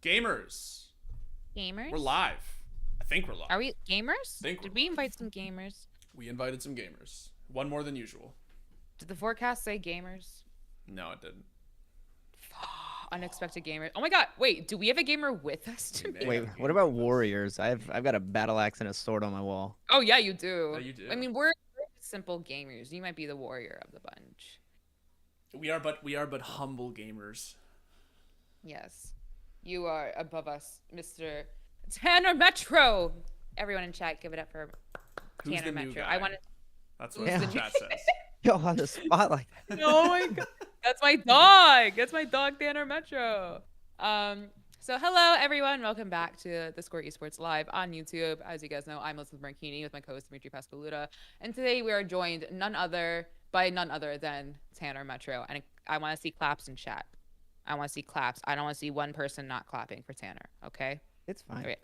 Gamers. Gamers? We're live. I think we're live. Are we gamers? Did we invite some gamers? We invited some gamers. One more than usual. Did the forecast say gamers? No, it didn't. Unexpected gamers. Oh my god, wait, do we have a gamer with us today? Wait, what about warriors? I've got a battle axe and a sword on my wall. Oh yeah, you do. Yeah, you do. I mean, we're simple gamers. You might be the warrior of the bunch. We are but humble gamers. Yes. You are above us, Mr. Tanner Metro. Everyone in chat, give it up for Who's Tanner the new Metro. guy? I want to. That's what Yeah. the chat says. Yo, on the spot like that. Oh my god, that's my dog. That's my dog, Tanner Metro. So hello everyone, welcome back to the Score Esports Live on YouTube. As you guys know, I'm Elizabeth Marchini with my co-host Dimitri Pascaluta, and today we are joined none other than Tanner Metro. And I want to see claps in chat. I want to see claps. I don't want to see one person not clapping for Tanner. Okay? It's fine. Okay.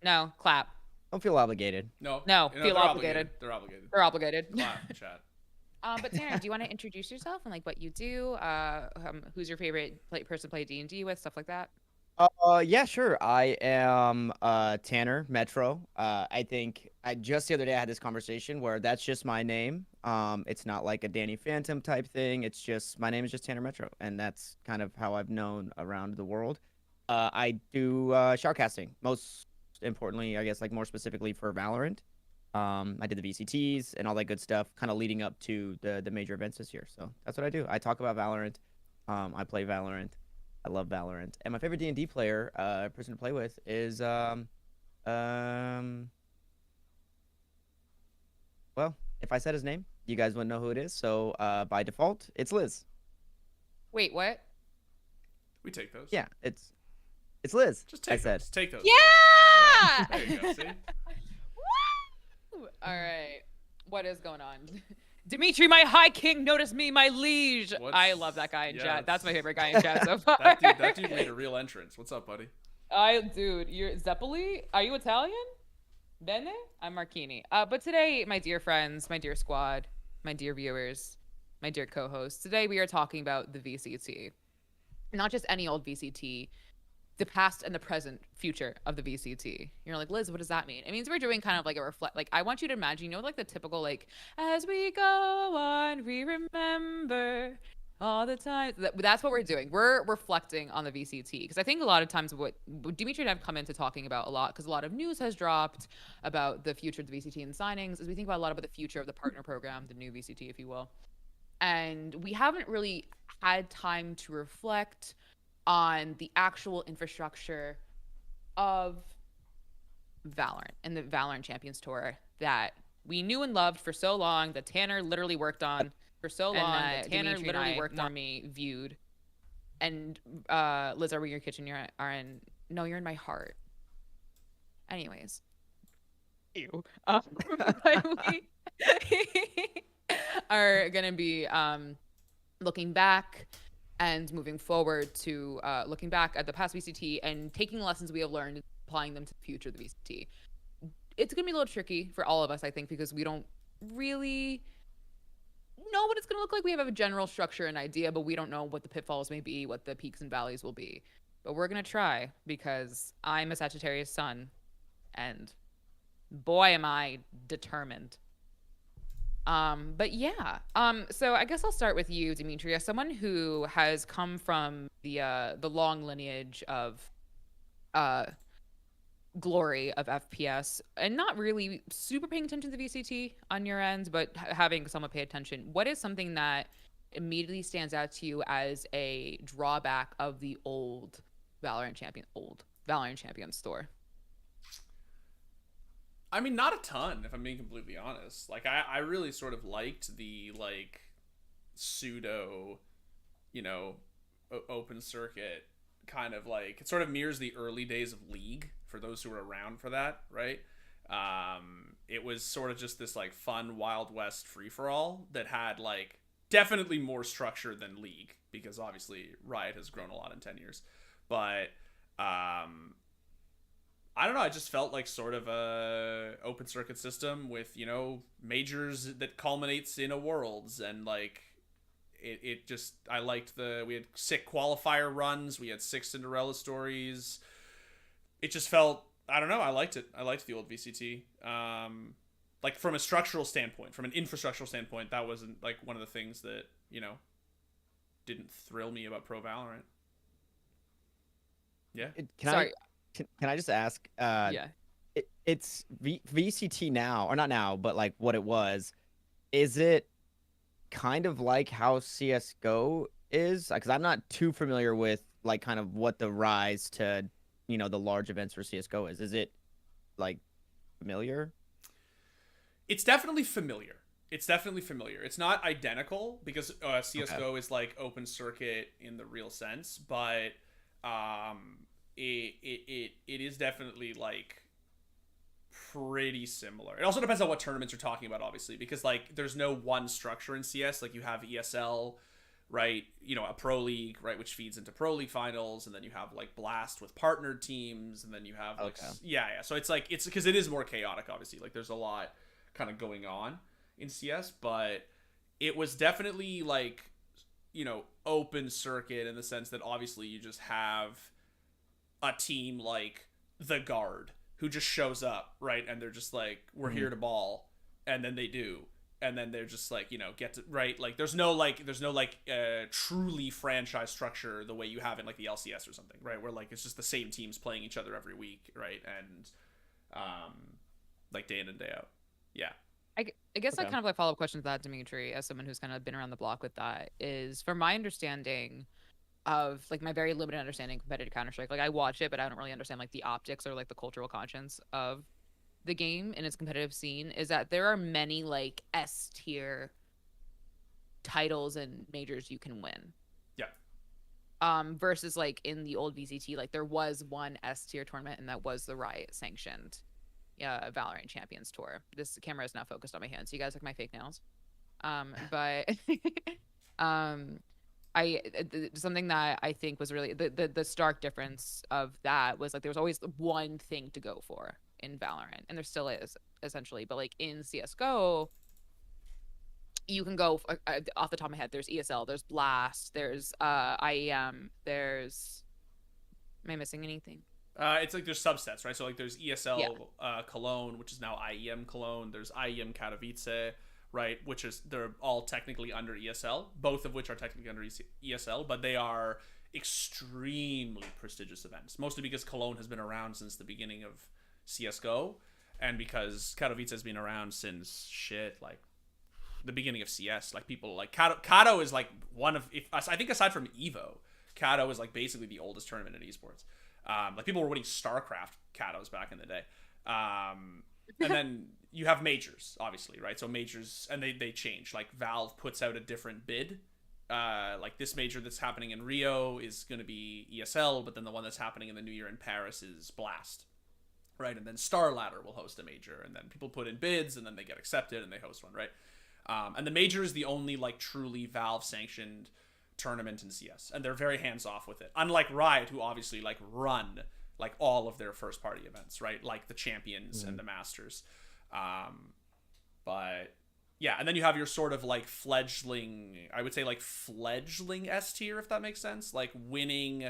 No, clap. Don't feel obligated. No, No, you know, feel they're obligated. They're obligated. They're obligated. Clap, chat. But Tanner, do you want to introduce yourself and like what you do? Who's your favorite person to play D&D with, stuff like that? Yeah, sure. I am Tanner Metro. I think just the other day I had this conversation where that's just my name. It's not like a Danny Phantom type thing. It's just my name is just Tanner Metro, and that's kind of how I've known around the world. I do shoutcasting, most importantly, I guess, like more specifically for VALORANT. I did the VCTs and all that good stuff, kind of leading up to the major events this year. So that's what I do. I talk about VALORANT. I play VALORANT. I love VALORANT. And my favorite D&D player, person to play with, is well, if I said his name, you guys wouldn't know who it is. So by default, it's Liz. Wait, what? We take those. Yeah, it's Liz. Just take I said. those. Take those. Yeah! There you go. See? Woo! All right. What is going on? Dimitri, my high king, notice me, my liege. I love that guy in chat. That's my favorite guy in chat so far. that dude made a real entrance. What's up, buddy? Dude, you're Zeppeli? Are you Italian? Bene? I'm Marchini. But today, my dear friends, my dear squad, my dear viewers, my dear co-hosts, today we are talking about the VCT. Not just any old VCT, the past and the present future of the VCT. You're like, Liz, what does that mean? It means we're doing kind of like a like, I want you to imagine, you know, like the typical, like, as we go on, we remember all the time. That's what we're doing. We're reflecting on the VCT. Because I think a lot of times what Dimitri and I have come into talking about a lot, because a lot of news has dropped about the future of the VCT and signings, is we think about a lot about the future of the partner program, the new VCT, if you will. And we haven't really had time to reflect on the actual infrastructure of VALORANT and the VALORANT Champions Tour that we knew and loved for so long, that Tanner literally worked on for so long, that Tanner Dimitri literally worked on me, viewed. And Liz, are we in your kitchen? No, you're in my heart. Anyways. Ew. We are going to be looking back and moving forward to looking back at the past VCT and taking the lessons we have learned and applying them to the future of the VCT. It's going to be a little tricky for all of us, I think, because we don't really know what it's going to look like. We have a general structure and idea, but we don't know what the pitfalls may be, what the peaks and valleys will be. But we're going to try, because I'm a Sagittarius sun, and boy, am I determined. But yeah, so I guess I'll start with you, Dimitri, as someone who has come from the long lineage of glory of FPS and not really super paying attention to the VCT on your end, but having somewhat pay attention. What is something that immediately stands out to you as a drawback of the old VALORANT Champions store? I mean, not a ton, if I'm being completely honest. Like, I really sort of liked the, like, pseudo, you know, open circuit kind of, like, it sort of mirrors the early days of League, for those who were around for that, right? It was sort of just this, like, fun Wild West free-for-all that had, like, definitely more structure than League, because obviously Riot has grown a lot in 10 years. But, I don't know, I just felt like sort of a open circuit system with, you know, majors that culminates in a Worlds, and like it just, I liked we had sick qualifier runs, we had 6 Cinderella stories, it just felt, I don't know, I liked it. I liked the old VCT. Like from a structural standpoint, from an infrastructural standpoint, that wasn't like one of the things that, you know, didn't thrill me about Pro Valorant. Yeah. Sorry. Can I just ask? Yeah. It's VCT now, or not now, but like what it was. Is it kind of like how CS:GO is? Because I'm not too familiar with like kind of what the rise to, you know, the large events for CS:GO is. Is it like familiar? It's definitely familiar. It's not identical because CS:GO is like open circuit in the real sense, but it is definitely like pretty similar. It also depends on what tournaments you're talking about, obviously, because like there's no one structure in CS. Like you have ESL, right? You know, a Pro League, right, which feeds into Pro League finals, and then you have like Blast with partnered teams, and then you have like yeah. So it's like it's because it is more chaotic, obviously. Like there's a lot kind of going on in CS, but it was definitely like, you know, open circuit in the sense that obviously you just have a team like the Guard who just shows up, right? And they're just like, we're here to ball. And then they do. And then they're just like, you know, get to, right? Like there's no truly franchise structure the way you have in like the LCS or something, right? Where like, it's just the same teams playing each other every week, right? And like day in and day out. Yeah. I guess like kind of like follow-up question to that, Dimitri, as someone who's kind of been around the block with that, is from my understanding of like my very limited understanding of competitive Counter-Strike, like I watch it, but I don't really understand like the optics or like the cultural conscience of the game and its competitive scene, is that there are many like S tier titles and majors you can win. Yeah. Versus like in the old VCT, like there was one S tier tournament, and that was the Riot sanctioned Valorant Champions Tour. This camera is not focused on my hands. So you guys like my fake nails. But something that I think was really the stark difference of that was like there was always one thing to go for in Valorant, and there still is essentially. But like in CS:GO, you can go off the top of my head. There's ESL, there's Blast, there's IEM, there's. Am I missing anything? It's like there's subsets, right? So like there's ESL Cologne, which is now IEM Cologne. There's IEM Katowice, right? Which is, they're all technically under ESL, both of which are technically under ESL, but they are extremely prestigious events. Mostly because Cologne has been around since the beginning of CS:GO, and because Katowice has been around since like the beginning of CS. Like people like Kato is like one of, I think aside from Evo, Kato is like basically the oldest tournament in esports. Like people were winning StarCraft Katos back in the day. And then you have majors, obviously, right? So majors, and they change. Like Valve puts out a different bid. Like this major that's happening in Rio is going to be ESL, but then the one that's happening in the new year in Paris is Blast, right? And then Star Ladder will host a major, and then people put in bids, and then they get accepted, and they host one, right? And the major is the only like truly Valve sanctioned tournament in CS, and they're very hands off with it, unlike Riot, who obviously like run like all of their first party events, right? Like the Champions and the Masters. But yeah, and then you have your sort of like fledgling, I would say like fledgling S tier, if that makes sense. Like winning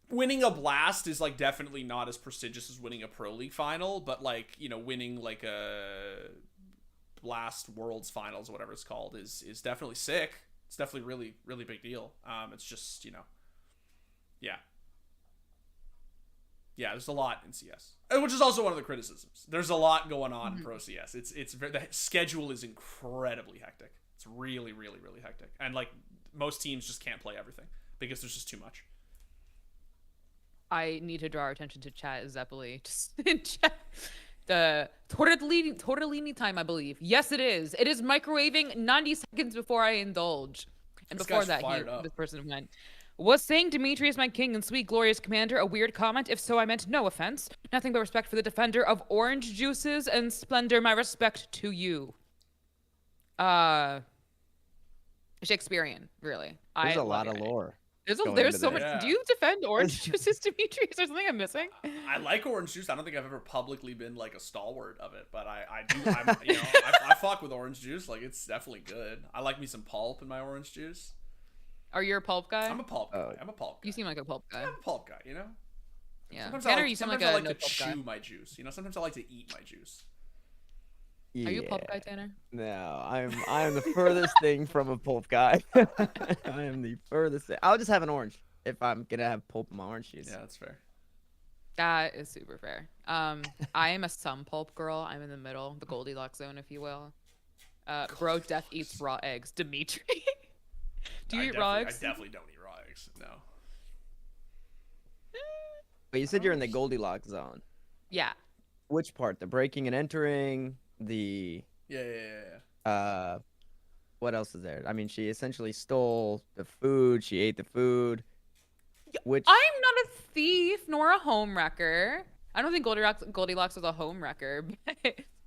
a Blast is like definitely not as prestigious as winning a Pro League final, but like, you know, winning like a Blast Worlds finals, whatever it's called, is definitely sick. It's definitely really, really big deal. It's just, you know, yeah, there's a lot in CS, which is also one of the criticisms. There's a lot going on in Pro CS. The schedule is incredibly hectic. It's really, really, really hectic, and like most teams just can't play everything because there's just too much. I need to draw our attention to chat Zeppeli. Just in chat. The tortellini time, I believe. Yes, it is. It is microwaving 90 seconds before I indulge. And This before guy's that, this person went, was saying Dimitri is my king and sweet glorious commander a weird comment? If so, I meant no offense. Nothing but respect for the defender of orange juices and splendor. My respect to you. Shakespearean, really. There's a lot of lore. There's so much. Yeah. Do you defend orange juices, Dimitri? Is there something I'm missing? I like orange juice. I don't think I've ever publicly been like a stalwart of it, but I do. I fuck with orange juice. Like it's definitely good. I like me some pulp in my orange juice. Are you a pulp guy? I'm a pulp guy. You seem like a pulp guy. I'm a pulp guy. You know. Yeah. Sometimes Tanner, I like, you sound sometimes like I a like no to pulp chew guy. my juice. You know, sometimes I like to eat my juice. Yeah. Are you a pulp guy, Tanner? No, I'm the furthest thing from a pulp guy. I am the furthest thing. I'll just have an orange if I'm gonna have pulp in my orange juice. Yeah, that's fair. That is super fair. I am a some pulp girl. I'm in the middle, the Goldilocks zone, if you will. Bro, Def eats raw eggs. Dimitri, do you eat raw I eggs? definitely don't eat raw eggs. No. But you said you're in the Goldilocks zone. Yeah. Which part? The breaking and entering, the Yeah. what else is there? I mean, she essentially stole the food, she ate the food. Which I'm not a thief nor a home wrecker. I don't think Goldilocks was a home wrecker,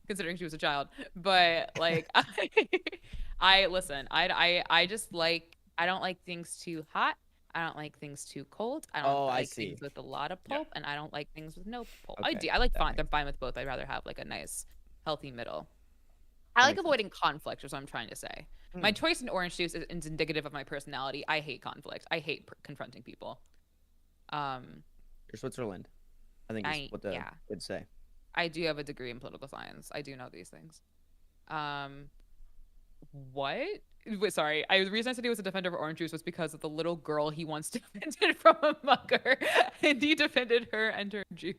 considering she was a child. But like, I listen. I just like I don't like things too hot. I don't like things too cold. I don't I like see. things with a lot of pulp, and I don't like things with no pulp. Okay, I like that fine. makes They're fine with both. I'd rather have like a nice, healthy middle. I That like makes sense. avoiding conflict, is what I'm trying to say. My Hmm. choice in orange juice is indicative of my personality. I hate conflict. I hate confronting people. You're Switzerland, I think is what the Yeah. would say. I do have a degree in political science. I do know these things. What? Wait, sorry. The reason I said he was a defender of orange juice was because of the little girl he once defended from a mugger, and he defended her and her juice.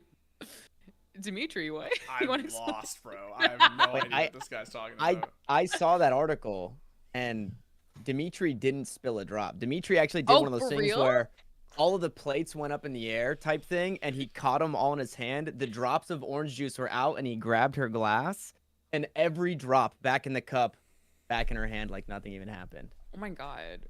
Dimitri, what? You wanna I'm explain? lost, bro. I have no Wait, idea what this guy's talking about. I saw that article, and Dimitri didn't spill a drop. Dimitri actually did Oh, one of those for things real? where all of the plates went up in the air type thing, and he caught them all in his hand. The drops of orange juice were out, and he grabbed her glass, and every drop back in the cup, back in her hand, like nothing even happened. Oh my god.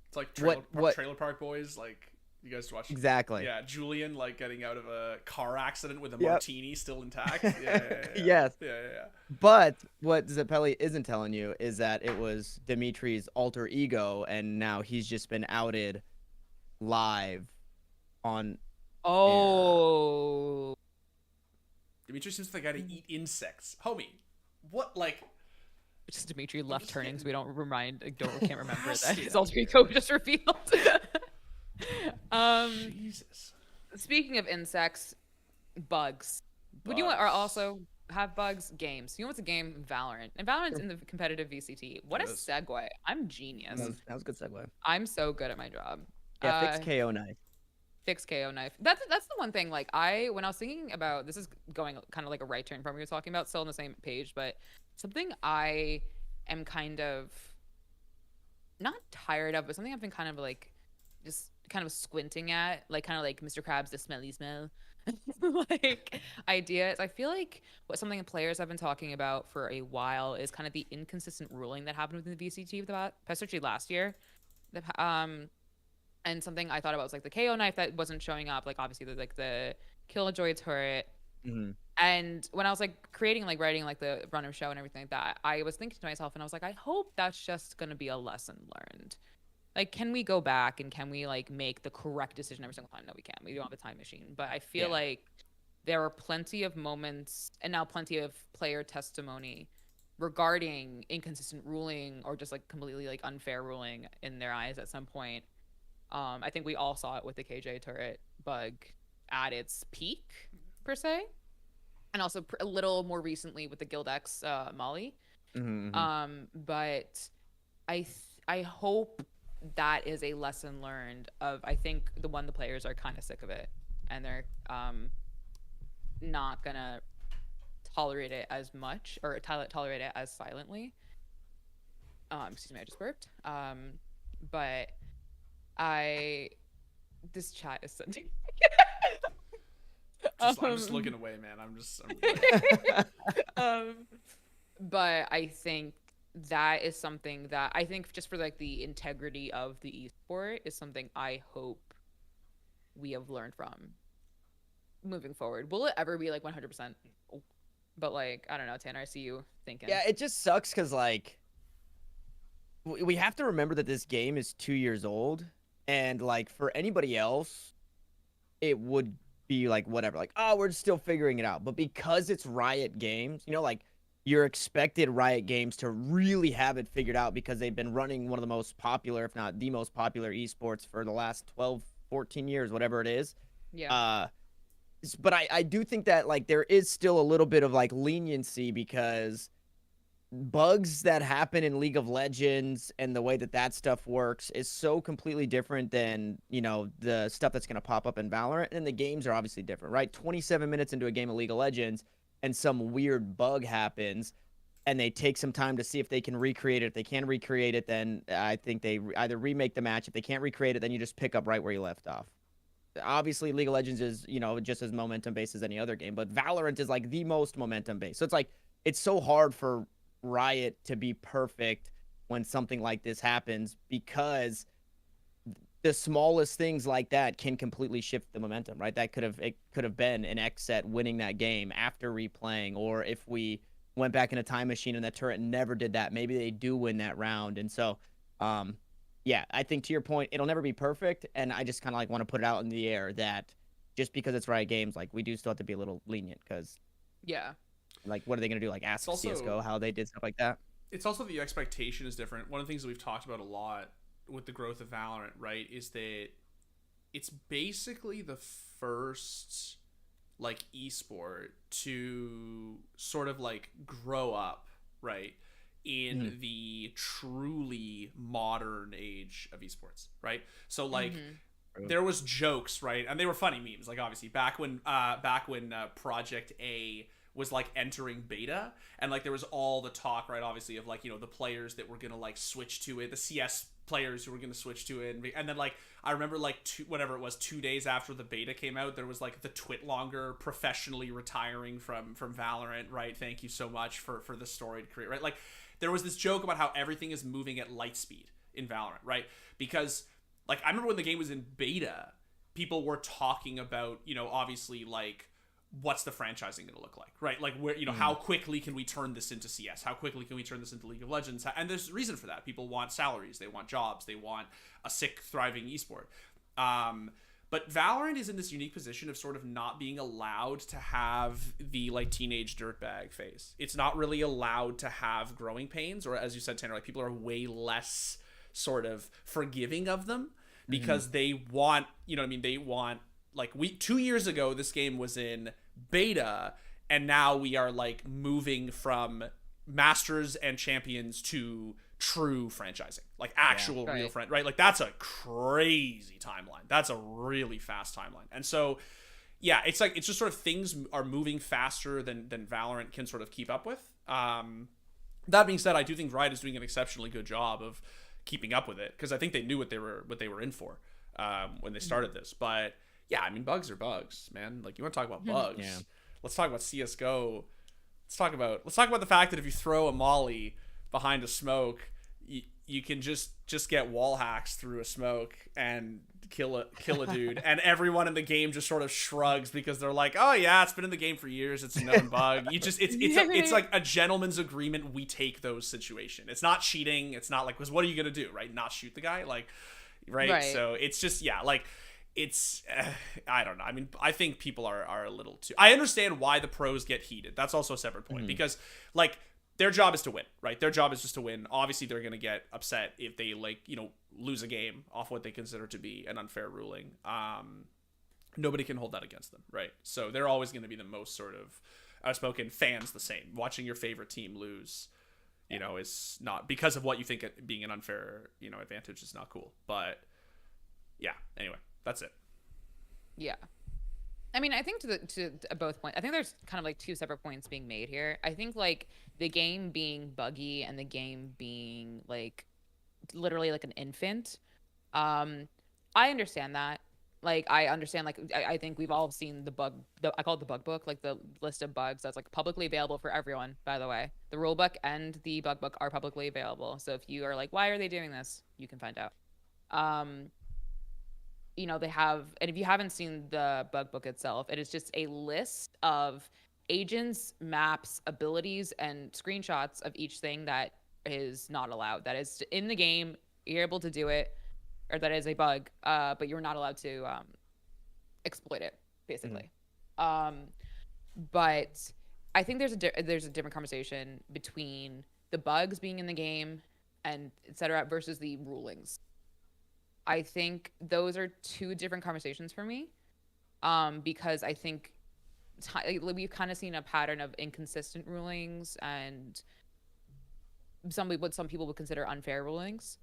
It's like What- Trailer Park Boys. Like, you guys watch? Exactly. Yeah, Julian like getting out of a car accident with a Yep. martini still intact. Yeah. Yes. Yeah. But what Zappelli isn't telling you is that it was Dimitri's alter ego, and now he's just been outed live on. Oh. Dimitri seems like the guy to eat insects. Homie, what like? Just Dimitri left turning, so we don't can't remember that Nasty his out alter here. ego just revealed. Jesus. Speaking of insects, bugs. Would you want or also have bugs? Games. You know what's a game? Valorant. And Valorant's in the competitive VCT. What a It is. segue. I'm genius. That was a good segue. I'm so good at my job. Yeah, fix KO knife. Fix KO knife. That's the one thing. Like when I was thinking about this is going kind of like a right turn from what we were talking about, still on the same page, but something I am kind of not tired of, but something I've been kind of like just kind of squinting at, like kind of like Mr. Krabs, the smelly smell. Like ideas. I feel like what something the players have been talking about for a while is kind of the inconsistent ruling that happened within the VCT especially last year. And something I thought about was like the KO knife that wasn't showing up, like obviously the Killjoy turret. Mm-hmm. And when I was like writing like the run of show and everything like that, I was thinking to myself, and I was like, I hope that's just gonna be a lesson learned. Like, can we go back and can we like make the correct decision every single time? No, we can't. We don't have a time machine. But I feel like there are plenty of moments and now plenty of player testimony regarding inconsistent ruling or just like completely like unfair ruling in their eyes at some point. I think we all saw it with the KJ turret bug at its peak, per se, and also a little more recently with the Gildex Molly. Mm-hmm. But I hope that is a lesson learned of. I think the players are kind of sick of it, and they're not gonna tolerate it as much or tolerate it as silently. Excuse me, I just burped. But this chat is sending. I'm just looking away, man. But I think that is something that I think just for like the integrity of the esport is something I hope we have learned from moving forward. Will it ever be like 100%? But like, I don't know, Tanner, I see you thinking. Yeah, it just sucks because like we have to remember that this game is 2 years old, and like for anybody else, it would be like whatever, like, oh, we're still figuring it out. But because it's Riot Games, you know, like you're expected Riot Games to really have it figured out because they've been running one of the most popular, if not the most popular esports for the last 12, 14 years, whatever it is. Yeah. but I do think that like there is still a little bit of like leniency because bugs that happen in League of Legends and the way that that stuff works is so completely different than, you know, the stuff that's going to pop up in Valorant. And the games are obviously different, right? 27 minutes into a game of League of Legends and some weird bug happens and they take some time to see if they can recreate it. If they can recreate it, then I think they either remake the match. If they can't recreate it, then you just pick up right where you left off. Obviously, League of Legends is, you know, just as momentum based as any other game, but Valorant is like the most momentum based. So it's like, it's so hard for Riot to be perfect when something like this happens because the smallest things like that can completely shift the momentum, right? It could have been an X set winning that game after replaying, or if we went back in a time machine and the turret never did that, maybe they do win that round. And so, yeah, I think to your point, it'll never be perfect, and I just kind of like want to put it out in the air that just because it's Riot Games, like we do still have to be a little lenient because Yeah. like, what are they going to do? Like, ask CSGO how they did stuff like that? It's also the expectation is different. One of the things that we've talked about a lot with the growth of Valorant, right, is that it's basically the first, like, esport to sort of, like, grow up, right, in the truly modern age of esports, right? So, like, there was jokes, right, and they were funny memes, like, obviously, back when Project A was like entering beta, and like there was all the talk, right, obviously, of like, you know, the players that were gonna like switch to it, the CS players who were gonna switch to it, and then like I remember like 2 days after the beta came out, there was like the Twitlonger professionally retiring from Valorant, right? Thank you so much for the storied career, right? Like there was this joke about how everything is moving at light speed in Valorant, right? Because like I remember when the game was in beta, people were talking about, you know, obviously like what's the franchising going to look like, right? Like where, you know, how quickly can we turn this into CS? How quickly can we turn this into League of Legends? And there's a reason for that. People want salaries, they want jobs, they want a sick, thriving esport. But Valorant is in this unique position of sort of not being allowed to have the like teenage dirtbag phase. It's not really allowed to have growing pains, or as you said, Tanner, like people are way less sort of forgiving of them because they want, you know what I mean? They want, like 2 years ago, this game was in beta, and now we are like moving from Masters and Champions to true franchising, like actual real friend, right? Like that's a crazy timeline. That's a really fast timeline. And so, yeah, it's like, it's just sort of things are moving faster than Valorant can sort of keep up with. That being said, I do think Riot is doing an exceptionally good job of keeping up with it, because I think they knew what they were in for when they started this. But yeah, I mean, bugs are bugs, man. Like, you want to talk about bugs? Yeah. Let's talk about CS:GO. Let's talk about the fact that if you throw a molly behind a smoke, you can just get wall hacks through a smoke and kill a dude, and everyone in the game just sort of shrugs because they're like, oh yeah, it's been in the game for years, it's a known bug. It's like a gentleman's agreement. We take those situations. It's not cheating. It's not like, because what are you gonna do, right? Not shoot the guy, like, right? So it's just, yeah, like. It's I don't know. I mean, I think people are a little too. I understand why the pros get heated. That's also a separate point, because like their job is to win, right? Their job is just to win. Obviously, they're gonna get upset if they, like, you know, lose a game off what they consider to be an unfair ruling. Nobody can hold that against them, right? So they're always going to be the most sort of outspoken. Fans the same. Watching your favorite team lose, you know, is not because of what you think being an unfair, you know, advantage is not cool. But yeah, anyway. That's it. Yeah. I mean, I think to both points, I think there's kind of like two separate points being made here. I think like the game being buggy and the game being like literally like an infant. I understand that. Like, I understand, like, I think we've all seen I call it the bug book, like the list of bugs that's like publicly available for everyone, by the way. The rule book and the bug book are publicly available. So if you are like, why are they doing this? You can find out. You know, they have, and if you haven't seen the bug book itself, it is just a list of agents, maps, abilities, and screenshots of each thing that is not allowed. That is in the game, you're able to do it, or that is a bug, but you're not allowed to exploit it, basically. But I think there's a different conversation between the bugs being in the game and et cetera versus the rulings. I think those are two different conversations for me, because I think we've kind of seen a pattern of inconsistent rulings and what some people would consider unfair rulings.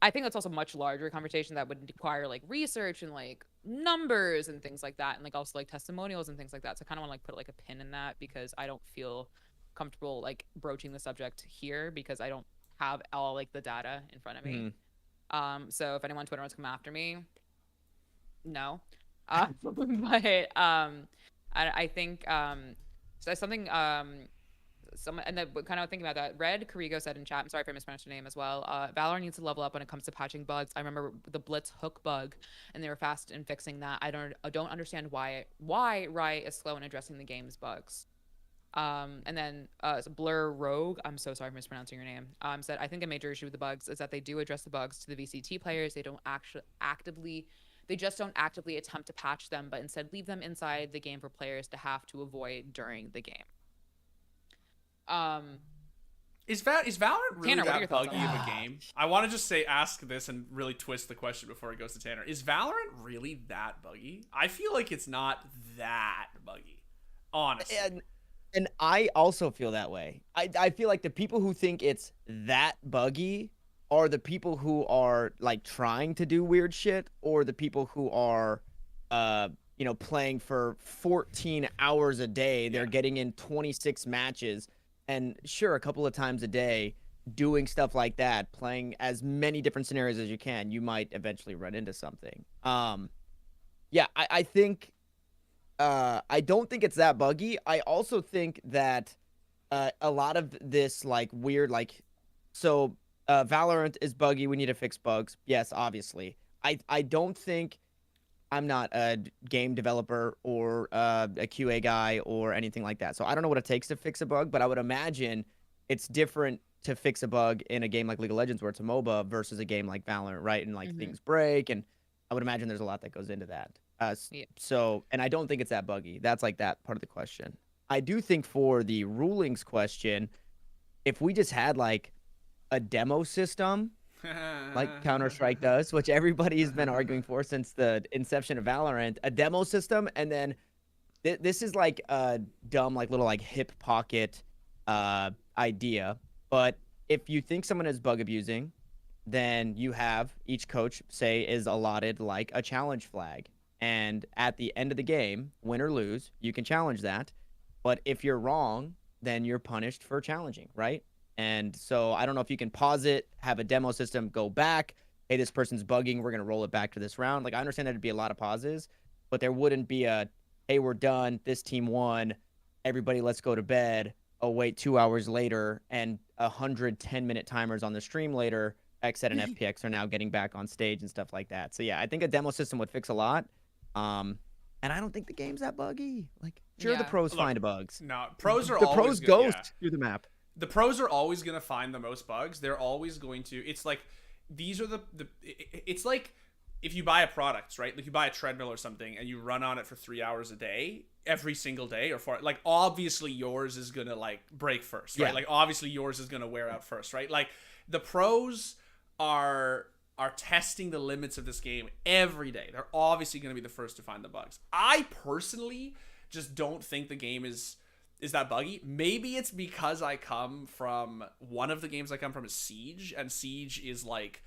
I think that's also a much larger conversation that would require like research and like numbers and things like that, and like also like testimonials and things like that. So I kind of want to like put like a pin in that because I don't feel comfortable like broaching the subject here because I don't have all like the data in front of me. So if anyone on Twitter wants to come after me, no. But I think so something and then kind of thinking about that, Red Carrigo said in chat, I'm sorry if I mispronounced your name as well, Valorant needs to level up when it comes to patching bugs. I remember the Blitz hook bug, and they were fast in fixing that. I don't understand why Riot is slow in addressing the game's bugs. And then Blur Rogue, I'm so sorry for mispronouncing your name, said, I think a major issue with the bugs is that they do address the bugs to the VCT players. They just don't actively attempt to patch them, but instead leave them inside the game for players to have to avoid during the game. Is Valorant really Tanner, that buggy of a game? I want to just ask this and really twist the question before it goes to Tanner. Is Valorant really that buggy? I feel like it's not that buggy, honestly. And I also feel that way. I feel like the people who think it's that buggy are the people who are like trying to do weird shit, or the people who are playing for 14 hours a day. They're getting in 26 matches. And sure, a couple of times a day, doing stuff like that, playing as many different scenarios as you can, you might eventually run into something. I think, I don't think it's that buggy. I also think that a lot of this like weird, Valorant is buggy. We need to fix bugs. Yes, obviously. I don't think, I'm not a game developer or a QA guy or anything like that. So I don't know what it takes to fix a bug, but I would imagine it's different to fix a bug in a game like League of Legends where it's a MOBA versus a game like Valorant, right? And like things break, and I would imagine there's a lot that goes into that. So, and I don't think it's that buggy. That's like that part of the question. I do think for the rulings question, if we just had like a demo system like Counter-Strike does, which everybody's been arguing for since the inception of Valorant, a demo system, and then this is like a dumb, like little like hip pocket idea, but if you think someone is bug abusing, then you have each coach say is allotted like a challenge flag, and at the end of the game, win or lose, you can challenge that, but if you're wrong, then you're punished for challenging, right? And so I don't know if you can pause it, have a demo system, go back. Hey, this person's bugging. We're going to roll it back to this round. Like, I understand there'd be a lot of pauses, but there wouldn't be a, hey, we're done. This team won. Everybody, let's go to bed. Oh, wait, 2 hours later, and 110-minute timers on the stream later. XZ and FPX are now getting back on stage and stuff like that. So, yeah, I think a demo system would fix a lot. And I don't think the game's that buggy. Like, sure, the pros find bugs. No, pros are the always pros go through the map. The pros are always going to find the most bugs. They're always going to, it's like, these are it's like if you buy a product, right? Like you buy a treadmill or something and you run on it for 3 hours a day, every single day, or for like, obviously yours is going to like break first, right? Like obviously yours is going to wear out first, right? Like the pros are testing the limits of this game every day. They're obviously going to be the first to find the bugs. I personally just don't think the game is that buggy. Maybe it's because I come from, one of the games I come from is Siege, and Siege is like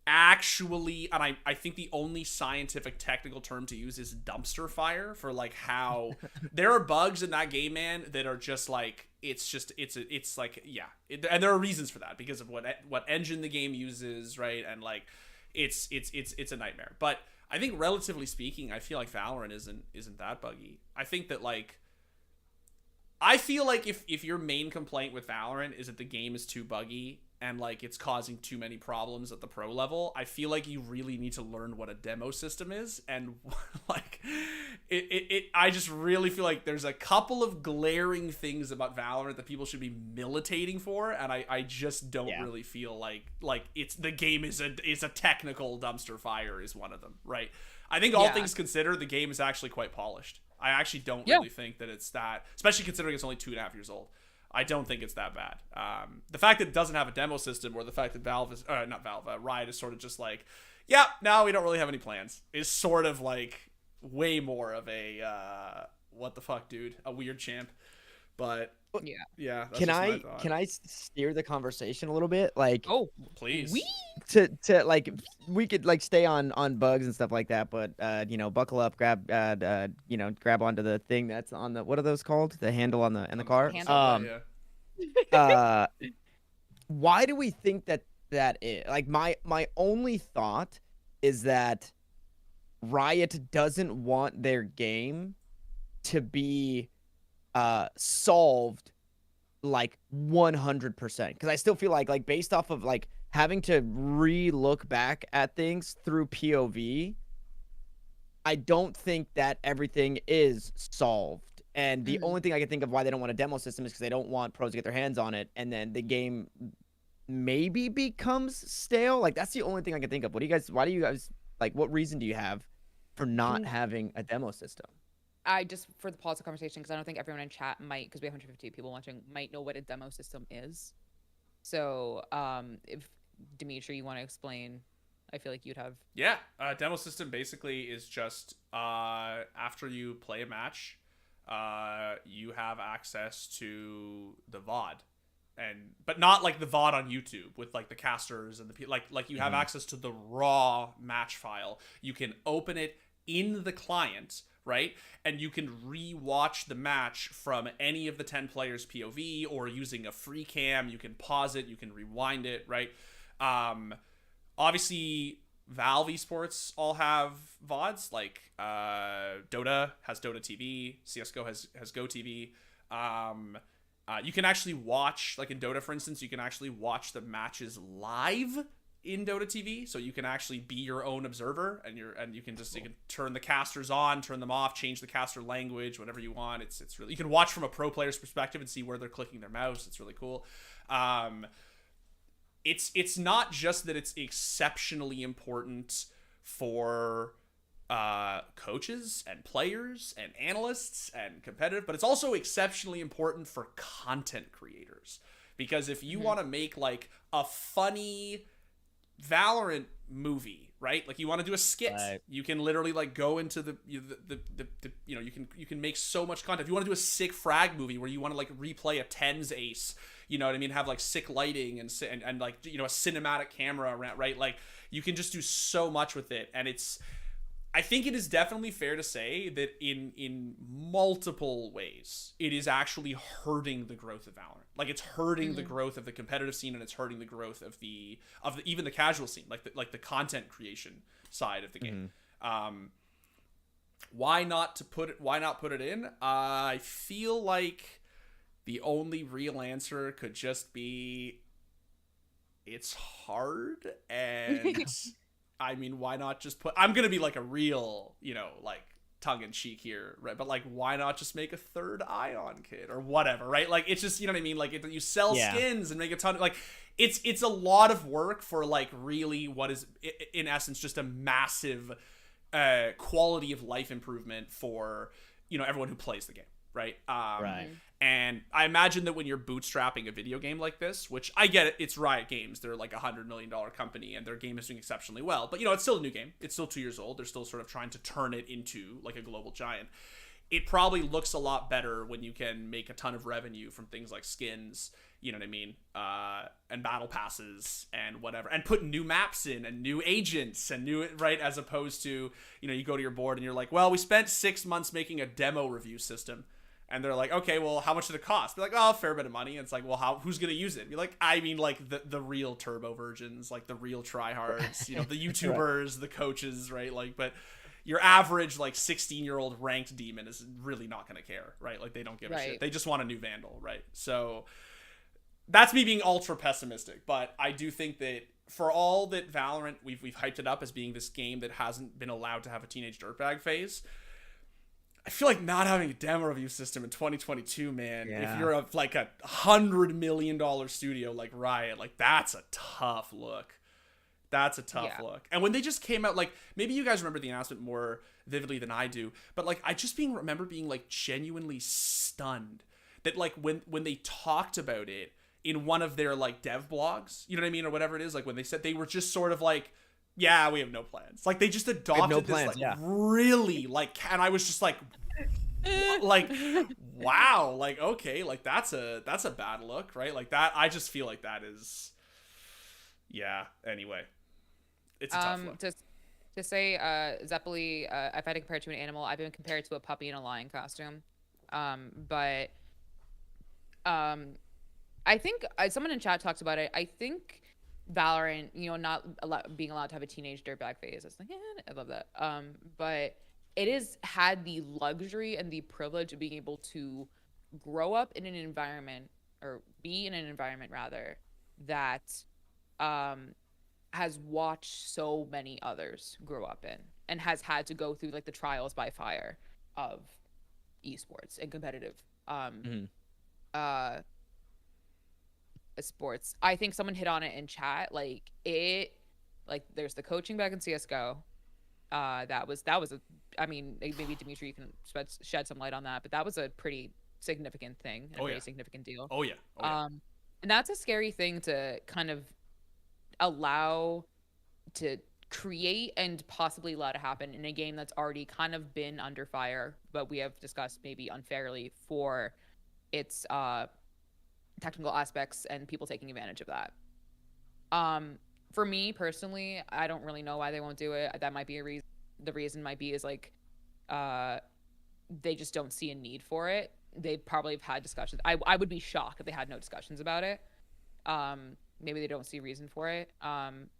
actually, and I think the only scientific technical term to use is dumpster fire for like how there are bugs in that game, man, that are just like, it's like, yeah. And there are reasons for that because of what engine the game uses, right? And like, it's a nightmare. But I think relatively speaking, I feel like Valorant isn't that buggy. I think that like, I feel like if your main complaint with Valorant is that the game is too buggy and like it's causing too many problems at the pro level, I feel like you really need to learn what a demo system is. And like I just really feel like there's a couple of glaring things about Valorant that people should be militating for, and I just don't really feel like it's the game is a technical dumpster fire is one of them, right? I think all things considered, the game is actually quite polished. I actually don't really think that it's that, especially considering it's only 2.5 years old. I don't think it's that bad. The fact that it doesn't have a demo system, or the fact that Riot is sort of just like, yeah, no, we don't really have any plans, is sort of like way more of a what the fuck, dude, a weird champ. But yeah, that's Can just my I thought. can I steer the conversation a little bit? Like, Oh, Please. to like we could like stay on bugs and stuff like that, but buckle up, grab grab onto the thing that's on the, what are those called? The handle on the car. Handle. Yeah. Why do we think that is like, my only thought is that Riot doesn't want their game to be solved like 100%, because I still feel like based off of like having to re-look back at things through POV, I don't think that everything is solved. And the only thing I can think of why they don't want a demo system is because they don't want pros to get their hands on it, and then the game maybe becomes stale. Like, that's the only thing I can think of. Why do you guys like, what reason do you have for not having a demo system? I just, for the pause of conversation, because I don't think everyone in chat might, because we have 150 people watching, might know what a demo system is. So, if Dimitri, you want to explain, I feel like you'd have. Yeah, demo system basically is just after you play a match, you have access to the VOD, but not like the VOD on YouTube with like the casters and the like you have access to the raw match file. You can open it in the client, right? And you can re-watch the match from any of the 10 players POV, or using a free cam. You can pause it, you can rewind it, right? Obviously Valve esports all have VODs, like Dota has Dota TV, CSGO has Go TV. You can actually watch, like in Dota for instance, you can actually watch the matches live in Dota TV, so you can actually be your own observer, and you can turn the casters on, turn them off, change the caster language, whatever you want. It's really, you can watch from a pro player's perspective and see where they're clicking their mouse. It's really cool. It's not just that it's exceptionally important for coaches and players and analysts and competitive, but it's also exceptionally important for content creators, because if you want to make like a funny VALORANT movie, right? Like you want to do a skit, right, you can literally like go into the you can make so much content. If you want to do a sick frag movie where you want to like replay a tens ace, you know what I mean, have like sick lighting and like, you know, a cinematic camera around, right? Like you can just do so much with it. And I think it is definitely fair to say that in multiple ways, it is actually hurting the growth of Valorant. Like it's hurting the growth of the competitive scene, and it's hurting the growth of the even the casual scene, like the content creation side of the game. Why not put it in? I feel like the only real answer could just be it's hard, and I mean, why not just I'm gonna be like a real, you know, like tongue-in-cheek here, right? But like, why not just make a third Ion kit or whatever, right? Like, it's just, you know what I mean? Like, you sell skins and make a ton of, like, it's a lot of work for like really what is in essence just a massive quality of life improvement for, you know, everyone who plays the game, right? Right. And I imagine that when you're bootstrapping a video game like this, which I get it, it's Riot Games. They're like $100 million company, and their game is doing exceptionally well. But, you know, it's still a new game. It's still 2 years old. They're still sort of trying to turn it into like a global giant. It probably looks a lot better when you can make a ton of revenue from things like skins, you know what I mean, and battle passes and whatever, and put new maps in and new agents and new, right, as opposed to, you know, you go to your board and you're like, well, we spent 6 months making a demo review system. And they're like, okay, well, how much did it cost? Be like, oh, a fair bit of money. And it's like, well, who's going to use it? Be like, I mean, like the real turbo versions, like the real tryhards, you know, the YouTubers, the coaches, right? Like, but your average, like 16-year-old ranked demon is really not going to care, right? Like they don't give a shit. They just want a new Vandal, right? So that's me being ultra pessimistic. But I do think that for all that Valorant, we've hyped it up as being this game that hasn't been allowed to have a teenage dirtbag phase, I feel like not having a demo review system in 2022, man, if you're like a $100 million studio like Riot, like that's a tough look. That's a tough look. And when they just came out, like, maybe you guys remember the announcement more vividly than I do, but like I just remember being like genuinely stunned that like when they talked about it in one of their like dev blogs, you know what I mean, or whatever it is, like when they said, they were just sort of like, yeah, we have no plans. Like they just adopted no this plans, like yeah. really like, and I was just like, like, wow, like okay, like that's a bad look, right? Like that, I just feel like that is, yeah. Anyway, it's a tough look. To say, Zeppeli, if I had to compare it to an animal, I've been compared to a puppy in a lion costume. But I think someone in chat talked about it. I think Valorant, not being allowed to have a teenage dirtbag phase. It's like, I love that. But it has had the luxury and the privilege of being able to grow up in an environment, or be in an environment rather, that has watched so many others grow up in, and has had to go through like the trials by fire of esports and competitive sports. I think someone hit on it in chat, like there's the coaching back in CS:GO. That was I mean, maybe Dimitri, you can shed some light on that, but that was a pretty significant thing, a pretty significant deal. Oh yeah. And that's a scary thing to kind of allow to create and possibly allow to happen in a game that's already kind of been under fire, but we have discussed maybe unfairly for its technical aspects and people taking advantage of that. For me personally, I don't really know why they won't do it. That might be a reason. The reason might be is like they just don't see a need for it. They probably have had discussions. I would be shocked if they had no discussions about it. Maybe they don't see reason for it.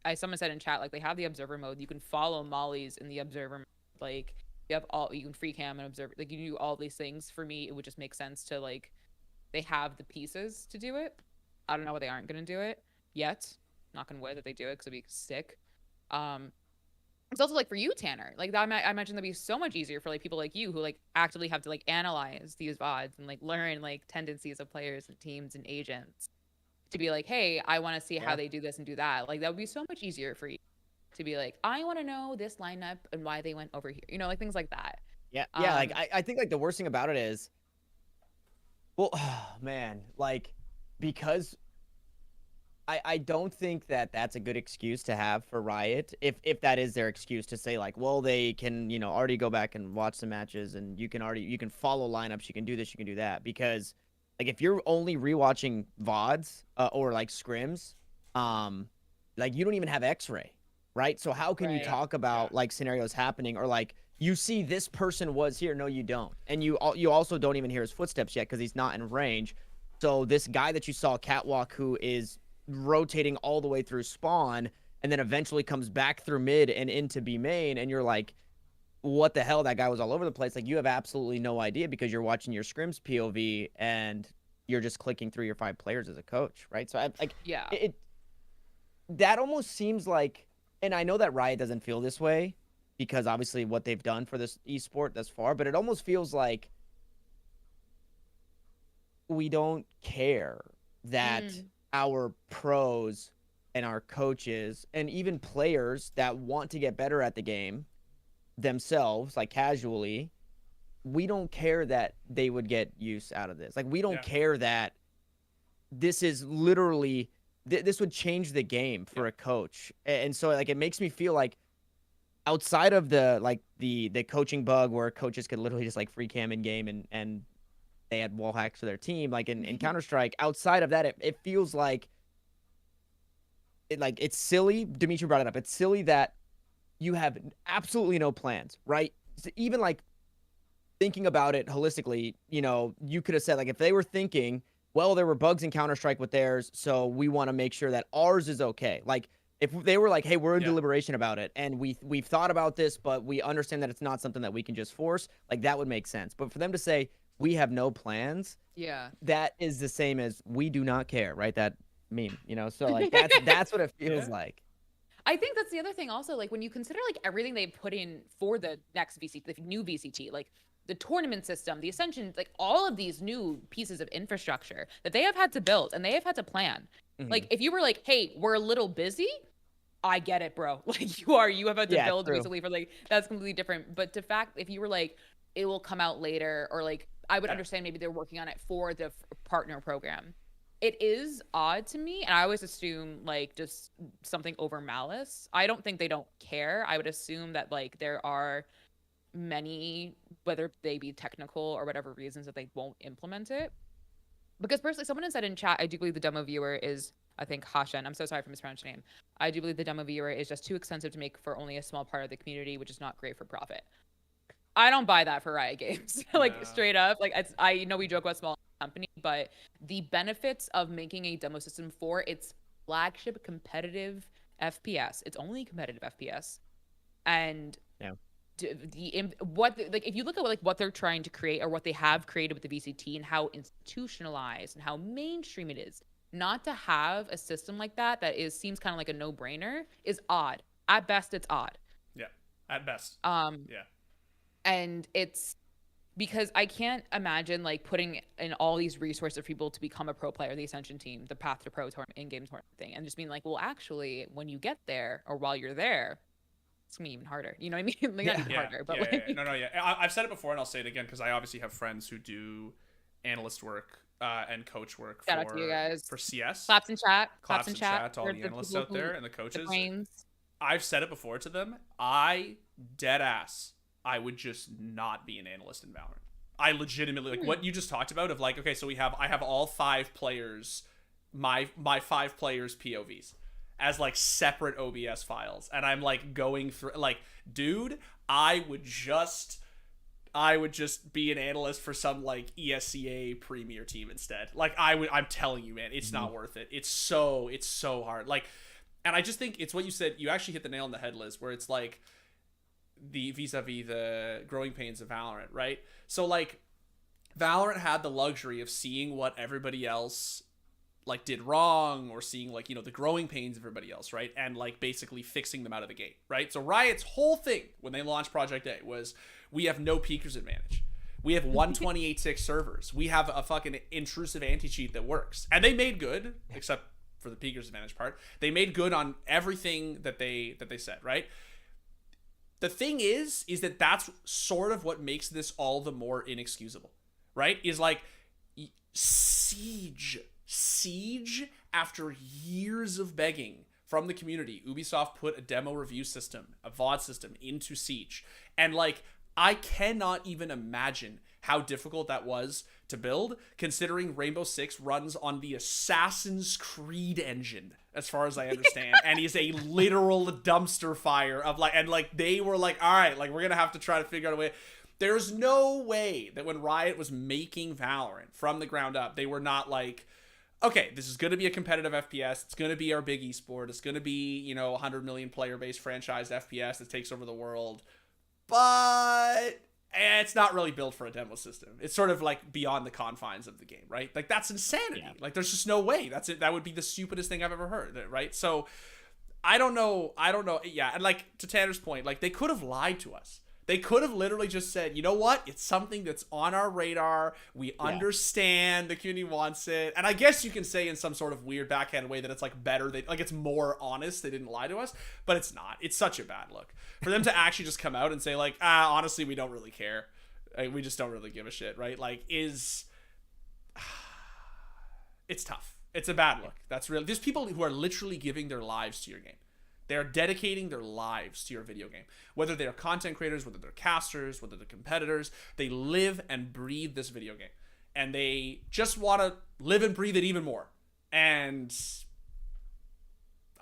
As someone said in chat, like they have the observer mode. You can follow mollies in the observer mode. Like you can free cam and observe. Like you can do all these things. For me, it would just make sense to like, they have the pieces to do it. I don't know why they aren't going to do it yet. Knock on wood that they do it, because it'd be sick. It's also like for you, Tanner, like that, I imagine that'd be so much easier for like people like you who like actively have to like analyze these VODs and like learn like tendencies of players and teams and agents, to be like, hey, I want to see how they do this and do that. Like that would be so much easier for you to be like, I want to know this lineup and why they went over here, like things like that. Yeah, like I think like the worst thing about it is, well, man, like, because I don't think that that's a good excuse to have for Riot, if that is their excuse, to say like, well, they can, already go back and watch the matches, and you can follow lineups, you can do this, you can do that. Because like if you're only rewatching VODs or like scrims, like you don't even have X-ray, right? So how can you talk about like scenarios happening, or like you see this person was here? No, you don't. And you also don't even hear his footsteps yet because he's not in range. So this guy that you saw catwalk, who is rotating all the way through spawn and then eventually comes back through mid and into B main, and you're like, what the hell? That guy was all over the place. Like you have absolutely no idea because you're watching your scrims POV and you're just clicking through your 5 players as a coach, right? So that almost seems like, and I know that Riot doesn't feel this way because obviously what they've done for this esport thus far, but it almost feels like we don't care that our pros and our coaches and even players that want to get better at the game themselves, like casually, we don't care that they would get use out of this. Like we don't care that this is literally this would change the game for a coach. And so like it makes me feel like outside of the coaching bug where coaches could literally just like free cam in game and they had wall hacks for their team, like in Counter-Strike, outside of that, it feels like it's silly. Dimitri brought it up. It's silly that you have absolutely no plans, right? So even like thinking about it holistically, you could have said like, if they were thinking, well, there were bugs in Counter-Strike with theirs, so we want to make sure that ours is okay. Like if they were like, hey, we're in deliberation about it and we've thought about this, but we understand that it's not something that we can just force, like that would make sense. But for them to say, we have no plans. Yeah. That is the same as we do not care, right? That meme, So like that's what it feels like. I think that's the other thing also, like when you consider like everything they put in for the next VCT, the new VCT, like the tournament system, the Ascension, like all of these new pieces of infrastructure that they have had to build and they have had to plan. Like if you were like, hey, we're a little busy, I get it, bro. Like you have had to build recently for like, that's completely different. But the fact, if you were like, it will come out later, or like, I would understand maybe they're working on it for the partner program. it is odd to me, and I always assume like just something over malice. I don't think they don't care. I would assume that like there are many, whether they be technical or whatever reasons, that they won't implement it. Because personally, someone has said in chat, I do believe the demo viewer is, I think Hashan, I'm so sorry for mispronouncing your name. I do believe the demo viewer is just too expensive to make for only a small part of the community, which is not great for profit. I don't buy that for Riot Games. Like straight up, like I know we joke about small company, but the benefits of making a demo system for its flagship competitive FPS, it's only competitive FPS, and Yeah. like if you look at like what they're trying to create or what they have created with the VCT and how institutionalized and how mainstream it is, not to have a system like that seems kind of like a no-brainer is odd. At best, it's odd. Yeah, at best. Yeah. And it's because I can't imagine like putting in all these resources for people to become a pro player, the Ascension team, the Path to Pro in-game tournament thing, and just being like, well, actually, when you get there or while you're there, it's gonna be even harder. You know what I mean? Like, not even harder, but like... No, I've said it before, and I'll say it again because I obviously have friends who do analyst work and coach work Shout out to you guys. For CS. Claps in chat. Claps in chat to all the analysts out there and the coaches. I've said it before to them. I would just not be an analyst in Valorant. I legitimately, like what you just talked about of like, okay, so I have all 5 players, my 5 players POVs as like separate OBS files, and I'm like going through like, dude, I would just be an analyst for some like ESCA premier team instead. Like I'm telling you, man, it's not worth it. It's so hard. Like, and I just think it's what you said. You actually hit the nail on the head, Liz, where it's like the vis-a-vis the growing pains of Valorant, right? So like Valorant had the luxury of seeing what everybody else like did wrong, or seeing like, you know, the growing pains of everybody else, right? And like basically fixing them out of the gate, right? So Riot's whole thing when they launched Project A was, we have no peekers advantage. We have 128.6 servers. We have a fucking intrusive anti-cheat that works. And they made good, except for the peekers advantage part. They made good on everything that they said, right? The thing is that that's sort of what makes this all the more inexcusable, right? Is like Siege after years of begging from the community, Ubisoft put a demo review system, a VOD system into Siege. And like, I cannot even imagine how difficult that was to build, considering Rainbow Six runs on the Assassin's Creed engine, as far as I understand, and is a literal dumpster fire of like, and like they were like, all right, like we're gonna have to try to figure out a way. There's no way that when Riot was making Valorant from the ground up, they were not like, okay, this is going to be a competitive FPS. It's going to be our big esport. It's going to be, you know, 100 million player base franchise FPS that takes over the world. But it's not really built for a demo system. It's sort of like beyond the confines of the game, right? Like that's insanity. Yeah. Like there's just no way. That's it. That would be the stupidest thing I've ever heard, right? So I don't know. Yeah. And like to Tanner's point, like they could have lied to us. They could have literally just said, you know what? It's something that's on our radar. We understand the community wants it. And I guess you can say in some sort of weird backhanded way that it's like better. Like it's more honest. They didn't lie to us, but it's not. It's such a bad look for them to actually just come out and say like, honestly, we don't really care. Like, we just don't really give a shit, right? Like it's tough. It's a bad look. That's real. There's people who are literally giving their lives to your game. They are dedicating their lives to your video game. Whether they are content creators, whether they're casters, whether they're competitors, they live and breathe this video game. And they just want to live and breathe it even more. And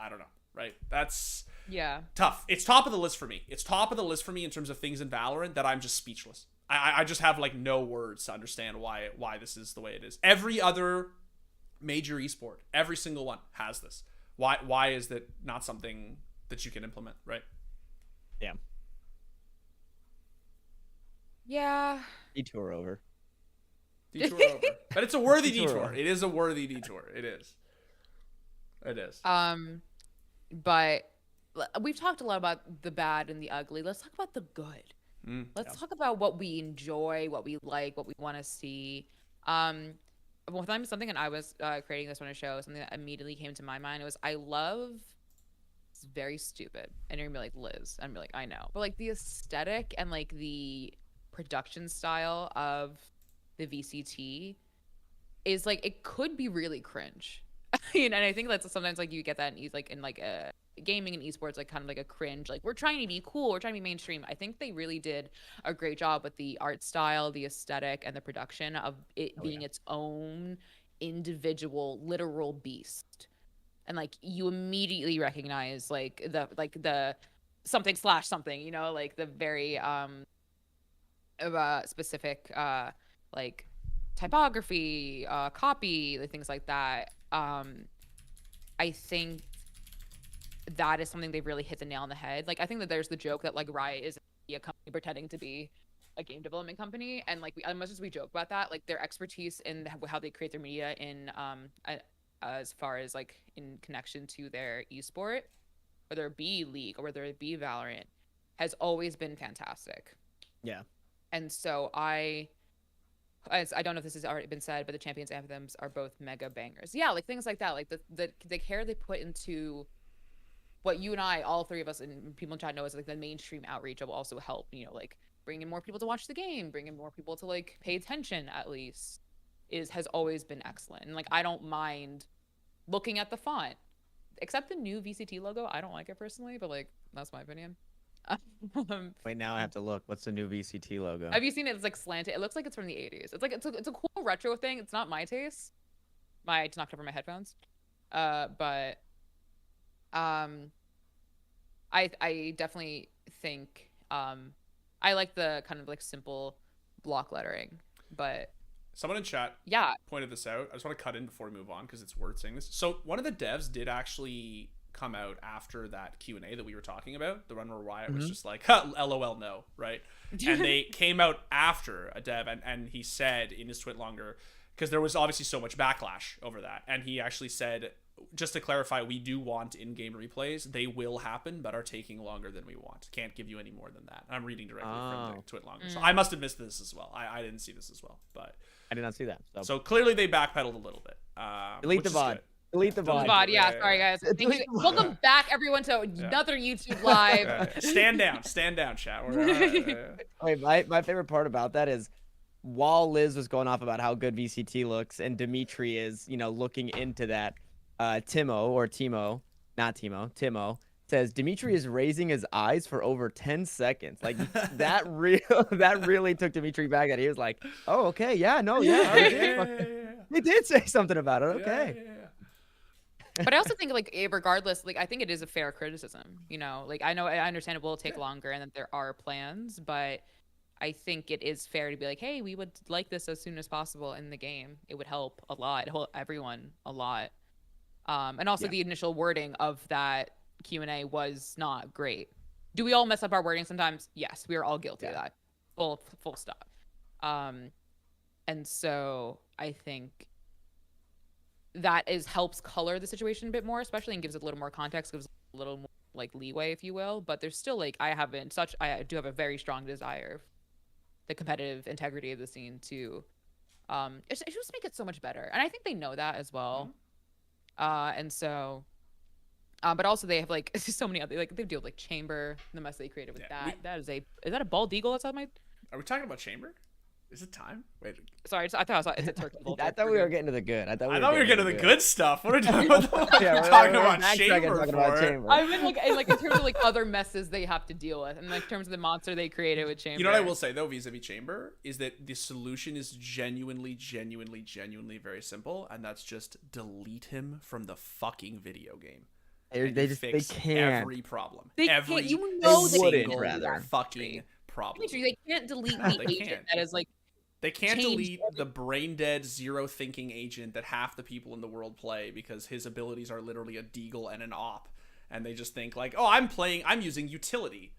I don't know, right? That's tough. It's top of the list for me. It's top of the list for me in terms of things in Valorant that I'm just speechless. I just have like no words to understand why this is the way it is. Every other major esport, every single one has this. Why is that not something that you can implement, right? Yeah. Yeah. Detour over. Detour over. But it's a worthy detour. It is a worthy detour. It is. It is. But we've talked a lot about the bad and the ugly. Let's talk about the good. Let's talk about what we enjoy, what we like, what we want to see. One time, something, and I was creating this on a show, something that immediately came to my mind, it was, I love, it's very stupid, and you're gonna be like, Liz, and I'm like, I know, but like the aesthetic and like the production style of the VCT is like it could be really cringe. You know, and I think that's sometimes like you get that in like a gaming and esports, like kind of like a cringe, like we're trying to be cool, we're trying to be mainstream. I think they really did a great job with the art style, the aesthetic, and the production of it being its own individual literal beast. And like you immediately recognize like the something slash something, you know, like the very specific like typography, copy, like things like that. I think that is something they've really hit the nail on the head. Like I think that there's the joke that like Riot is a company pretending to be a game development company, and like as much as we joke about that, like their expertise in how they create their media in as far as like in connection to their esport, whether it be League or whether it be Valorant, has always been fantastic. Yeah. And so I don't know if this has already been said, but the champions anthems are both mega bangers. Yeah, like things like that, like the care they put into what you and I, all three of us, and people in chat know is like the mainstream outreach will also help, you know, like bring in more people to watch the game, bring in more people to like pay attention at least, has always been excellent. And like I don't mind looking at the font, except the new VCT logo. I don't like it personally, but like that's my opinion. Wait, now I have to look. What's the new VCT logo? Have you seen it? It's like slanted. It looks like it's from the 80s. It's like it's a cool retro thing. It's not my taste. I just knocked over my headphones. But I definitely think I like the kind of like simple block lettering, but someone in chat pointed this out. I just want to cut in before we move on because it's worth saying this. So one of the devs did actually come out after that Q&A that we were talking about, the one where Riot was just like, LOL, no, right? And they came out after a dev, and he said in his tweet longer, because there was obviously so much backlash over that, and he actually said, just to clarify, we do want in-game replays. They will happen, but are taking longer than we want. Can't give you any more than that. I'm reading directly from the tweet longer. So I must have missed this as well. I didn't see this as well, but I did not see that. So clearly they backpedaled a little bit. Delete the VOD. Delete the VOD. Yeah, sorry guys. Welcome back everyone to another YouTube live. Stand down, chat. Wait, my favorite part about that is while Liz was going off about how good VCT looks and Dimitri is, you know, looking into that, Timo says Dimitri is raising his eyes for over 10 seconds. Like that really took Dimitri back. That he was like, oh, okay, yeah, no, he did say something about it. Okay. But I also think like regardless, like I think it is a fair criticism, you know, like I understand it will take longer and that there are plans, but I think it is fair to be like, hey, we would like this as soon as possible in the game. It would help a lot, help everyone a lot. And also the initial wording of that Q&A was not great. Do we all mess up our wording sometimes? Yes, we are all guilty of that. Full stop. And so I think that helps color the situation a bit more, especially, and gives it a little more context, gives a little more like leeway, if you will. But there's still like I do have a very strong desire, the competitive integrity of the scene to it just make it so much better, and I think they know that as well. And so but also they have like so many other, like they deal with like Chamber, the mess they created with that. Is that a bald eagle outside my? Are we talking about Chamber? Is it time? Wait. Sorry, I thought it's a turkey. I thought we were getting to the good. I thought we were getting to the good stuff. What are we talking about? Talking about Chamber. I mean, like in terms of like other messes they have to deal with, and like in terms of the monster they created with Chamber. You know what I will say though, vis-a-vis Chamber, is that the solution is genuinely very simple, and that's just delete him from the fucking video game. They can't. Every problem. Every single fucking problem. They can't delete the agent that is like. They can't delete the brain dead zero thinking agent that half the people in the world play, because his abilities are literally a deagle and an op, and they just think like, oh, I'm using utility.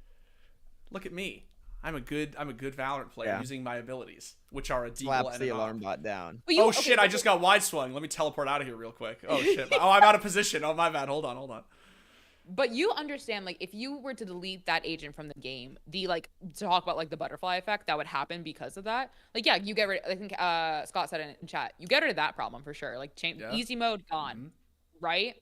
Look at me. I'm a good Valorant player using my abilities, which are a deagle and an alarm bot down. Oh shit, I just got wide swung. Let me teleport out of here real quick. Oh shit. Oh, I'm out of position. Oh my bad. Hold on. But you understand, like, if you were to delete that agent from the game, to talk about, like, the butterfly effect that would happen because of that. Like, yeah, you get rid, I think Scott said it in chat, you get rid of that problem for sure. Like, easy mode, gone, right?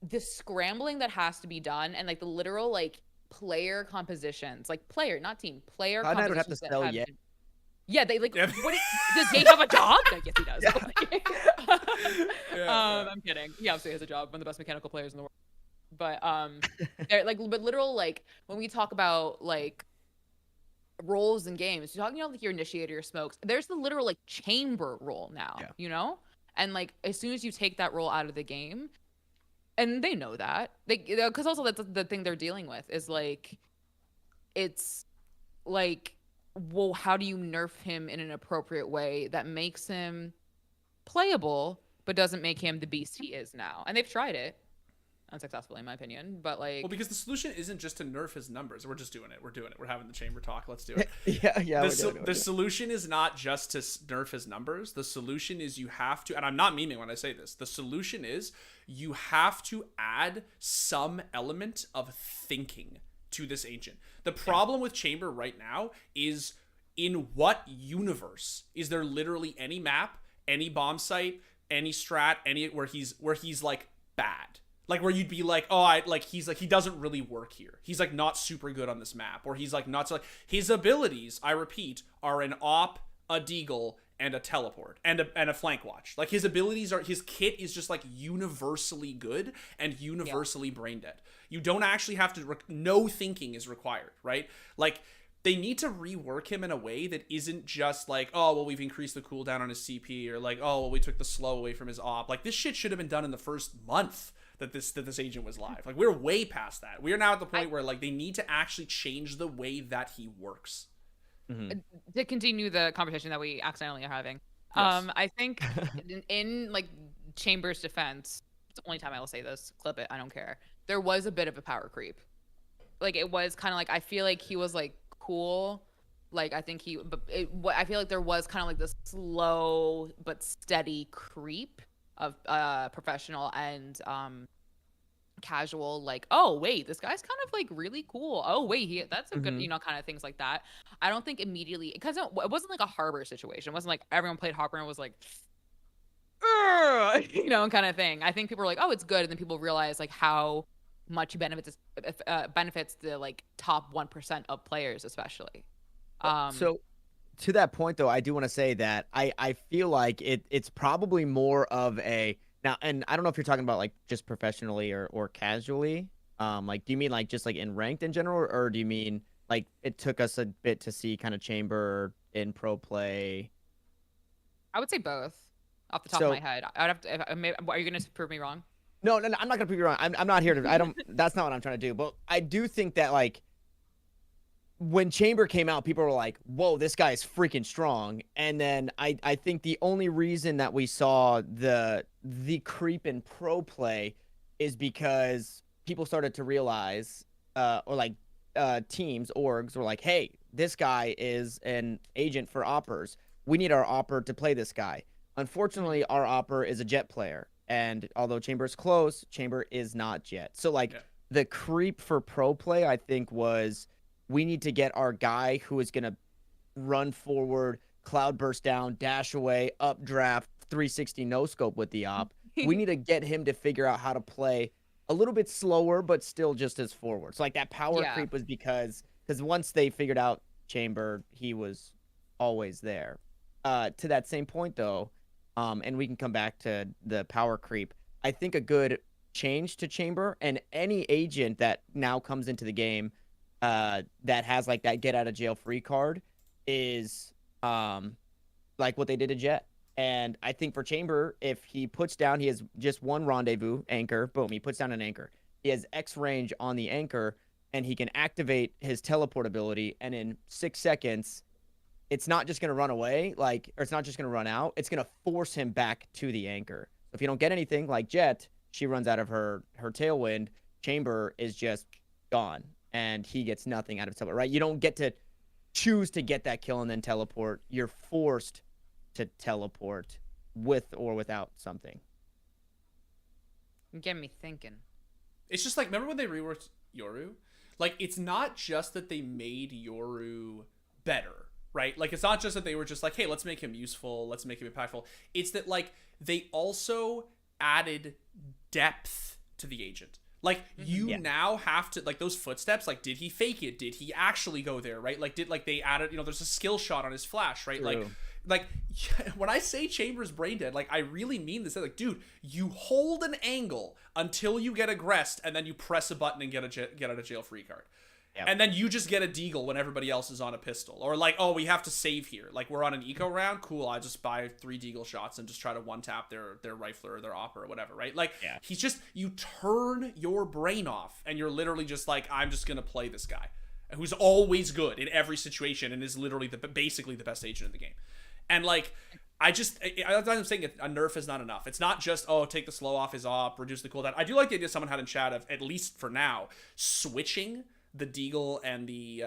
The scrambling that has to be done, and, like, the literal, like, player compositions, like, player, not team, player compositions. I'd have to sell Yeah, they like. Yeah. Does Gabe have a job? Like, yes, he does. Yeah. I'm kidding. He obviously has a job. One of the best mechanical players in the world. But they're like, but literal like when we talk about like roles in games, you're talking about like your initiator, your smokes. There's the literal like chamber role now. Yeah. You know, and like as soon as you take that role out of the game, and they know that because also that's the thing they're dealing with is like it's like, well, how do you nerf him in an appropriate way that makes him playable but doesn't make him the beast he is now? And they've tried it unsuccessfully, in my opinion, but like, Well, because the solution isn't just to nerf his numbers. We're just doing it. We're doing it. We're having the chamber talk. Let's do it. Yeah. The solution is not just to nerf his numbers. The solution is you have to, and I'm not memeing when I say this, the solution is you have to add some element of thinking to this agent. The problem with chamber right now is, in what universe is there literally any map, any bomb site, any strat, any where he's like bad? Like where you'd be like, oh, he's like, he doesn't really work here. He's like not super good on this map, or he's like not so like, his abilities, I repeat, are an op, a deagle, and a teleport, and a flank watch. Like his abilities are, his kit is just like universally good and universally brain dead. You don't actually have to, no thinking is required, right? Like they need to rework him in a way that isn't just like, oh, well, we've increased the cooldown on his CP, or like, oh, well, we took the slow away from his op. Like this shit should have been done in the first month that this agent was live. Like we're way past that. We are now at the point where like they need to actually change the way that he works. Mm-hmm. To continue the conversation that we accidentally are having, Yes. I think in like Chamber's defense, it's the only time I will say this, clip it, I don't care, there was a bit of a power creep. Like it was kind of like, I feel like he was like cool, like I think I feel like there was kind of like this slow but steady creep of professional and casual, like, oh wait, this guy's kind of like really cool, oh wait, that's a good, kind of things like that. I don't think immediately, because it wasn't like a Harbor situation. It wasn't like everyone played Harbor and was like kind of thing. I think people were like, oh, it's good, and then people realize like how much benefits the like top 1% of players, especially. So to that point though, I do want to say that I feel like it's probably more of a, now, and I don't know if you're talking about like just professionally or casually. Like, do you mean like just like in ranked in general, or do you mean like it took us a bit to see kind of Chamber in pro play? I would say both, off the top of my head. I'd have to. Are you going to prove me wrong? No, I'm not gonna prove you wrong. I'm not here to. I don't. That's not what I'm trying to do. But I do think that like when Chamber came out, people were like, "Whoa, this guy is freaking strong." And then I think the only reason that we saw the creep in pro play is because people started to realize, or like teams, orgs were like, "Hey, this guy is an agent for oppers. We need our opper to play this guy." Unfortunately, our opper is a Jet player. And although Chamber is close, Chamber is not Jet. So, like, the creep for pro play, I think, was we need to get our guy who is going to run forward, cloud burst down, dash away, updraft, 360 no-scope with the op. We need to get him to figure out how to play a little bit slower, but still just as forward. So, like, that power creep was because once they figured out Chamber, he was always there. To that same point, though, and we can come back to the power creep. I think a good change to Chamber and any agent that now comes into the game that has like that get out of jail free card is like what they did to Jet. And I think for Chamber, if he puts down, he has just one rendezvous anchor, boom, he puts down an anchor. He has X range on the anchor, and he can activate his teleport ability, and in 6 seconds, it's not just going to run away, like, or it's not just going to run out. It's going to force him back to the anchor. If you don't get anything like Jet, she runs out of her tailwind. Chamber is just gone, and he gets nothing out of teleport, right? You don't get to choose to get that kill and then teleport. You're forced to teleport with or without something. You get me thinking. It's just like, remember when they reworked Yoru? Like, it's not just that they made Yoru better, right? Like, it's not just that they were just like, hey, let's make him useful, let's make him impactful. It's that, like, they also added depth to the agent. Like, you now have to, like, those footsteps, like, did he fake it? Did he actually go there, right? Like, they added, there's a skill shot on his flash, right? True. Like, when I say Chamber's brain dead, like, I really mean this. Like, dude, you hold an angle until you get aggressed, and then you press a button and get out of jail free card. Yep. And then you just get a deagle when everybody else is on a pistol. Or like, oh, we have to save here. Like, we're on an eco round. Cool, I just buy 3 deagle shots and just try to one-tap their rifler or their opper or whatever, right? Like, he's just, you turn your brain off, and you're literally just like, I'm just going to play this guy. Who's always good in every situation and is literally basically the best agent in the game. And like, I'm saying a nerf is not enough. It's not just, oh, take the slow off his op, reduce the cooldown. I do like the idea someone had in chat of, at least for now, switching the deagle and the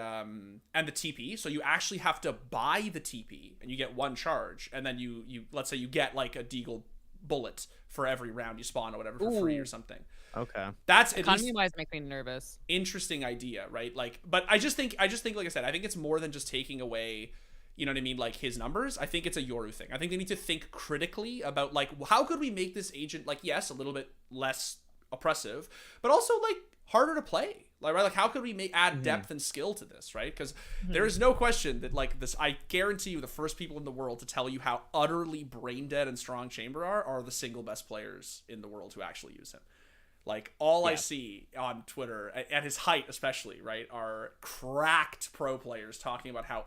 TP. So you actually have to buy the TP and you get 1 charge, and then you let's say you get like a deagle bullet for every round you spawn or whatever for free or something. Okay. That's economy wise makes me nervous. Interesting idea, right? Like, but I just think like I said, I think it's more than just taking away, you know what I mean, like his numbers. I think it's a Yoru thing. I think they need to think critically about like, how could we make this agent, like, yes, a little bit less oppressive, but also like harder to play. Like, right? Like, how could we add depth and skill to this, right? Because there is no question that, like, this, I guarantee you the first people in the world to tell you how utterly brain dead and strong Chamber are the single best players in the world who actually use him. Like, all I see on Twitter, at his height especially, right, are cracked pro players talking about how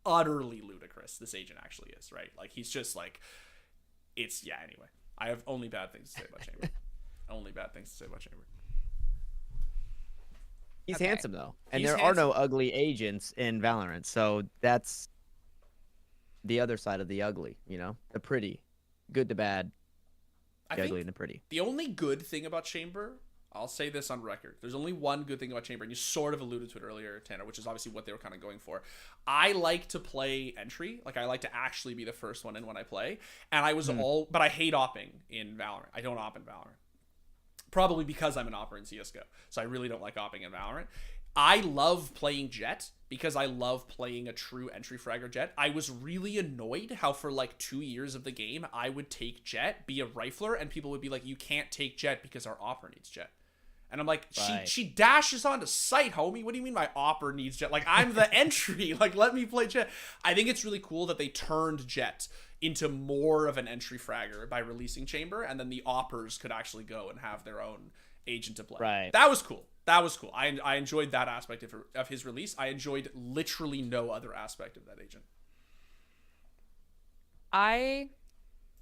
utterly ludicrous this agent actually is, right? Like, he's just, like, anyway. I have only bad things to say about Chamber. Only bad things to say about Chamber. He's handsome, though. And there are no ugly agents in Valorant. So that's the other side of the ugly, The pretty. Good to bad. The ugly and the pretty. The only good thing about Chamber, I'll say this on record. There's only one good thing about Chamber, and you sort of alluded to it earlier, Tanner, which is obviously what they were kind of going for. I like to play entry. Like, I like to actually be the first one in when I play. And I was but I hate opping in Valorant. I don't op in Valorant. Probably because I'm an opper in CSGO. So I really don't like opping in Valorant. I love playing Jett because I love playing a true entry fragger Jett. I was really annoyed how for like 2 years of the game, I would take Jett, be a rifler, and people would be like, you can't take Jett because our opper needs Jett. And I'm like, she dashes onto site, homie. What do you mean my opper needs Jett? Like, I'm the entry. Like, let me play Jett. I think it's really cool that they turned Jett into more of an entry fragger by releasing Chamber, and then the oppers could actually go and have their own agent to play. Right. That was cool. I enjoyed that aspect of his release. I enjoyed literally no other aspect of that agent. I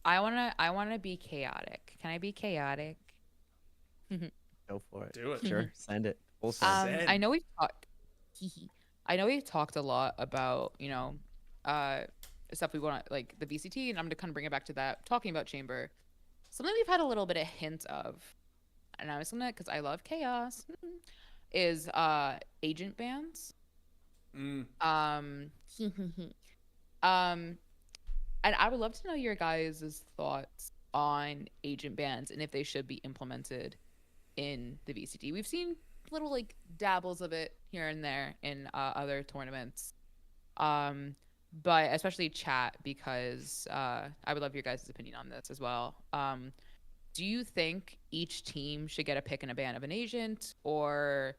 wanna be chaotic. Can I be chaotic? Go for it. Do it. Sure. Send it. We'll I know we've talked a lot about, stuff we want, like the VCT, and I'm gonna kind of bring it back to that, talking about Chamber. Something we've had a little bit of hint of, and I was gonna, because I love chaos, is agent bans. And I would love to know your guys' thoughts on agent bans and if they should be implemented in the VCT. We've seen little like dabbles of it here and there in other tournaments. But especially chat, because I would love your guys' opinion on this as well. Do you think each team should get a pick and a ban of an agent, or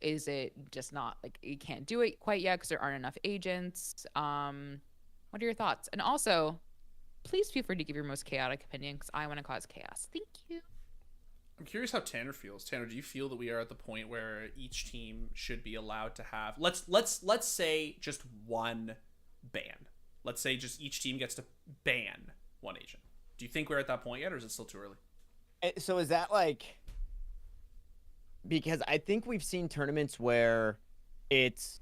is it just not, like, you can't do it quite yet because there aren't enough agents? What are your thoughts? And also, please feel free to give your most chaotic opinion, because I want to cause chaos. Thank you. I'm curious how Tanner feels. Tanner, do you feel that we are at the point where each team should be allowed to have, let's say just one ban? Let's say just each team gets to ban one agent. Do you think we're at that point yet, or is it still too early? So is that like, because I think we've seen tournaments where it's,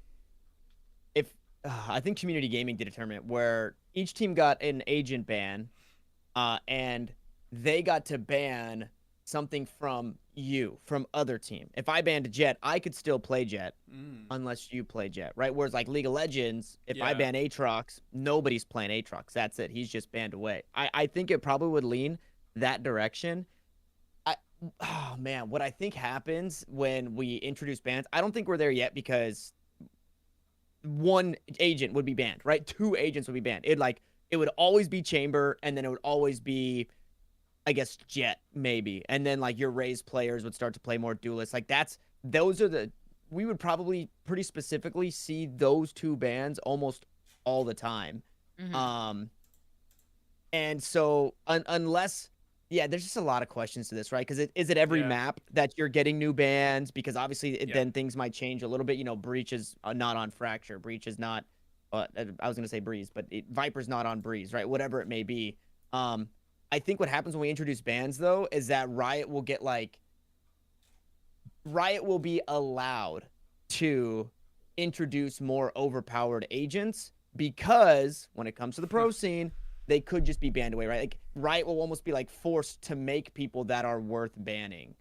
I think Community Gaming did a tournament where each team got an agent ban, and they got to ban something from other team. If I banned Jett, I could still play Jett unless you play Jett, right? Whereas like League of Legends, if I ban Aatrox, nobody's playing Aatrox. That's it. He's just banned away. I think it probably would lean that direction. Oh man, what I think happens when we introduce bans, I don't think we're there yet, because one agent would be banned, right? 2 agents would be banned. It would always be Chamber, and then it would always be I guess Jet maybe, and then like your Raze players would start to play more duelist. Like we would probably pretty specifically see those two bans almost all the time. Mhm. And so unless, yeah, there's just a lot of questions to this, right? Because is it every Yeah. map that you're getting new bans? Because obviously Yeah. then things might change a little bit. You know, Breach is not on Fracture. Breach is not. I was gonna say Breeze, but Viper's not on Breeze, right? Whatever it may be. I think what happens when we introduce bans though is that Riot will be allowed to introduce more overpowered agents because when it comes to the pro scene, they could just be banned away, right? Like Riot will almost be like forced to make people that are worth banning,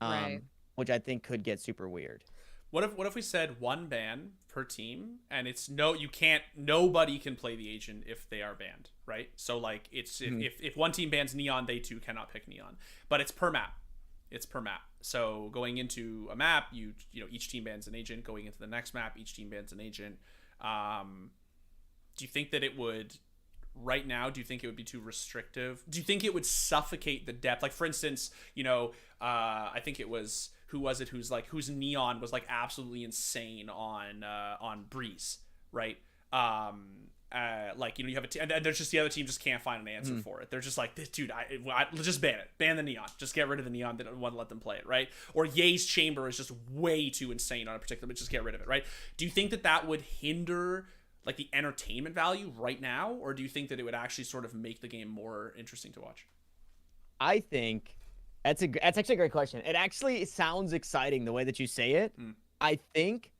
Right. which I think could get super weird. What if we said one ban per team, and it's nobody can play the agent if they are banned, right? So like it's if one team bans Neon, they too cannot pick Neon, but it's per map. It's per map. So going into a map, you know each team bans an agent. Going into the next map, each team bans an agent. Do you think that it would right now? Do you think it would be too restrictive? Do you think it would suffocate the depth? Like for instance, you know, I think it was whose Neon was like absolutely insane on Breeze, right? Like you know you have and there's just the other team just can't find an answer for it. They're just like, this dude, let's just ban the Neon, just get rid of the Neon. They don't want to let them play it, right? Or Ye's Chamber is just way too insane on a particular, but just get rid of it, right? Do you think that would hinder like the entertainment value right now, or do you think that it would actually sort of make the game more interesting to watch? I think that's actually a great question. It actually sounds exciting the way that you say it. I think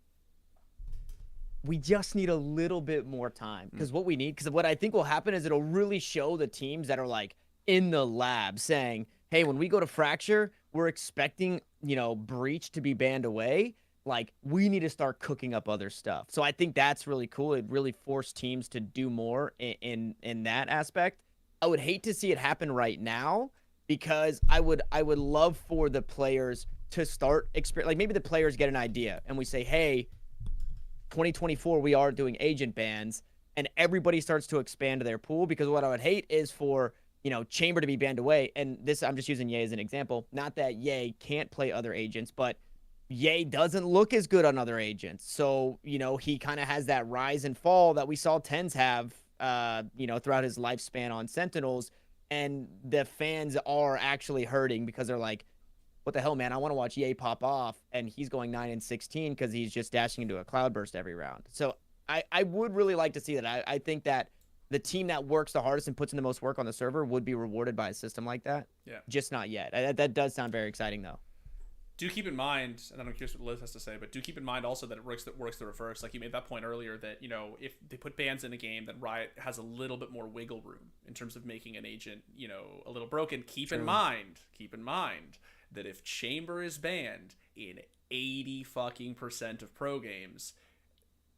we just need a little bit more time because what I think will happen is it'll really show the teams that are like in the lab saying, hey, when we go to Fracture, we're expecting, you know, Breach to be banned away. Like we need to start cooking up other stuff. So I think that's really cool. It really forced teams to do more in that aspect. I would hate to see it happen right now because I would love for the players to start like maybe the players get an idea and we say, hey, 2024 we are doing agent bans and everybody starts to expand their pool, because what I would hate is for, you know, Chamber to be banned away. And this, I'm just using Ye as an example. Not that Ye can't play other agents, but Ye doesn't look as good on other agents. So, you know, he kind of has that rise and fall that we saw Tens have, you know, throughout his lifespan on Sentinels. And the fans are actually hurting because they're like, what the hell, man? I want to watch Ye pop off. And he's going 9-16 because he's just dashing into a cloudburst every round. So I would really like to see that. I think that the team that works the hardest and puts in the most work on the server would be rewarded by a system like that. Yeah. Just not yet. That does sound very exciting, though. Do keep in mind, and I'm curious what Liz has to say, but do keep in mind also that it works the reverse. Like you made that point earlier that, you know, if they put bans in a game, then Riot has a little bit more wiggle room in terms of making an agent, you know, a little broken. Keep in mind that if Chamber is banned in 80% of pro games,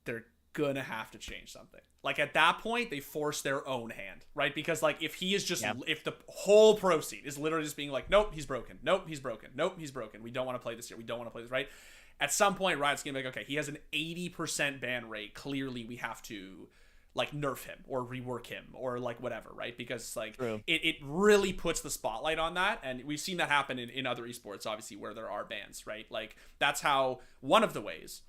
they're gonna have to change something. Like at that point, they force their own hand, right? Because like if he is just if the whole pro scene is literally just being like, nope, he's broken, nope, he's broken, nope, he's broken, we don't want to play this year, we don't want to play this, right? At some point, Riot's gonna be like, okay, he has an 80% ban rate. Clearly, we have to like nerf him or rework him or like whatever, right? Because like it really puts the spotlight on that, and we've seen that happen in other esports, obviously, where there are bans, right? Like that's how one of the ways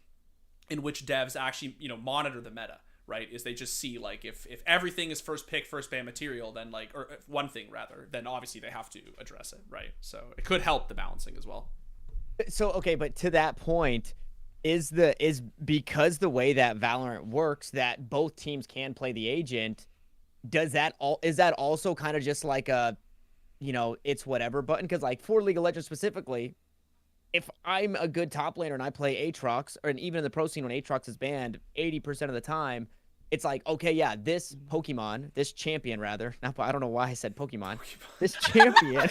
in which devs actually, you know, monitor the meta, right, is they just see like if everything is first pick, first ban material, then like, or one thing rather, then obviously they have to address it, right? So it could help the balancing as well. So okay, but to that point, is because the way that Valorant works that both teams can play the agent, is that also kind of just like a, you know, it's whatever button? Because like for League of Legends specifically, if I'm a good top laner and I play Aatrox, or even in the pro scene when Aatrox is banned 80% of the time, it's like, okay, yeah, this champion rather. I don't know why I said Pokemon. This champion,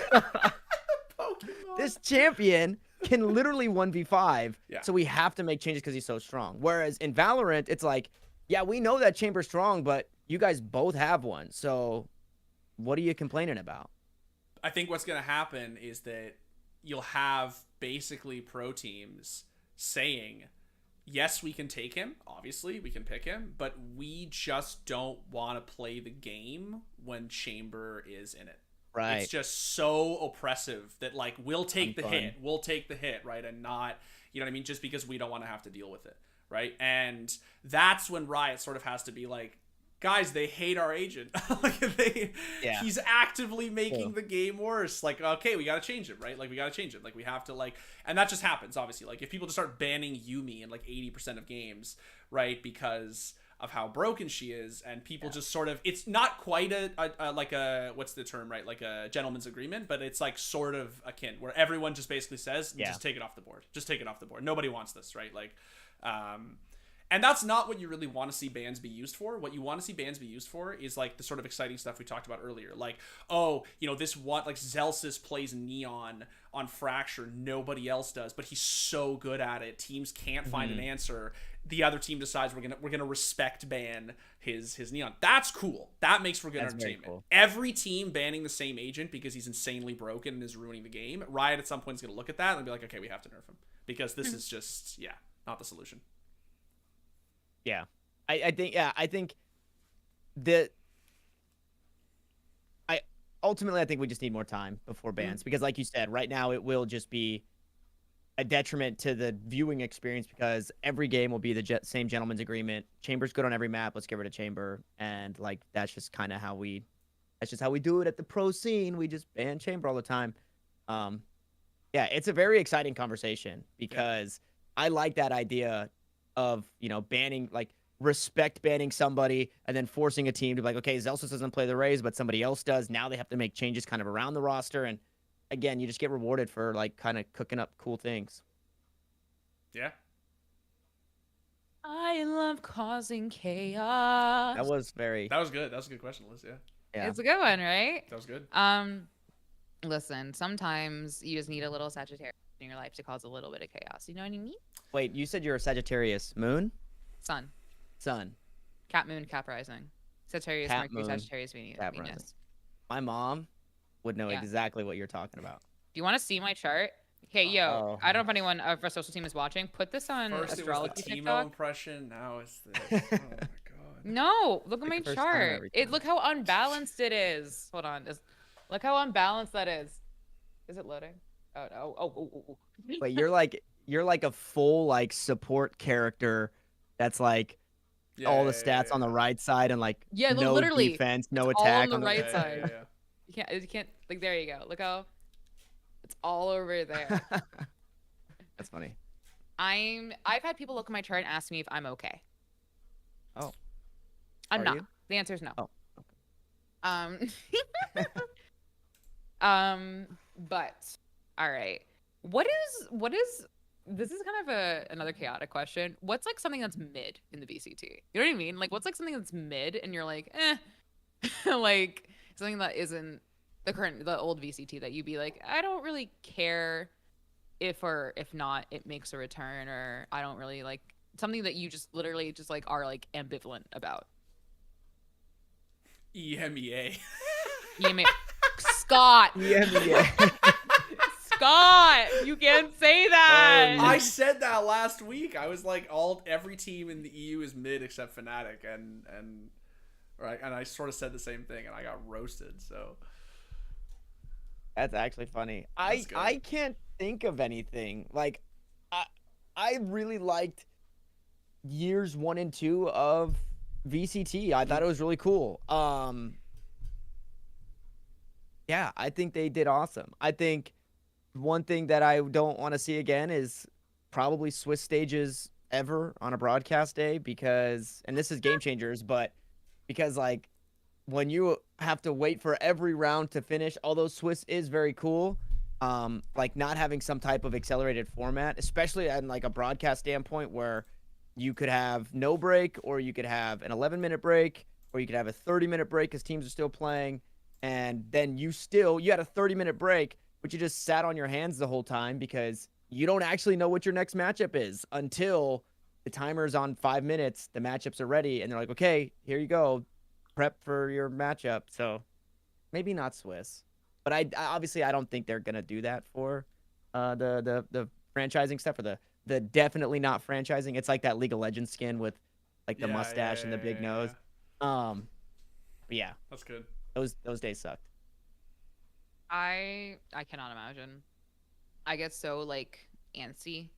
this champion can literally 1v5. Yeah. So we have to make changes because he's so strong. Whereas in Valorant, it's like, yeah, we know that Chamber's strong, but you guys both have one. So what are you complaining about? I think what's going to happen is that you'll have basically pro teams saying, yes, we can take him. Obviously, we can pick him, but we just don't want to play the game when Chamber is in it. Right. It's just so oppressive that like we'll take the Unfun. hit, right, and not, you know what I mean, just because we don't want to have to deal with it, right? And that's when Riot sort of has to be like, guys, they hate our agent. Like Yeah. he's actively making Cool. the game worse. Like, okay, we gotta change it, right? Like we gotta change it. Like we have to like, and that just happens, obviously. Like if people just start banning Yumi in like 80% of games, right, because of how broken she is, and people just sort of, it's not quite a like a, what's the term, right, like a gentleman's agreement, but it's like sort of akin, where everyone just basically says, just take it off the board, just take it off the board, nobody wants this, right? Like and that's not what you really want to see bans be used for. What you want to see bans be used for is like the sort of exciting stuff we talked about earlier. Like, oh, you know, this one, like Zelsis plays Neon on Fracture, nobody else does, but he's so good at it. Teams can't find an answer. The other team decides we're gonna respect ban his Neon. That's cool. That makes for good entertainment. Cool. Every team banning the same agent because he's insanely broken and is ruining the game. Riot at some point is gonna look at that and be like, okay, we have to nerf him because this is just not the solution. Yeah, I think that I think we just need more time before bans because, like you said, right now it will just be a detriment to the viewing experience because every game will be the same gentleman's agreement. Chamber's good on every map. Let's get rid of Chamber, and like that's just kind of how we do it at the pro scene. We just ban Chamber all the time. Yeah, it's a very exciting conversation because I like that idea of, you know, banning, like respect banning somebody and then forcing a team to be like, okay, Zelsis doesn't play the Raze, but somebody else does. Now they have to make changes kind of around the roster. And again, you just get rewarded for like kind of cooking up cool things. Yeah. I love causing chaos. That was good. That was a good question, Liz. Yeah. It's a good one, right? That was good. Listen, sometimes you just need a little Sagittarius in your life to cause a little bit of chaos. You know what I mean? Wait, you said you're a Sagittarius moon? Sun. Cat moon, Cap rising. Sagittarius, Cat Mercury, moon, Sagittarius, Venus. Cat rising. My mom would know exactly what you're talking about. Do you want to see my chart? Okay, yo, I don't know if anyone of our social team is watching. Put this on First astrology it was the Timo TikTok. impression, now it's this. Oh my god. No, look at my chart. Look how unbalanced it is. Hold on. Look how unbalanced that is. Is it loading? Oh no. Oh. Wait, you're like a full like support character that's like all the stats on the right side and like no literally defense, no it's attack all on the right side. Yeah. You can't like there you go. Look how it's all over there. That's funny. I've had people look at my chart and ask me if I'm okay. Oh. I'm Are not. you? The answer is no. Oh. But all right. What is this is kind of another chaotic question. What's like something that's mid in the VCT? You know what I mean? Like what's like something that's mid and you're like, like something that isn't the old VCT that you'd be like, I don't really care if or if not it makes a return, or I don't really like something that you just literally just like are like ambivalent about. EMEA. Scott. EMEA. Scott, you can't say that. I said that last week. I was like, every team in the EU is mid except Fnatic, and I sort of said the same thing, and I got roasted. So that's actually funny. I can't think of anything. Like, I really liked years 1 and 2 of VCT. I thought it was really cool. Yeah, I think they did awesome. I think one thing that I don't want to see again is probably Swiss stages ever on a broadcast day because, and this is Game Changers, but because like when you have to wait for every round to finish, although Swiss is very cool, like not having some type of accelerated format, especially on like a broadcast standpoint where you could have no break, or you could have an 11-minute break, or you could have a 30-minute break because teams are still playing, and then you had a 30-minute break, but you just sat on your hands the whole time because you don't actually know what your next matchup is until the timer's on 5 minutes, the matchups are ready, and they're like, okay, here you go, prep for your matchup. So maybe not Swiss, but I obviously I don't think they're gonna do that for the franchising stuff, or the definitely not franchising. It's like that League of Legends skin with like the mustache and the big nose. But yeah, that's good. Those days sucked. I cannot imagine. I get so like antsy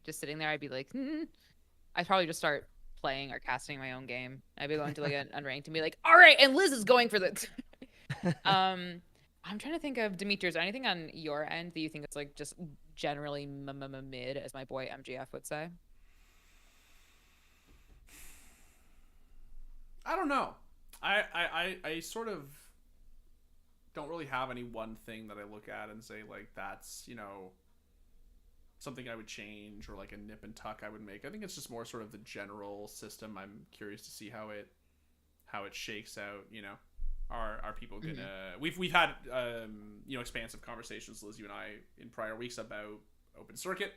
just sitting there. I'd be like, I'd probably just start playing or casting my own game. I'd be going to like an unranked and be like, all right, and Liz is going for this. I'm trying to think of Dimitri. Is there anything on your end that you think it's like just generally mid, as my boy MGF would say? I don't know. I sort of don't really have any one thing that I look at and say like that's, you know, something I would change or like a nip and tuck I would make. I think it's just more sort of the general system. I'm curious to see how it shakes out, you know. Are people gonna we've had you know, expansive conversations, Liz, you and I, in prior weeks about open circuit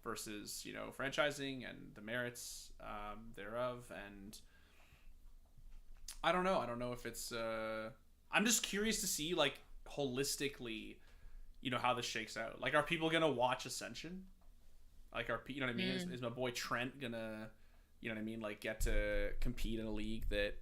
versus, you know, franchising and the merits thereof, and I don't know if it's I'm just curious to see like holistically, you know, how this shakes out. Like, are people gonna watch Ascension? Like, you know what I mean? Is my boy Trent gonna, you know what I mean, like get to compete in a league that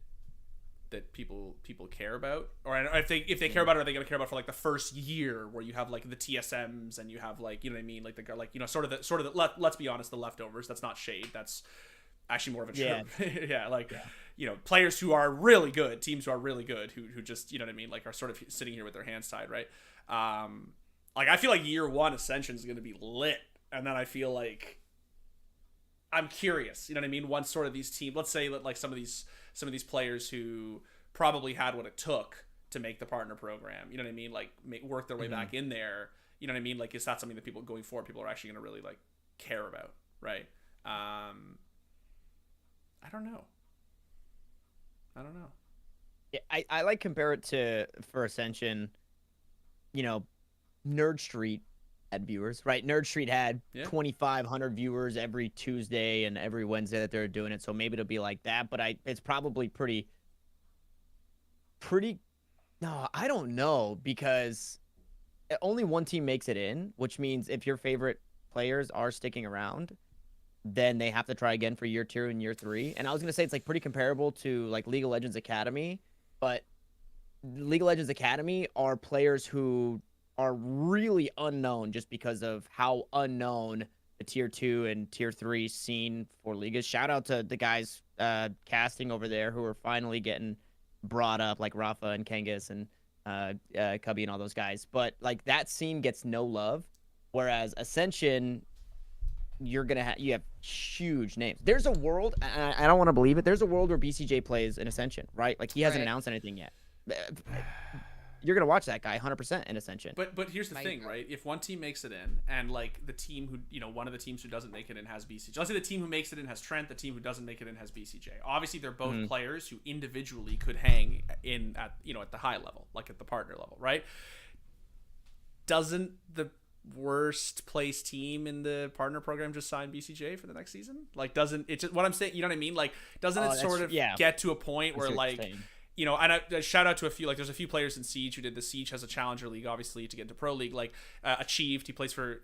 people care about? Or if they care about it, are they gonna care about for like the first year where you have like the TSMs and you have like, you know what I mean, like the, like, you know, sort of the let's be honest, the leftovers. That's not shade. That's actually more of a true you know, players who are really good, teams who are really good, who just, you know what I mean, like are sort of sitting here with their hands tied, right? Like, I feel like year one Ascension is going to be lit, and then I feel like I'm curious, you know what I mean, once sort of these teams, let's say that like some of these players who probably had what it took to make the partner program, you know what I mean, like work their way back in there, you know what I mean, like is that something that people going forward, people are actually going to really like care about, right? I don't know. Yeah, I like compare it to, for Ascension, you know, Nerd Street had viewers, right? Nerd Street had 2,500 viewers every Tuesday and every Wednesday that they're doing it. So maybe it'll be like that, but it's probably pretty. No, I don't know, because only one team makes it in, which means if your favorite players are sticking around, then they have to try again for year 2 and year 3. And I was going to say it's like pretty comparable to like League of Legends Academy, but League of Legends Academy are players who are really unknown just because of how unknown the tier 2 and tier 3 scene for League is. Shout out to the guys casting over there who are finally getting brought up, like Rafa and Kangas and Cubby and all those guys. But like that scene gets no love, whereas Ascension, you have huge names. There's a world, I don't want to believe it, there's a world where BCJ plays in Ascension, right? Like he hasn't announced anything yet. You're gonna watch that guy 100% in Ascension. But here's the thing, right? If one team makes it in, and like the team who, you know, one of the teams who doesn't make it in has BCJ. Let's say the team who makes it in has Trent, the team who doesn't make it in has BCJ. Obviously, they're both players who individually could hang in at, you know, at the high level, like at the partner level, right? Doesn't the worst place team in the partner program just sign BCJ for the next season? Like, doesn't it just, what I'm saying, you know what I mean? Like, doesn't it sort of get to a point where like, you know, and I shout out to a few, like there's a few players in Siege who did the Siege has a challenger league, obviously, to get into pro league, like Achieved, he plays for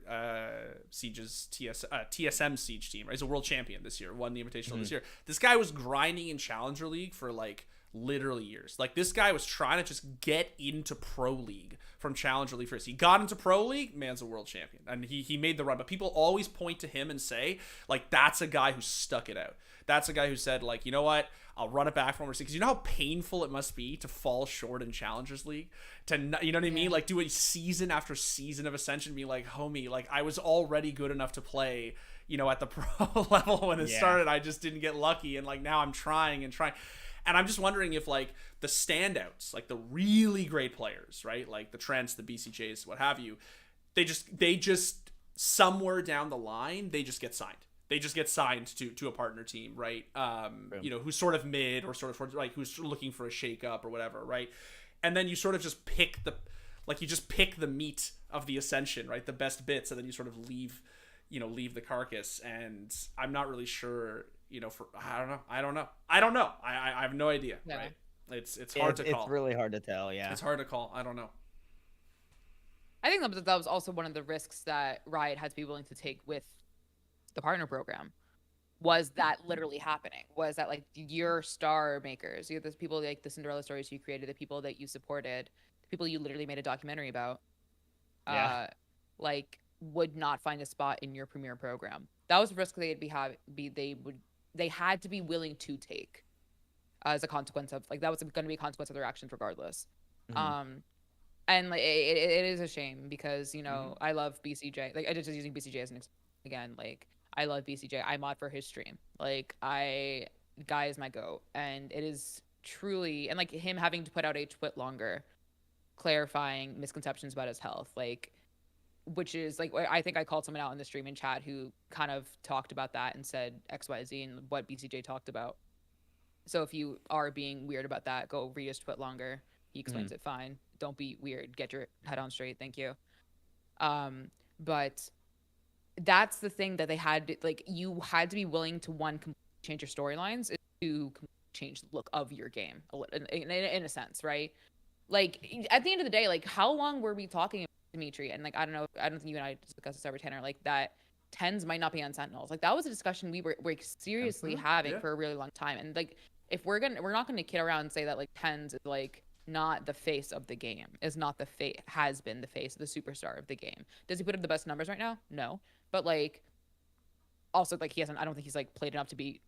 Siege's TSM Siege team, right? He's a world champion this year, won the Invitational this year. This guy was grinding in challenger league for like literally years. Like this guy was trying to just get into pro league from challenger league first. He got into pro league, man's a world champion, and he made the run. But people always point to him and say like that's a guy who stuck it out. That's a guy who said like, you know what, I'll run it back from overseas. Because you know how painful it must be to fall short in Challengers League, to, you know what I mean, like do a season after season of Ascension, be like, homie, like I was already good enough to play, you know, at the pro level when it started. I just didn't get lucky, and like now I'm trying. And I'm just wondering if like the standouts, like the really great players, right, like the Trents, the BCJs, what have you, they just somewhere down the line they just get signed. They just get signed to a partner team, right? You know, who's sort of mid or sort of like who's looking for a shake up or whatever, right? And then you sort of just pick the meat of the Ascension, right? The best bits, and then you sort of leave the carcass. And I'm not really sure, you know, I don't know. I have no idea, right? It's hard to call. It's really hard to tell, yeah. It's hard to call. I don't know. I think that was also one of the risks that Riot had to be willing to take with the partner program, was that literally happening, was that like your star makers, you have the people like the Cinderella stories you created, the people that you supported, the people you literally made a documentary about, Yeah. like would not find a spot in your premier program. That was a risk they had to be willing to take as a consequence of, like, that was going to be a consequence of their actions regardless. Mhm. And like it is a shame because, you know, I love BCJ. Like, I just using BCJ as an again, like, I love BCJ. I mod for his stream. Like, guy is my goat, and it is truly, and like him having to put out a twit longer, clarifying misconceptions about his health, like, which is like, I think I called someone out in the stream in chat who kind of talked about that and said XYZ and what BCJ talked about. So if you are being weird about that, go read his twit longer. He explains it fine. Don't be weird. Get your head on straight. Thank you. But that's the thing that they had to, like, you had to be willing to, one, change your storylines, to change the look of your game in a sense, right? Like, at the end of the day, like, how long were we talking about Dimitri? And like, I don't think you and I discussed this every Tanner, like, that tens might not be on sentinels. Like, that was a discussion we were seriously having for a really long time. And like, if we're not gonna kid around and say that like tens is like not the face of the game, is not the face, has been the face, the superstar of the game. Does he put up the best numbers right now? No. But like, also, like, he hasn't, I don't think he's like played enough to be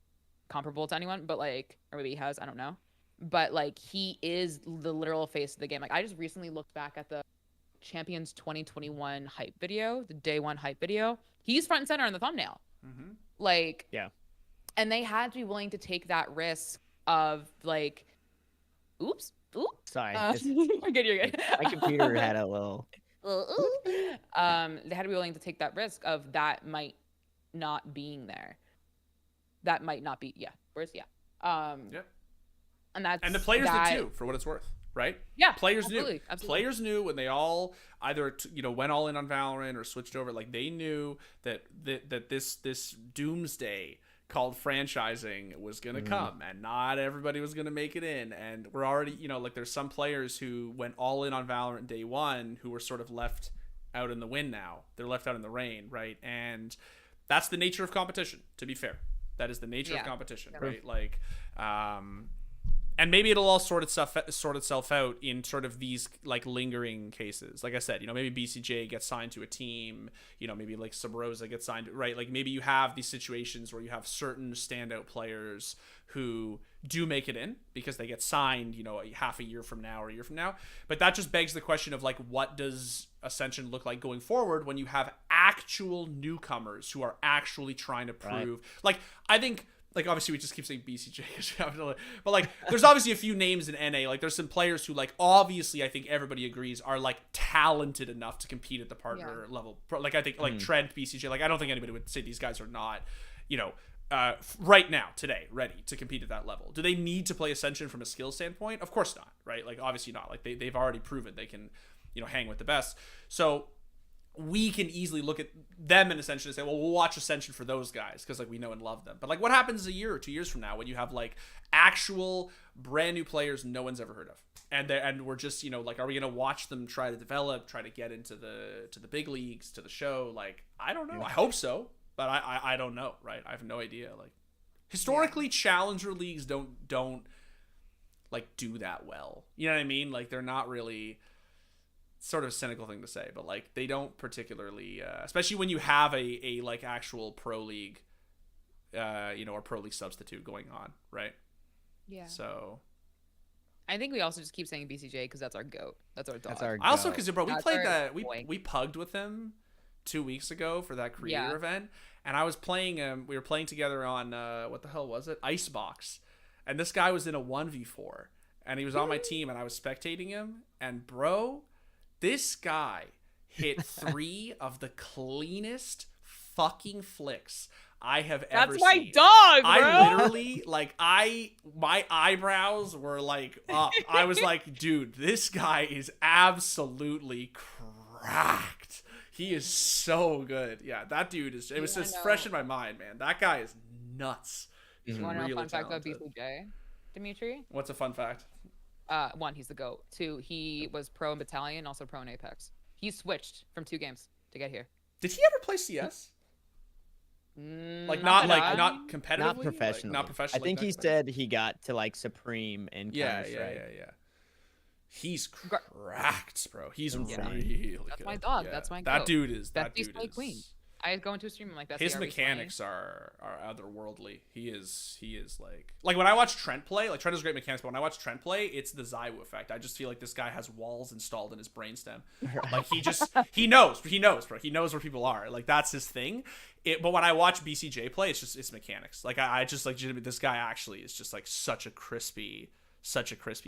comparable to anyone, but like, or maybe he has, I don't know. But like, he is the literal face of the game. Like, I just recently looked back at the Champions 2021 hype video, the day one hype video. He's front and center in the thumbnail. Like, Yeah. And they had to be willing to take that risk of like, oops. Sorry. You're good. My computer had a little. They had to be willing to take that risk of that might not being there. That might not be, and that's, and the players did too, for what it's worth, right? Yeah, players absolutely, knew. Absolutely. Players knew when they all either went all in on Valorant or switched over. Like, they knew that this doomsday called franchising was gonna come, and not everybody was gonna make it in. And we're already, like, there's some players who went all in on Valorant day one who were sort of left out in the wind now. They're left out in the rain, right? And that's the nature of competition, to be fair. That is the nature of competition, right? Like, and maybe it'll all sort itself out in sort of these like lingering cases. Like I said, maybe BCJ gets signed to a team, maybe like Subrosa gets signed, right? Like, maybe you have these situations where you have certain standout players who do make it in because they get signed, half a year from now or a year from now. But that just begs the question of like, what does Ascension look like going forward when you have actual newcomers who are actually trying to prove, like, I think, like, obviously we just keep saying BCJ, but like, there's obviously a few names in NA. Like, there's some players who, like, obviously I think everybody agrees are like talented enough to compete at the partner level. Like, I think like Trent, BCJ, like, I don't think anybody would say these guys are not, right now, today, ready to compete at that level. Do they need to play Ascension from a skill standpoint? Of course not, right? Like, obviously not. Like, they've already proven they can, hang with the best. So we can easily look at them in Ascension and say, well, we'll watch Ascension for those guys because, like, we know and love them. But, like, what happens a year or 2 years from now when you have, like, actual brand new players no one's ever heard of? And we're just, like, are we going to watch them try to develop, try to get into the big leagues, to the show? Like, I don't know. I hope so, but I don't know, right? I have no idea. Like, historically, challenger leagues don't like do that well. You know what I mean? Like, they're not really, sort of a cynical thing to say, but like, they don't particularly, especially when you have a like actual pro league, or pro league substitute going on, right? Yeah. So I think we also just keep saying BCJ because that's our goat. That's our dog. That's our I also, goat. because bro, we That's played our that boy. we pugged with him 2 weeks ago for that creator event, and I was playing we were playing together on what the hell was it, Icebox, and this guy was in a 1v4 and he was on my team and I was spectating him, and bro, this guy hit 3 of the cleanest fucking flicks I have ever seen. That's my dog, bro. I literally, like, my eyebrows were like up. I was like, dude, this guy is absolutely cracked. He is so good. Yeah, that dude is, it was just fresh in my mind, man. That guy is nuts. You want to know a fun fact about BCJ, Dimitri? What's a fun fact? 1, he's the GOAT. 2, he was pro in Battalion, also pro in Apex. He switched from 2 games to get here. Did he ever play CS? Like, not competitively? Not professionally. Like, not professionally. I think he said he got to like Supreme and yeah. He's cracked, bro. He's Insane. really That's good. my dog. Yeah. That's my that goat. dude is Bestie Slay Queen. I go into a stream like that. His mechanics are otherworldly. He is like when I watch Trent play, like Trent has great mechanics, but when I watch Trent play, it's the Zaiwu effect. I just feel like this guy has walls installed in his brainstem. Like he knows, bro. He knows where people are. Like that's his thing. But when I watch BCJ play, it's mechanics. Like I just like this guy actually is just like such a crispy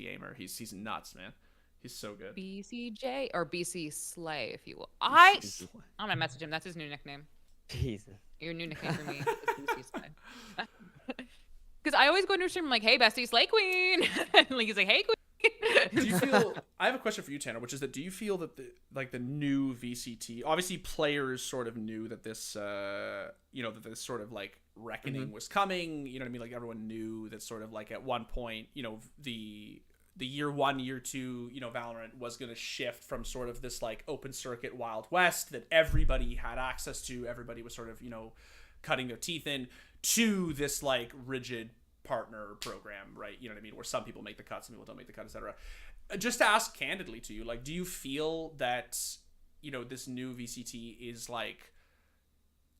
aimer. He's nuts, man. He's so good. BCJ or BC Slay, if you will. BC Slay. I'm gonna message him. That's his new nickname. Jesus. Your new nickname for me is BC Slay. Because I always go into a stream, I'm like, hey, Bestie Slay Queen. Like he's like, hey, Queen. Do you feel? I have a question for you, Tanner, which is that do you feel that the new VCT, obviously players sort of knew that this that this sort of like reckoning was coming. You know what I mean? Like everyone knew that sort of like at one point, the year 1, year 2, Valorant was going to shift from sort of this like open circuit Wild West that everybody had access to, everybody was sort of, cutting their teeth in, to this like rigid partner program, right? You know what I mean? Where some people make the cut, some people don't make the cut, etc. Just to ask candidly to you, like, do you feel that, this new VCT is like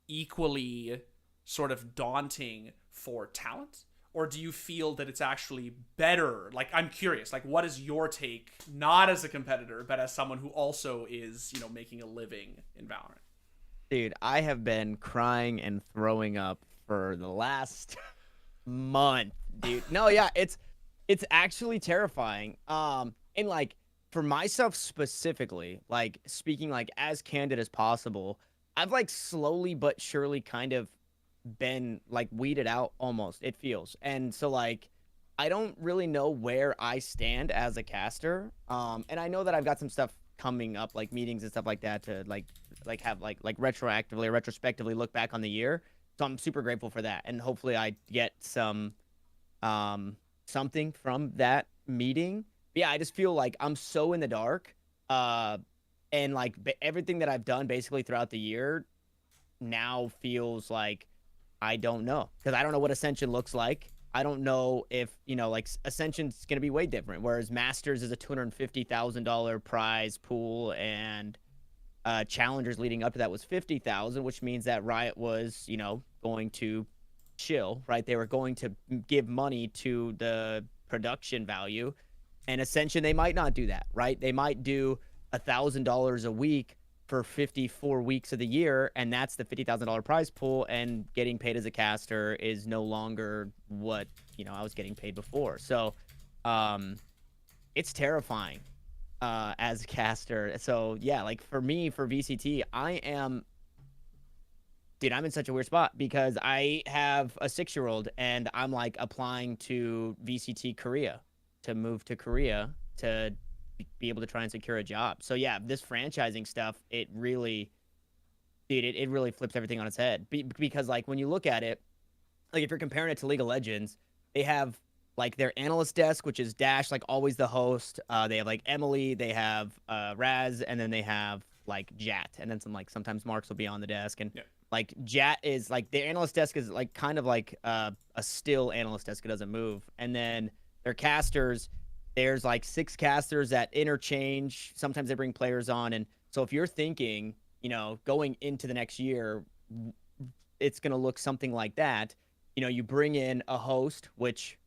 equally sort of daunting for talent? Or do you feel that it's actually better? Like, I'm curious, like, what is your take, not as a competitor, but as someone who also is, making a living in Valorant? Dude, I have been crying and throwing up for the last month, dude. No, yeah, it's actually terrifying. And like for myself specifically, like speaking like as candid as possible, I've like slowly but surely kind of been like weeded out almost, it feels. And so like I don't really know where I stand as a caster. And I know that I've got some stuff coming up, like meetings and stuff like that, to like have like retroactively or retrospectively look back on the year. So I'm super grateful for that, and hopefully I get some something from that meeting. But yeah, I just feel like I'm so in the dark, and like everything that I've done basically throughout the year now feels like I don't know, because I don't know what Ascension looks like. I don't know if, like Ascension's going to be way different, whereas Masters is a $250,000 prize pool, and Challengers leading up to that was $50,000, which means that Riot was, going to chill, right? They were going to give money to the production value, and Ascension, they might not do that, right? They might do $1,000 a week for 54 weeks of the year, and that's the $50,000 prize pool, and getting paid as a caster is no longer what, I was getting paid before. So it's terrifying as a caster. So yeah, like for me, for VCT, I'm in such a weird spot because I have a 6-year-old and I'm like applying to VCT Korea to move to Korea to be able to try and secure a job. So yeah, this franchising stuff, it really flips everything on its head. Because like when you look at it, like if you're comparing it to League of Legends, they have like their analyst desk, which is Dash, like always the host. They have like Emily, they have Raz, and then they have like Jat, and then sometimes Marks will be on the desk, and like Jat is like their analyst desk is like kind of like a still analyst desk. It doesn't move. And then their casters, there's like 6 casters that interchange. Sometimes they bring players on. And so if you're thinking, going into the next year, it's going to look something like that. You bring in a host, which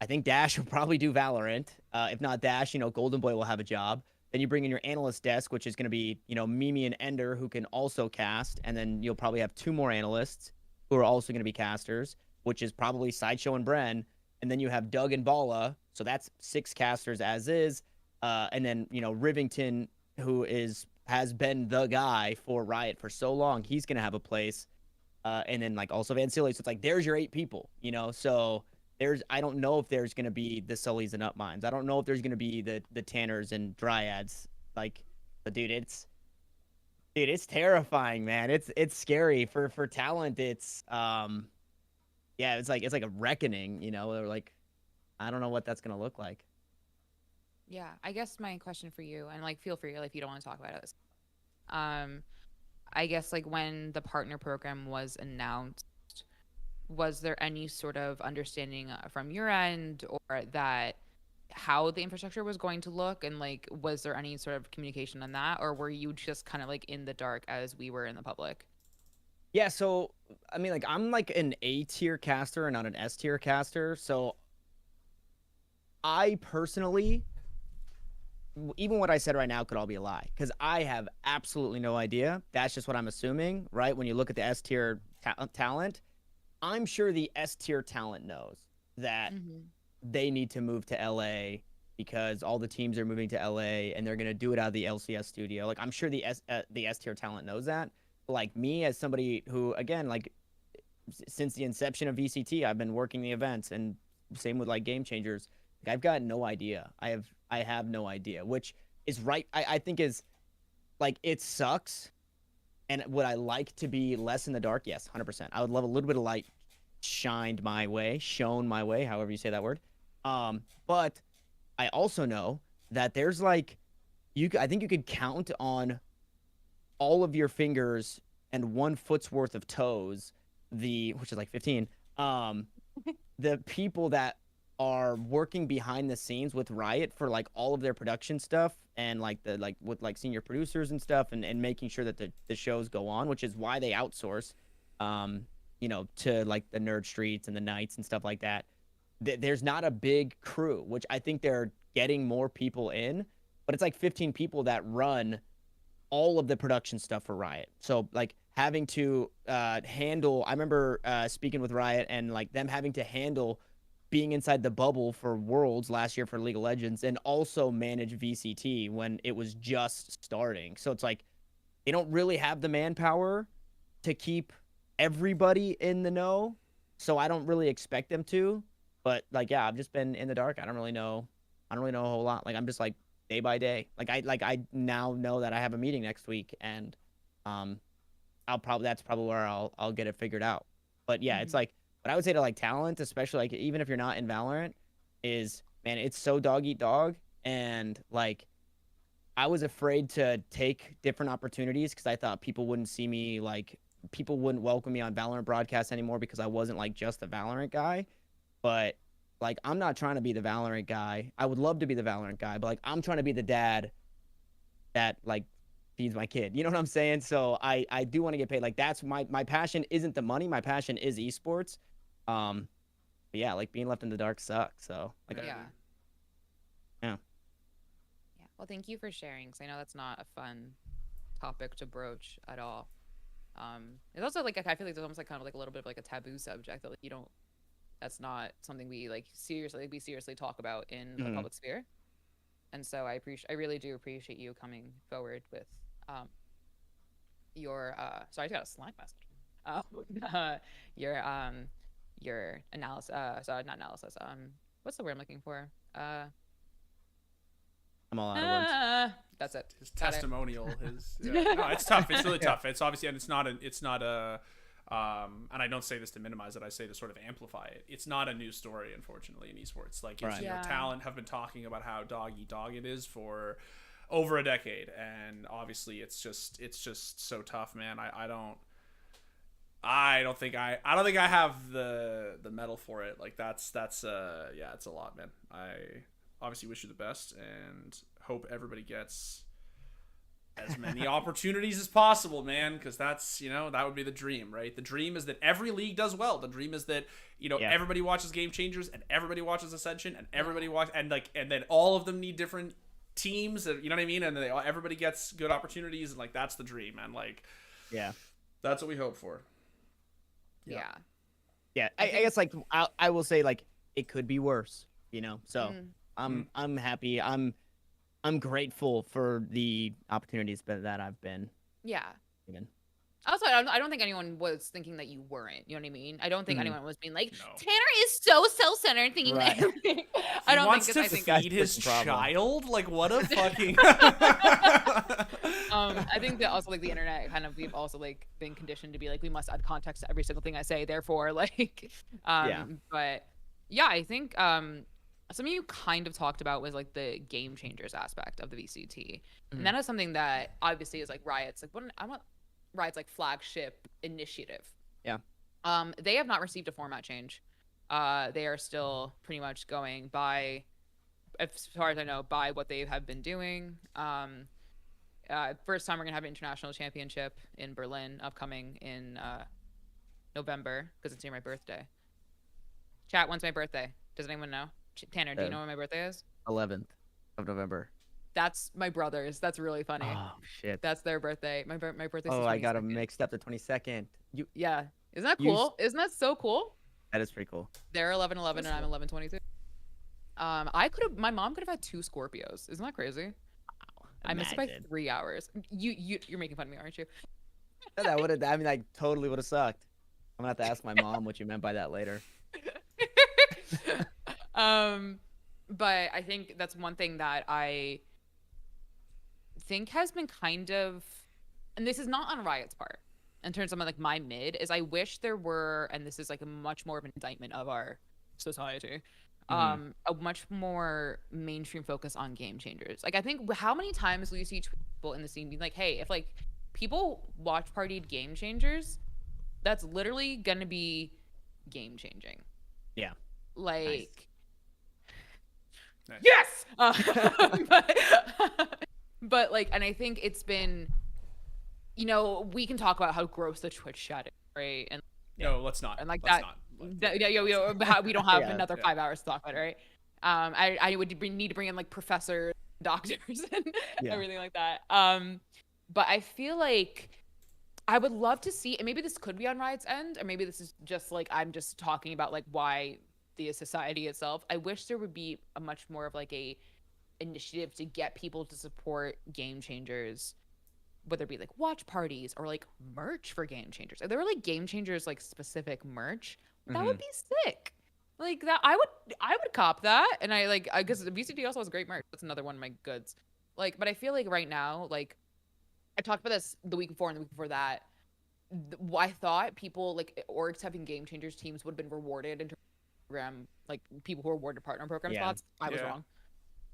I think Dash will probably do Valorant. If not Dash, Golden Boy will have a job. Then you bring in your analyst desk, which is going to be, Mimi and Ender, who can also cast. And then you'll probably have 2 more analysts who are also going to be casters, which is probably Sideshow and Bren. And then you have Doug and Bala. So that's 6 casters as is. And then, Rivington, who has been the guy for Riot for so long, he's going to have a place. And then like also Van Silly. So it's like, there's your 8 people, so I don't know if there's going to be the Sullys and Upminds. I don't know if there's going to be the Tanners and Dryads. Like, but dude, it's terrifying, man. It's scary for talent. It's, yeah, it's like a reckoning, or like, I don't know what that's going to look like. Yeah, I guess my question for you, and like feel free if you don't want to talk about it. I guess like when the partner program was announced, was there any sort of understanding from your end, or that how the infrastructure was going to look, and like was there any sort of communication on that, or were you just kind of like in the dark as we were in the public? Yeah, so I mean, like I'm like an A tier caster and not an S tier caster. So I personally, even what I said right now could all be a lie because I have absolutely no idea. That's just what I'm assuming, right? When you look at the S tier talent, I'm sure the S tier talent knows that they need to move to LA because all the teams are moving to LA and they're gonna do it out of the LCS studio. Like I'm sure the S tier talent knows that. Like me as somebody who, again, like since the inception of VCT, I've been working the events, and same with like Game Changers. Like, I've got no idea. I have no idea, which is right. I think is like it sucks. And would I like to be less in the dark? Yes, 100%. I would love a little bit of light shown my way, however you say that word. But I also know that there's like I think you could count on all of your fingers and 1 foot's worth of toes, which is like 15, the people that are working behind the scenes with Riot for like all of their production stuff and like with like senior producers and stuff and making sure that the shows go on, which is why they outsource, to like the Nerd Streets and the Nights and stuff like that. There's not a big crew, which I think they're getting more people in, but it's like 15 people that run all of the production stuff for Riot. So like having to handle, I remember speaking with Riot and like them having to handle being inside the bubble for Worlds last year for League of Legends and also manage VCT when it was just starting. So it's like they don't really have the manpower to keep everybody in the know. So I don't really expect them to. But like, yeah, I've just been in the dark. I don't really know a whole lot. Like I'm just like day by day. I now know that I have a meeting next week, and that's probably where I'll get it figured out. But yeah, it's like what I would say to like talent, especially like even if you're not in Valorant, is man, it's so dog eat dog, and like I was afraid to take different opportunities because I thought people wouldn't see me, like people wouldn't welcome me on Valorant broadcasts anymore because I wasn't like just a Valorant guy. But like, I'm not trying to be the Valorant guy. I would love to be the Valorant guy, but like, I'm trying to be the dad that like feeds my kid. You know what I'm saying? So I do want to get paid. Like, that's my passion isn't the money. My passion is esports. But yeah, like being left in the dark sucks. So like, yeah. Well, thank you for sharing, because I know that's not a fun topic to broach at all. It's also like I feel like there's almost like kind of like a little bit of like a taboo subject that like you don't. That's not something we like seriously talk about in the public sphere. And so I really do appreciate you coming forward with your sorry, I just got a Slack message. Your analysis sorry, not analysis. What's the word I'm looking for? I'm all out of words. That's it. His testimonial, no, it's tough. It's really tough. It's obviously, and it's not a and I don't say this to minimize it. I say to sort of amplify it. It's not a news story, unfortunately, in esports. Like, it's, talent have been talking about how dog eat dog it is for over a decade, and obviously, it's just so tough, man. I don't think I have the metal for it. Like, that's it's a lot, man. I obviously wish you the best and hope everybody gets as many opportunities as possible, man, because that's, that would be the dream, right? The dream is that every league does well. The dream is that, everybody watches Game Changers and everybody watches Ascension and everybody and then all of them need different teams, you know what I mean? And then everybody gets good opportunities, and like that's the dream, man. Like, yeah, that's what we hope for. Yeah. I guess like I will say like it could be worse, So I'm happy. I'm grateful for the opportunities that I've been given. Also, I don't think anyone was thinking that you weren't. You know what I mean? I don't think anyone was being like, Tanner is so self-centered, thinking that. I don't wants think to feed his child. Like, what a fucking. I think that also like the internet kind of, we've also like been conditioned to be like, we must add context to every single thing I say. Therefore, like, but yeah, I think something you kind of talked about was like the Game Changers aspect of the VCT, and that is something that obviously is like Riot's like Riot's like flagship initiative. Yeah. They have not received a format change. They are still pretty much going by as far as I know, by what they have been doing. First time we're gonna have an international championship in Berlin, upcoming in November, because it's near my birthday. Chat, when's my birthday? Does anyone know? Tanner, do you know when my birthday is? 11th of November. That's my brother's. That's really funny. Oh shit. That's their birthday. My birthday's Oh, the 22nd. I got them mixed up. The 22nd. Yeah. Isn't that cool? Isn't that so cool? That is pretty cool. They're 11/11 and I'm 11/22. My mom could have had 2 Scorpios. Isn't that crazy? I missed it by 3 hours. You're making fun of me, aren't you? That would have. I mean, I totally would have sucked. I'm gonna have to ask my mom what you meant by that later. But I think that's one thing that I think has been kind of, and this is not on Riot's part, in terms of like my mid, is I wish there were, and this is like a much more of an indictment of our society, a much more mainstream focus on game changers. Like, I think how many times will you see people in the scene being like, hey, if like people watch partied game changers, that's literally gonna be game changing. Yeah. Like, nice. yes. But like, and I think it's been, you know, we can talk about how gross the Twitch chat is, right? And no, let's not. And like let's that, we don't have another 5 hours to talk about it, right? I would need to bring in like professors, doctors, and everything like that. But I feel like I would love to see, and maybe this could be on Riot's end, or maybe this is just like I'm just talking about like why the society itself. I wish there would be a much more of like a initiative to get people to support game changers, whether it be like watch parties or like merch for game changers. Are there like game changers like specific merch? That would be sick. Like that, I would cop that. And I guess the VCT also has great merch. That's another one of my goods. Like, but I feel like right now, like I talked about this the week before and the week before that. I thought people like orgs having game changers teams would have been rewarded in terms of program, like people who were awarded partner program spots. I was wrong.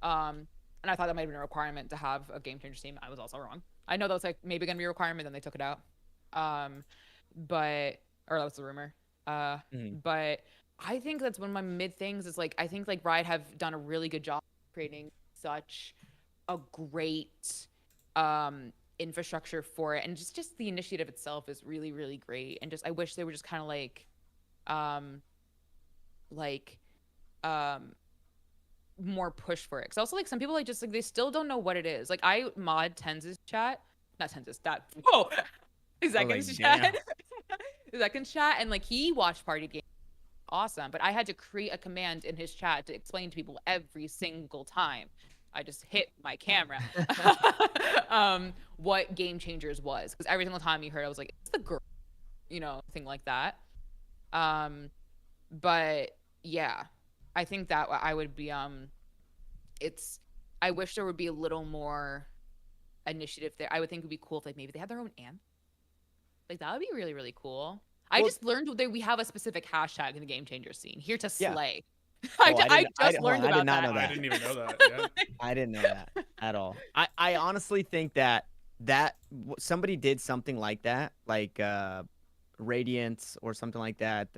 And I thought that might have been a requirement to have a game changer team. I was also wrong. I know that was like maybe gonna be a requirement, then they took it out. Or that was the rumor. But I think that's one of my mid things is like I think like Riot have done a really good job creating such a great infrastructure for it, and just the initiative itself is really, really great. And just I wish they were just kind of like more push for it, because also like some people like just like they still don't know what it is. Like I mod Tenz's chat, not Tenz's, that Zekken's chat. Zekken's chat, and like he watched party game, awesome, but I had to create a command in his chat to explain to people every single time I just hit my camera what game changers was, because every single time you heard I was like, it's the girl, you know, thing like that. But yeah, I think that I would be I wish there would be a little more initiative there. I would think it would be cool if like maybe they had their own anthem. Like that would be really, really cool. I just learned that we have a specific hashtag in the game changer scene, here to slay. I just learned about that. I didn't even know that. Yeah. I didn't know that at all. I honestly think that somebody did something like that, like Radiance or something like that.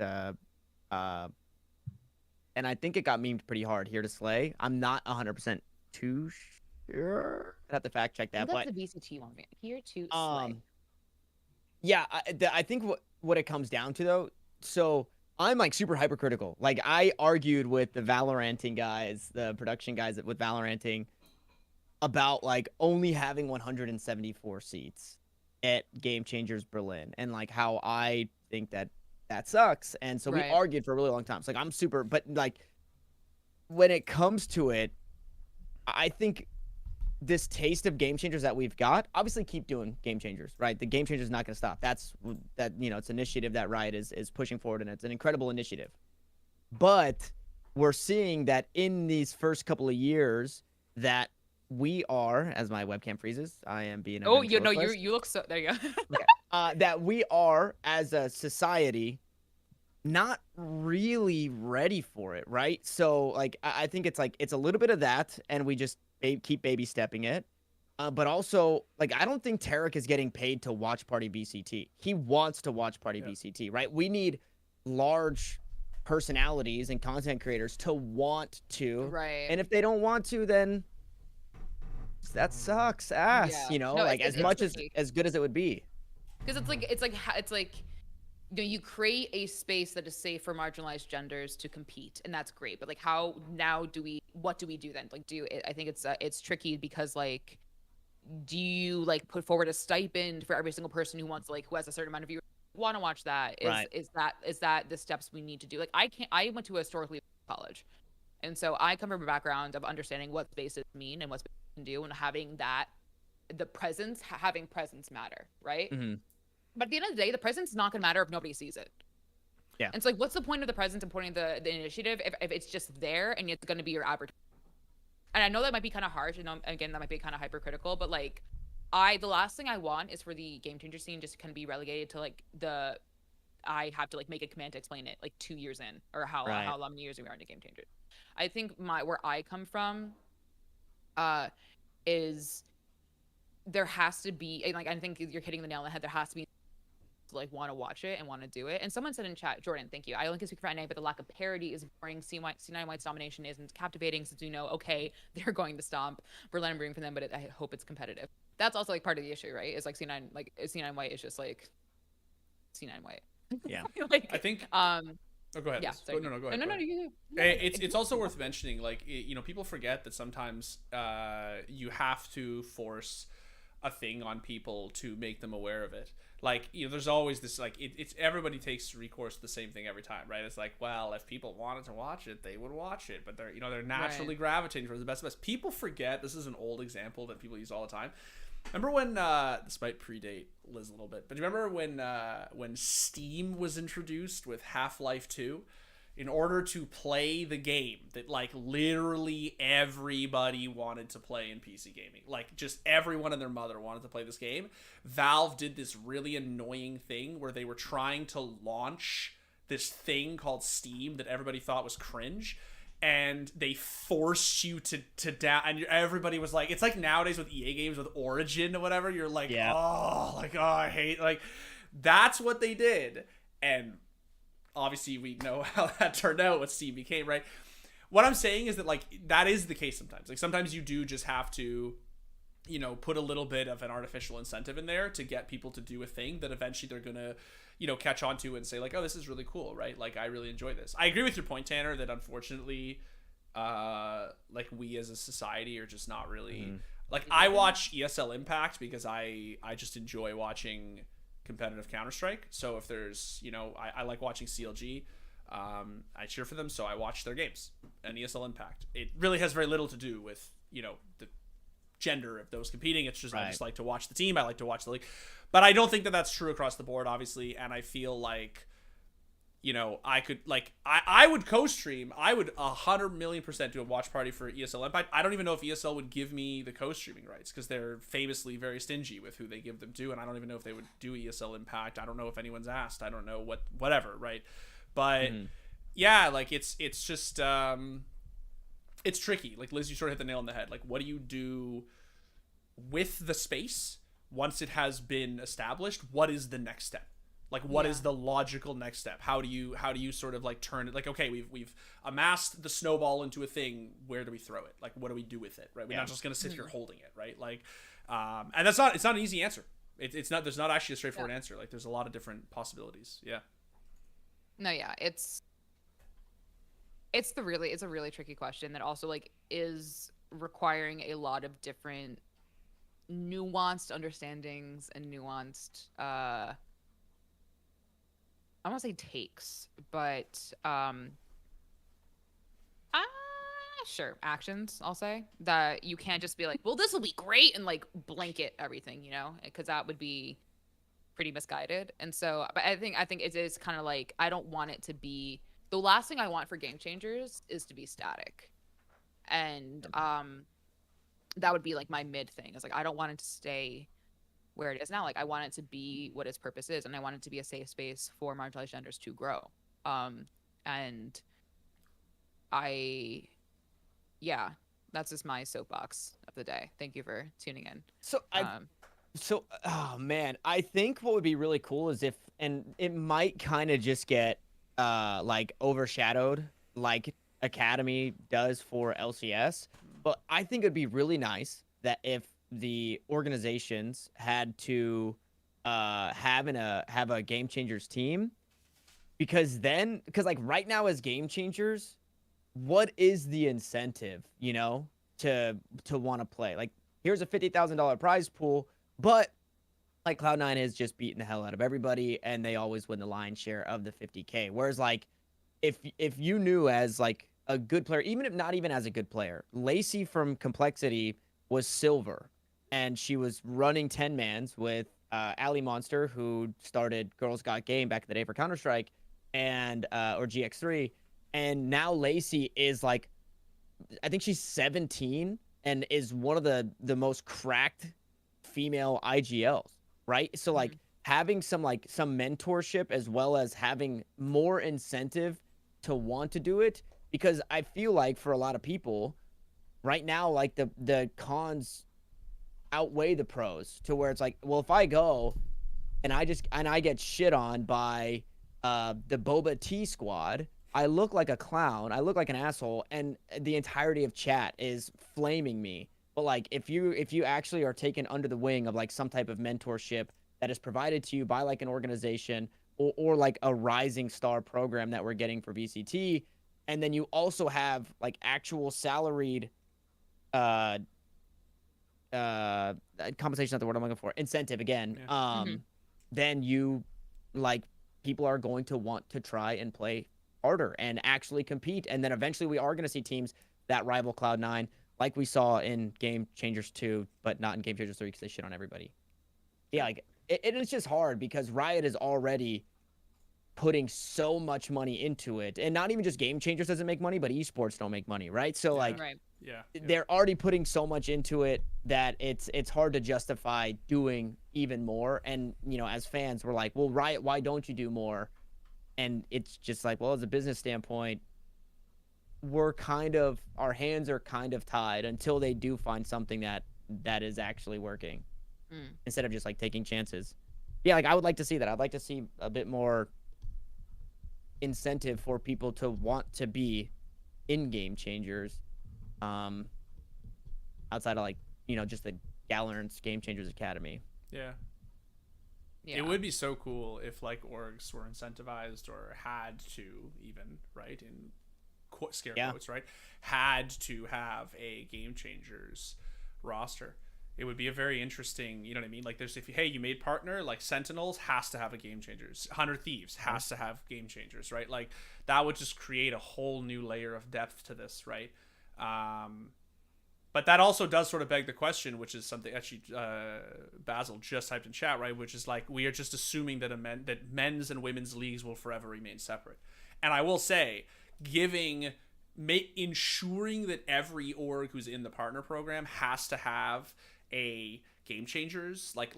And I think it got memed pretty hard, here to slay. I'm not 100% too sure. I have to fact check that. That's the VCT one. Here to slay. Yeah, I think what it comes down to though. So I'm like super hypercritical. Like I argued with the Valoranting guys, the production guys with Valoranting, about like only having 174 seats at Game Changers Berlin, and like how I think that sucks. And so we argued for a really long time. So like I'm super, but like when it comes to it, I think this taste of game changers that we've got, obviously keep doing game changers, right? The game changer is not going to stop. That's that, you know, it's an initiative that Riot is pushing forward, and it's an incredible initiative. But we're seeing that in these first couple of years that we are, as my webcam freezes, I am being you look so, there you go. Okay. That we are as a society not really ready for it, right? So like I think it's like it's a little bit of that, and we just keep baby stepping it. But also, like, I don't think Tarek is getting paid to watch party VCT. He wants to watch party VCT, right? We need large personalities and content creators to want to. Right. And if they don't want to, then that sucks ass, Yeah. you know, No, like it's as much tricky. as good as it would be. Because it's like you know, you create a space that is safe for marginalized genders to compete, and that's great. But like, what do we do then? Like, I think it's tricky because like, do you like put forward a stipend for every single person who has a certain amount of viewers want to watch that? Is that the steps we need to do? Like, I went to a historically college, and so I come from a background of understanding what spaces mean and what spaces can do, and having presence matter, right? Mm-hmm. But at the end of the day, the presence is not going to matter if nobody sees it. Yeah. And so, like, what's the point of the presence and pointing the initiative if it's just there and it's going to be your advertising? And I know that might be kind of harsh, and again, that might be kind of hypercritical, but like, the last thing I want is for the game changer scene just to kind of be relegated to like I have to like make a command to explain it like 2 years in, or how many years we are into game changers. I think where I come from, is there has to be, like, I think you're hitting the nail on the head. There has to be like want to watch it and want to do it. And someone said in chat, Jordan, thank you, I only can speak for NA, but the lack of parity is boring. C9 White's domination isn't captivating, since we know, okay, they're going to stomp. We're letting room for them, but I hope it's competitive. That's also like part of the issue, right? It's like C9 White is just like C9 White. Yeah. Like, I think oh, go ahead. yeah, Liz. Go ahead. No, you It's also worth mentioning, like, you know, people forget that sometimes you have to force a thing on people to make them aware of it. Like, you know, there's always this, like, it's everybody takes recourse to the same thing every time, right? It's like, well, if people wanted to watch it, they would watch it, but they're naturally gravitating towards the best of best. People forget, this is an old example that people use all the time. Remember when this might predate Liz a little bit, but do you remember when Steam was introduced with Half-Life 2? In order to play the game that, like, literally everybody wanted to play in PC gaming, like, just everyone and their mother wanted to play this game, Valve did this really annoying thing where they were trying to launch this thing called Steam that everybody thought was cringe, and they forced you to down, and everybody was like, it's like nowadays with EA games with Origin or whatever, you're like, yeah. I hate, like, that's what they did. And obviously we know how that turned out, what Steam became, right? What I'm saying is that, like, that is the case sometimes. Like, sometimes you do just have to, you know, put a little bit of an artificial incentive in there to get people to do a thing that eventually they're gonna, you know, catch on to and say, like, oh, this is really cool, right? Like, I really enjoy this. I agree with your point, Tanner, that unfortunately, like, we as a society are just not really, like, I watch ESL Impact because I just enjoy watching competitive Counter-Strike. So if there's, you know, I like watching CLG, I cheer for them, so I watch their games. And ESL Impact, it really has very little to do with, you know, the gender of those competing. It's just, I just like to watch the team, I like to watch the league. But I don't think that that's true across the board, obviously, and I feel like, you know, I could, like, I would co-stream. I would 100,000,000% do a watch party for ESL Impact. I don't even know if ESL would give me the co-streaming rights, because they're famously very stingy with who they give them to, and I don't even know if they would do ESL Impact. I don't know if anyone's asked. I don't know whatever, right? But yeah, like, it's just it's tricky. Like, Liz, you sort of hit the nail on the head. Like, what do you do with the space once it has been established? What is the next step? Like, what is the logical next step? How do you sort of, like, turn it? Like, okay, we've amassed the snowball into a thing. Where do we throw it? Like, what do we do with it? Right? We're not just gonna sit here holding it, right? Like, and it's not an easy answer. It's not. There's not actually a straightforward answer. Like, there's a lot of different possibilities. Yeah. No, yeah, it's a really tricky question that also, like, is requiring a lot of different nuanced understandings and nuanced I don't want to say takes, but sure, actions, I'll say. That you can't just be like, well, this will be great, and, like, blanket everything, you know, because that would be pretty misguided. And so, but I think it is kind of like, I don't want it to be, the last thing I want for game changers is to be static. And that would be, like, my mid thing. It's like, I don't want it to stay where it is now. Like, I want it to be what its purpose is, and I want it to be a safe space for marginalized genders to grow. And that's just my soapbox of the day. Thank you for tuning in. Oh man, I think what would be really cool is if, and it might kind of just get like overshadowed like Academy does for LCS. But I think it'd be really nice that if the organizations had to have a Game Changers team, because like right now as Game Changers, what is the incentive, to want to play? Like, here's a $50,000 prize pool, but like Cloud9 has just beaten the hell out of everybody, and they always win the lion's share of the 50K. Whereas like if you knew as like a good player, even if not even as a good player, Lacey from Complexity was silver, and she was running 10 mans with Ali Monster, who started Girls Got Game back in the day for Counter-Strike, and or GX3, and now Lacey is like, I think she's 17 and is one of the most cracked female IGLs, right? So like having some mentorship, as well as having more incentive to want to do it, because I feel like for a lot of people right now, like the cons outweigh the pros, to where it's like, well, if I go and I get shit on by the Boba T squad, I look like a clown, I look like an asshole, and the entirety of chat is flaming me. But like if you actually are taken under the wing of like some type of mentorship that is provided to you by like an organization, or like a rising star program that we're getting for VCT, and then you also have like actual salaried compensation, not the word I'm looking for, incentive again, then you like people are going to want to try and play harder and actually compete, and then eventually we are going to see teams that rival Cloud9, like we saw in Game Changers 2, but not in Game Changers 3 because they shit on everybody. Yeah, like it is just hard because Riot is already putting so much money into it, and not even just Game Changers doesn't make money, but esports don't make money, right? So they're already putting so much into it that it's hard to justify doing even more. And as fans, we're like, well, Riot, why don't you do more? And it's just like, well, as a business standpoint, our hands are kind of tied until they do find something that is actually working, instead of just like taking chances. Yeah, like I would like to see that. I'd like to see a bit more incentive for people to want to be in Game Changers, outside of like just the Valorant's Game Changers Academy. Yeah. It would be so cool if like orgs were incentivized, or had to, even, right, in scare quotes, right, had to have a Game Changers roster. It would be a very interesting, you know what I mean? Like there's, you made partner, like Sentinels has to have a Game Changers, 100 Thieves has to have Game Changers, right? Like that would just create a whole new layer of depth to this, right? But that also does sort of beg the question, which is something actually Basil just typed in chat, right? Which is like, we are just assuming that that men's and women's leagues will forever remain separate. And I will say, ensuring that every org who's in the partner program has to have a Game Changers, like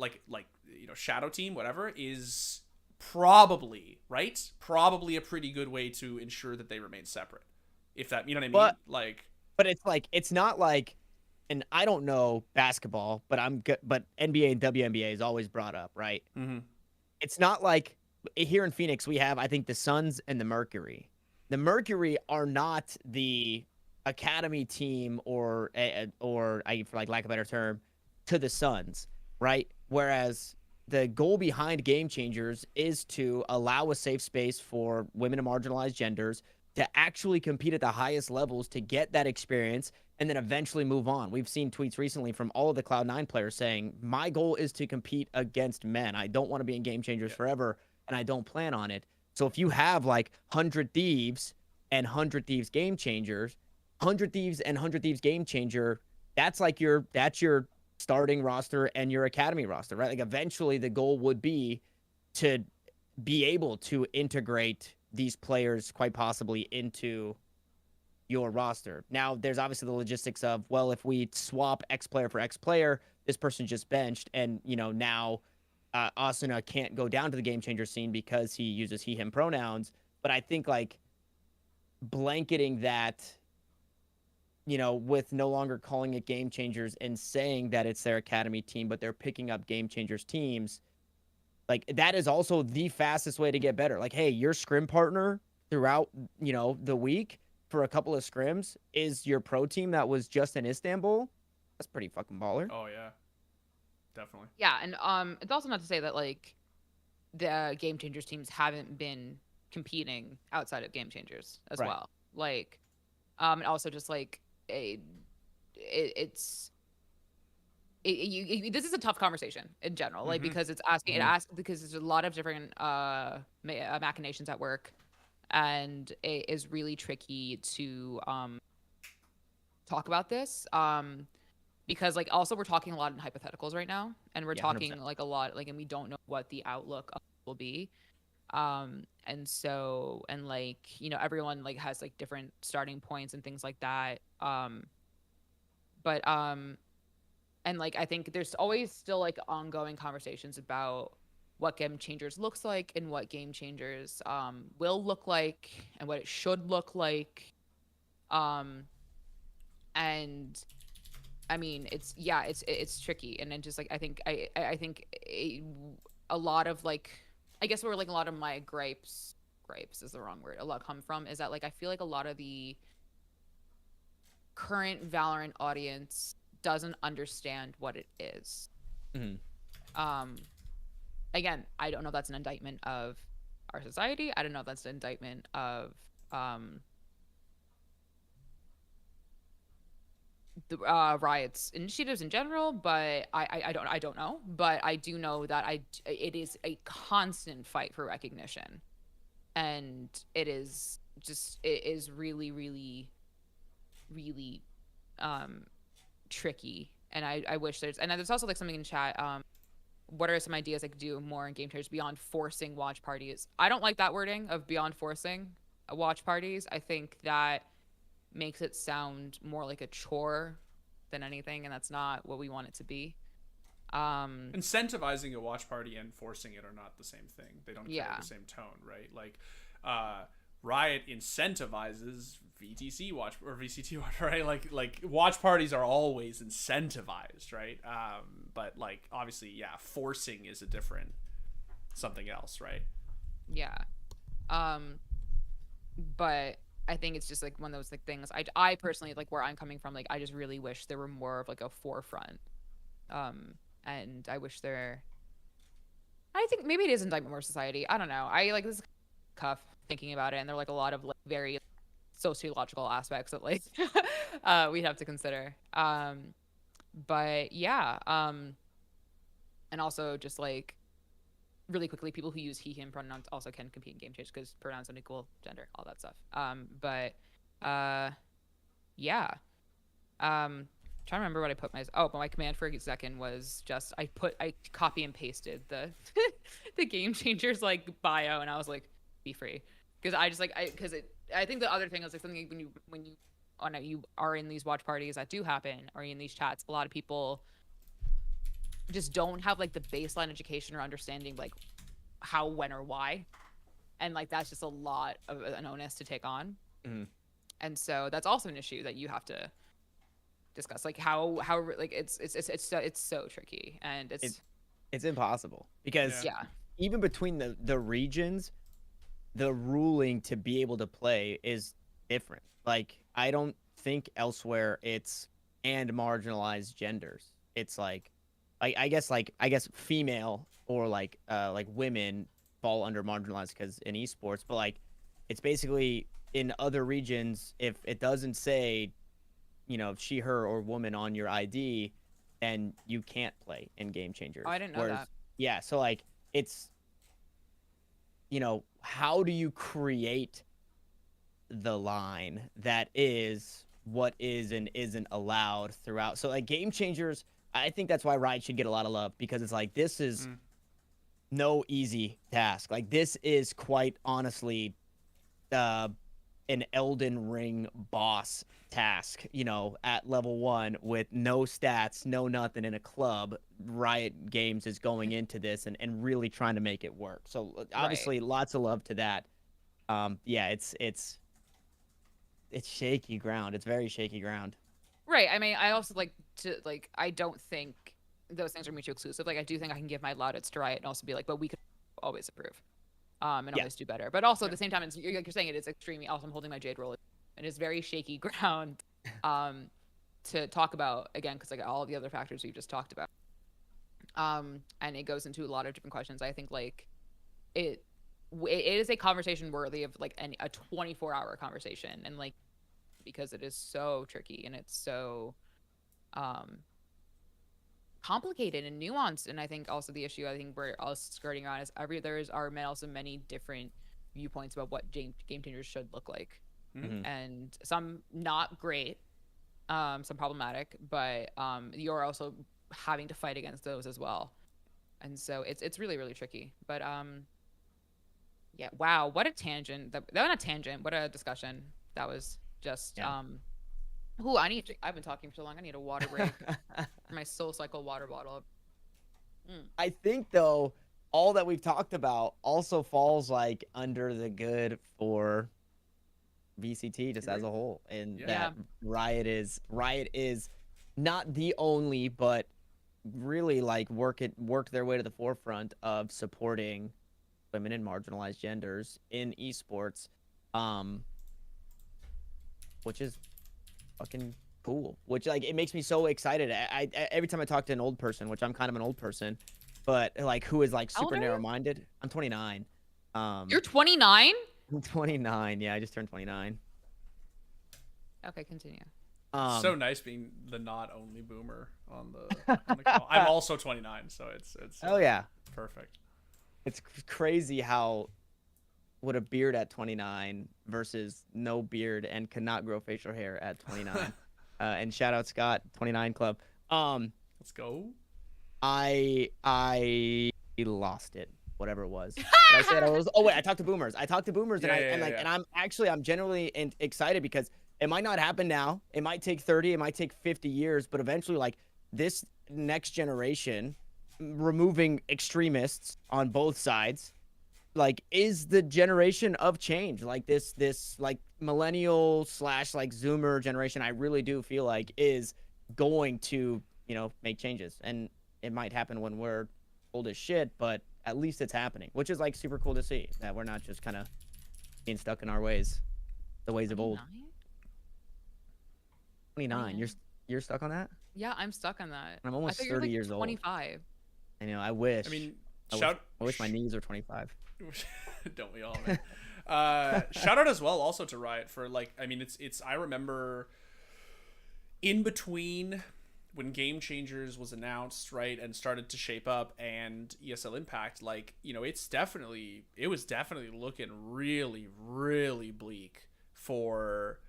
shadow team, whatever, is probably a pretty good way to ensure that they remain separate. If that, you know what I mean? But it's like, it's not like, and I don't know basketball, but but NBA and WNBA is always brought up, right? Mm-hmm. It's not like here in Phoenix we have, I think, the Suns and the Mercury. The Mercury are not the academy team, or for like lack of a better term, to the Suns, right? Whereas the goal behind Game Changers is to allow a safe space for women and marginalized genders to actually compete at the highest levels, to get that experience, and then eventually move on. We've seen tweets recently from all of the Cloud9 players saying, my goal is to compete against men. I don't want to be in Game Changers forever, and I don't plan on it. So if you have like 100 Thieves and 100 Thieves Game Changers, 100 Thieves and 100 Thieves Game Changer, that's your starting roster and your academy roster, right? Like eventually the goal would be to be able to integrate these players quite possibly into your roster. Now, there's obviously the logistics of, well, if we swap X player for X player, this person just benched, and now Asuna can't go down to the Game Changer scene because he uses he, him pronouns. But I think like blanketing that, with no longer calling it Game Changers and saying that it's their academy team, but they're picking up Game Changers teams, like that is also the fastest way to get better. Like, hey, your scrim partner throughout, the week for a couple of scrims is your pro team that was just in Istanbul. That's pretty fucking baller. Oh yeah, definitely. Yeah, and it's also not to say that like the Game Changers teams haven't been competing outside of Game Changers as Right. well. Like, and also just like it's this is a tough conversation in general, like because it's asking it asks because there's a lot of different machinations at work, and it is really tricky to talk about this because like also we're talking a lot in hypotheticals right now, and we're Yeah, talking 100%. like a lot like, and we don't know what the outlook will be. And so, and like, everyone like has like different starting points and things like that. But and like I think there's always still like ongoing conversations about what Game Changers looks like and what Game Changers will look like and what it should look like. And I mean, it's tricky, and then just like I think a lot of like, I guess where like a lot of my gripes is the wrong word, a lot come from is that like I feel like a lot of the current Valorant audience doesn't understand what it is. Again, I don't know if that's an indictment of our society. I don't know if that's an indictment of the Riot's initiatives in general, but I don't know. But I do know that it is a constant fight for recognition, and it is really really really tricky. And I wish there's also like something in chat. What are some ideas I could do more in Game Changers beyond forcing watch parties? I don't like that wording of beyond forcing watch parties. I think that makes it sound more like a chore than anything, and that's not what we want it to be. Incentivizing a watch party and forcing it are not the same thing. They don't carry the same tone, right? Like, Riot incentivizes VTC watch or VCT watch, right? Like watch parties are always incentivized, right? But like obviously, yeah, forcing is a different something else, right? Yeah. But I think it's just like one of those like things. I personally like where I'm coming from. Like I just really wish there were more of like a forefront. And I wish there. I think maybe it is indictment more society. I don't know. I like this cuff thinking about it, and there are like a lot of like very sociological aspects that like we'd have to consider. But yeah. And also just like really quickly, people who use he him pronouns also can compete in Game Change because pronouns don't equal gender, all that stuff. But yeah. Trying to remember what I put but my command for a second was just I copy and pasted the the Game Changers like bio, and I was like, be free, because I just like I think the other thing is like something like when you are in these watch parties that do happen or in these chats, a lot of people just don't have like the baseline education or understanding like how, when, or why, and like that's just a lot of an onus to take on. And so that's also an issue that you have to discuss, like how like it's so tricky, and it's impossible because yeah, even between the regions, the ruling to be able to play is different. Like I don't think elsewhere it's and marginalized genders. It's like I guess female or like women fall under marginalized because in esports, but like it's basically in other regions, if it doesn't say she, her, or woman on your ID, then you can't play in Game Changers. I didn't know that. Yeah, so like it's how do you create the line that is what is and isn't allowed throughout? So like Game Changers, I think that's why Riot should get a lot of love, because it's like this is no easy task. Like this is quite honestly an Elden Ring boss task, at level 1 with no stats, no nothing, in a club. Riot Games is going into this and really trying to make it work. So obviously lots of love to that. Yeah, it's shaky ground. It's very shaky ground. Right. I mean, I also I don't think those things are mutually exclusive. Like I do think I can give my laudits to Riot and also be like, but we could always approve. and always do better. But also at the same time, it's like you're saying, it is extremely awesome. I'm holding my Jade roller, and it's very shaky ground to talk about again, because like all of the other factors we've just talked about. And it goes into a lot of different questions. I think like it is a conversation worthy of like a 24-hour conversation, and like because it is so tricky and it's so complicated and nuanced. And I think also the issue I think we're all skirting around is also many different viewpoints about what game changers should look like, and some not great, some problematic, but you're also having to fight against those as well. And so it's really, really tricky. But yeah, wow, what a tangent. That not a tangent, what a discussion. That was just I've been talking for so long. I need a water break. My Soul Cycle water bottle. I think though, all that we've talked about also falls like under the good for VCT just as a whole, and that Riot is not the only, but really like work their way to the forefront of supporting women and marginalized genders in esports, which is fucking cool. Which like it makes me so excited. I every time I talk to an old person, which I'm kind of an old person, but like who is like super narrow-minded. I'm 29. You're 29? I'm 29. Yeah, I just turned 29. Okay, continue. So nice being the not only boomer on the call. I'm also 29, so it's oh yeah, perfect. It's crazy how with a beard at 29 versus no beard and cannot grow facial hair at 29. And shout out Scott, 29 Club. Let's go. I lost it, whatever it was. I said I talked to boomers. And I'm genuinely excited because it might not happen now. It might take 30, it might take 50 years, but eventually like this next generation, removing extremists on both sides, like is the generation of change. Like this like millennial / like Zoomer generation, I really do feel like is going to, make changes. And it might happen when we're old as shit, but at least it's happening, which is like super cool to see that we're not just kind of being stuck in our ways, the ways of old. 29. You're stuck on that? Yeah, I'm stuck on that. I'm almost 30 years 25. old. 25. I know. I wish. I mean, I wish my knees were 25. Don't we all, man? Shout out as well also to Riot for like, I mean, it's I remember in between when Game Changers was announced, right, and started to shape up, and ESL Impact, like, it was definitely looking really, really bleak for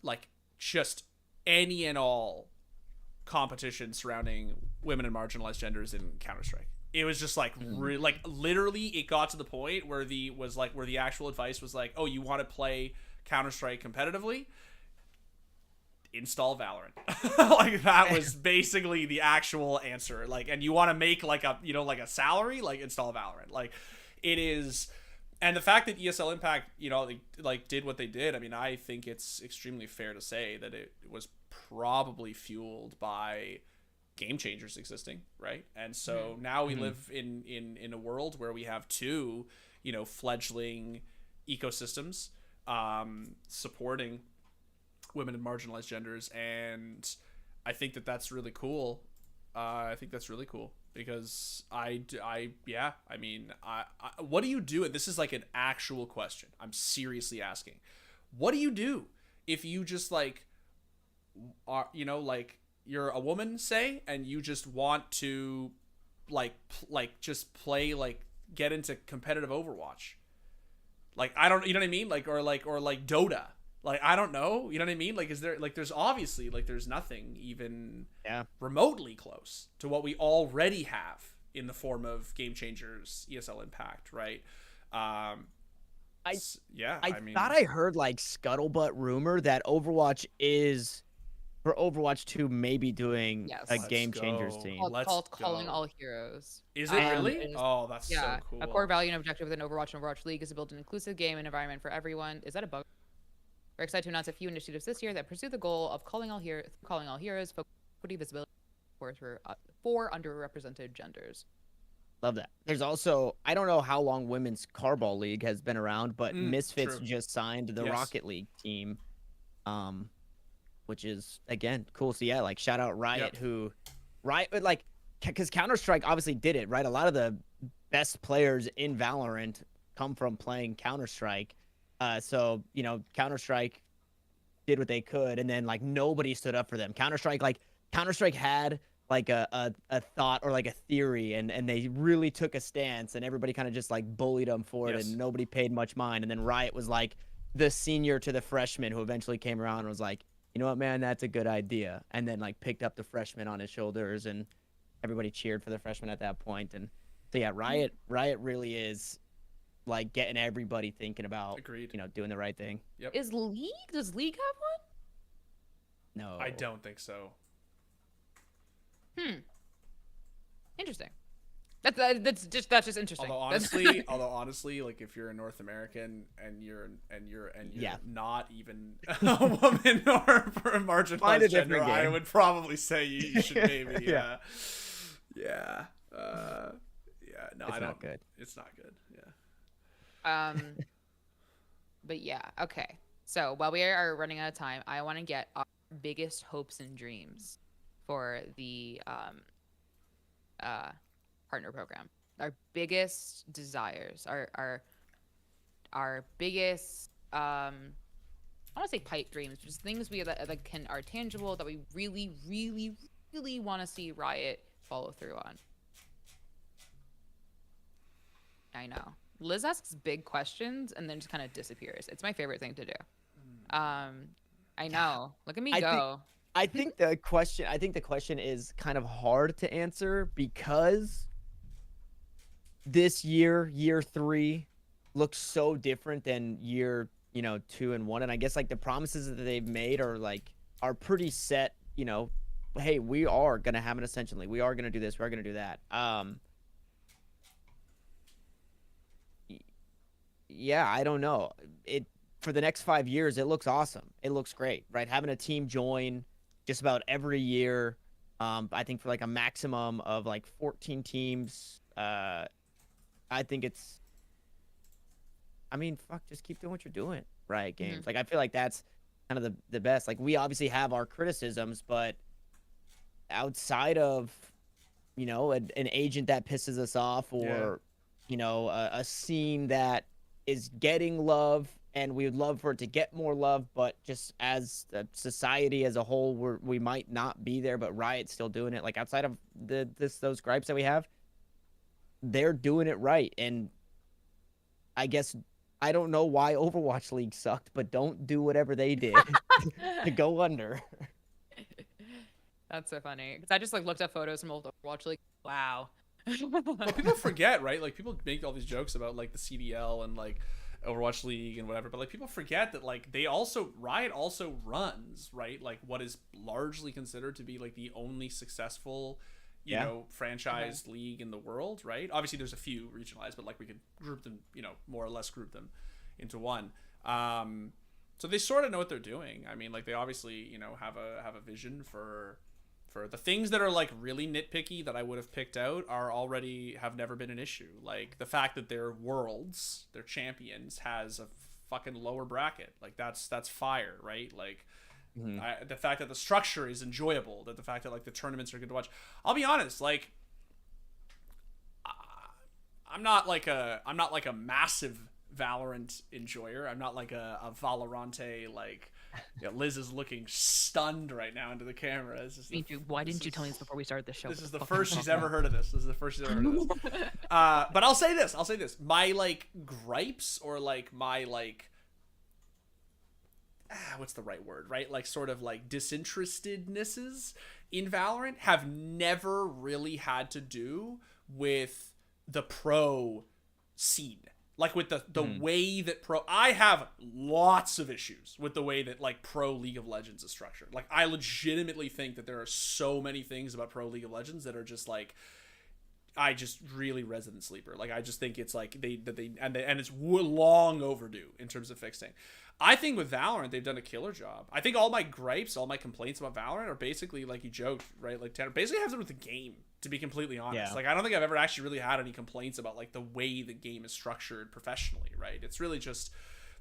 like just any and all competition surrounding women and marginalized genders in Counter-Strike. It was just like like literally it got to the point where the actual advice was like, oh, you want to play Counter-Strike competitively? Install Valorant. Like that was basically the actual answer. Like, and you want to make like a a salary, like install Valorant. Like it is. And the fact that ESL Impact, like did what they did, I mean, I think it's extremely fair to say that it was probably fueled by Game Changers existing, right? And so now we live in a world where we have two, fledgling ecosystems supporting women and marginalized genders, and I think that that's really cool. Because what do you do? And this is like an actual question. I'm seriously asking. What do you do if you just like are, like you're a woman, say, and you just want to just play, like get into competitive Overwatch? Like, I don't, you know what I mean? Like, or like Dota. Like, I don't know. You know what I mean? Like, is there, like, there's obviously, like, there's nothing even remotely close to what we already have in the form of Game Changers, ESL Impact, right? I thought I heard, like, scuttlebutt rumor that Overwatch is, for Overwatch 2, maybe doing a Game Changers team. Called Calling All Heroes. Is it really? Oh, that's so cool. A core value and objective within Overwatch and Overwatch League is to build an inclusive game and environment for everyone. Is that a bug? We're excited to announce a few initiatives this year that pursue the goal of calling all heroes, equity, visibility for underrepresented genders. Love that. There's also, I don't know how long women's Carball League has been around, but Misfits True. just signed the Yes. Rocket League team, which is again cool. So yeah, like shout out Riot, who Riot like because Counter-Strike obviously did it right. A lot of the best players in Valorant come from playing Counter-Strike. So you know Counter-Strike did what they could, and then like nobody stood up for them. Counter-Strike had like a thought or like a theory, and they really took a stance, and everybody kind of just like bullied them for it, and nobody paid much mind. And then Riot was like the senior to the freshman who eventually came around and was like, you know what, man, that's a good idea, and then like picked up the freshman on his shoulders, and everybody cheered for the freshman at that point. And so yeah, Riot really is like getting everybody thinking about doing the right thing. Yep. Does League have one? No, I don't think so. Interesting. That's just interesting. Although honestly, like if you're a North American and you're not even a woman or a marginalized gender, I would probably say you should maybe no, it's not good. It's not good. Yeah. But yeah, okay. So while we are running out of time, I want to get our biggest hopes and dreams for the partner program. Our biggest desires, our biggest I want to say pipe dreams, just things that are tangible that we really, really, really want to see Riot follow through on. I know. Liz asks big questions and then just kind of disappears. It's my favorite thing to do. I know. Look at me go. I think the question is kind of hard to answer because this year 3 looks so different than year 2 and 1, and I guess like the promises that they've made are pretty set. Hey, we are gonna have an Ascension League. We are gonna do this. We are gonna do that. Yeah, I don't know. For the next 5 years, it looks awesome. It looks great, right? Having a team join just about every year. I think for like a maximum of like 14 teams. I think just keep doing what you're doing, Riot Games. Mm-hmm. Like, I feel like that's kind of the best. Like, we obviously have our criticisms, but outside of, an agent that pisses us off or, a scene that is getting love, and we would love for it to get more love, but just as a society as a whole, we might not be there, but Riot's still doing it. Like, outside of those gripes that we have, they're doing it right. And I guess I don't know why Overwatch League sucked, but don't do whatever they did to go under. That's so funny. Because I just looked up photos from old Overwatch League. Wow. But people forget, right? Like, people make all these jokes about like the CDL and like Overwatch League and whatever, but like people forget that like Riot also runs, right, like what is largely considered to be like the only successful franchise league in the world, right? Obviously there's a few regionalized, but like we could group them, more or less group them into one. So they sort of know what they're doing. I mean, like they obviously have a vision for the things that are like really nitpicky that I would have picked out have never been an issue. Like the fact that their worlds, their champions, has a fucking lower bracket. Like that's fire, right? Like the fact that the structure is enjoyable, that the fact that like the tournaments are good to watch. I'll be honest, like I'm not like a massive Valorant enjoyer. I'm not like a Valorante like. Yeah, Liz is looking stunned right now into the camera. Why didn't you tell me this before we started the show? This is the first she's ever heard of this. But I'll say this. My like gripes or like my like what's the right word, right? Like sort of like disinterestednesses in Valorant have never really had to do with the pro scene. Like with the way that I have lots of issues with the way that like pro League of Legends is structured. Like I legitimately think that there are so many things about pro League of Legends that are just like I just really resident sleeper. Like, I just think it's like and it's long overdue in terms of fixing. I think with Valorant they've done a killer job. I think all my gripes, all my complaints about Valorant are basically, like you joked, right? Like, Tanner, basically have to do with the game, to be completely honest. Yeah. Like, I don't think I've ever actually really had any complaints about like the way the game is structured professionally, right? It's really just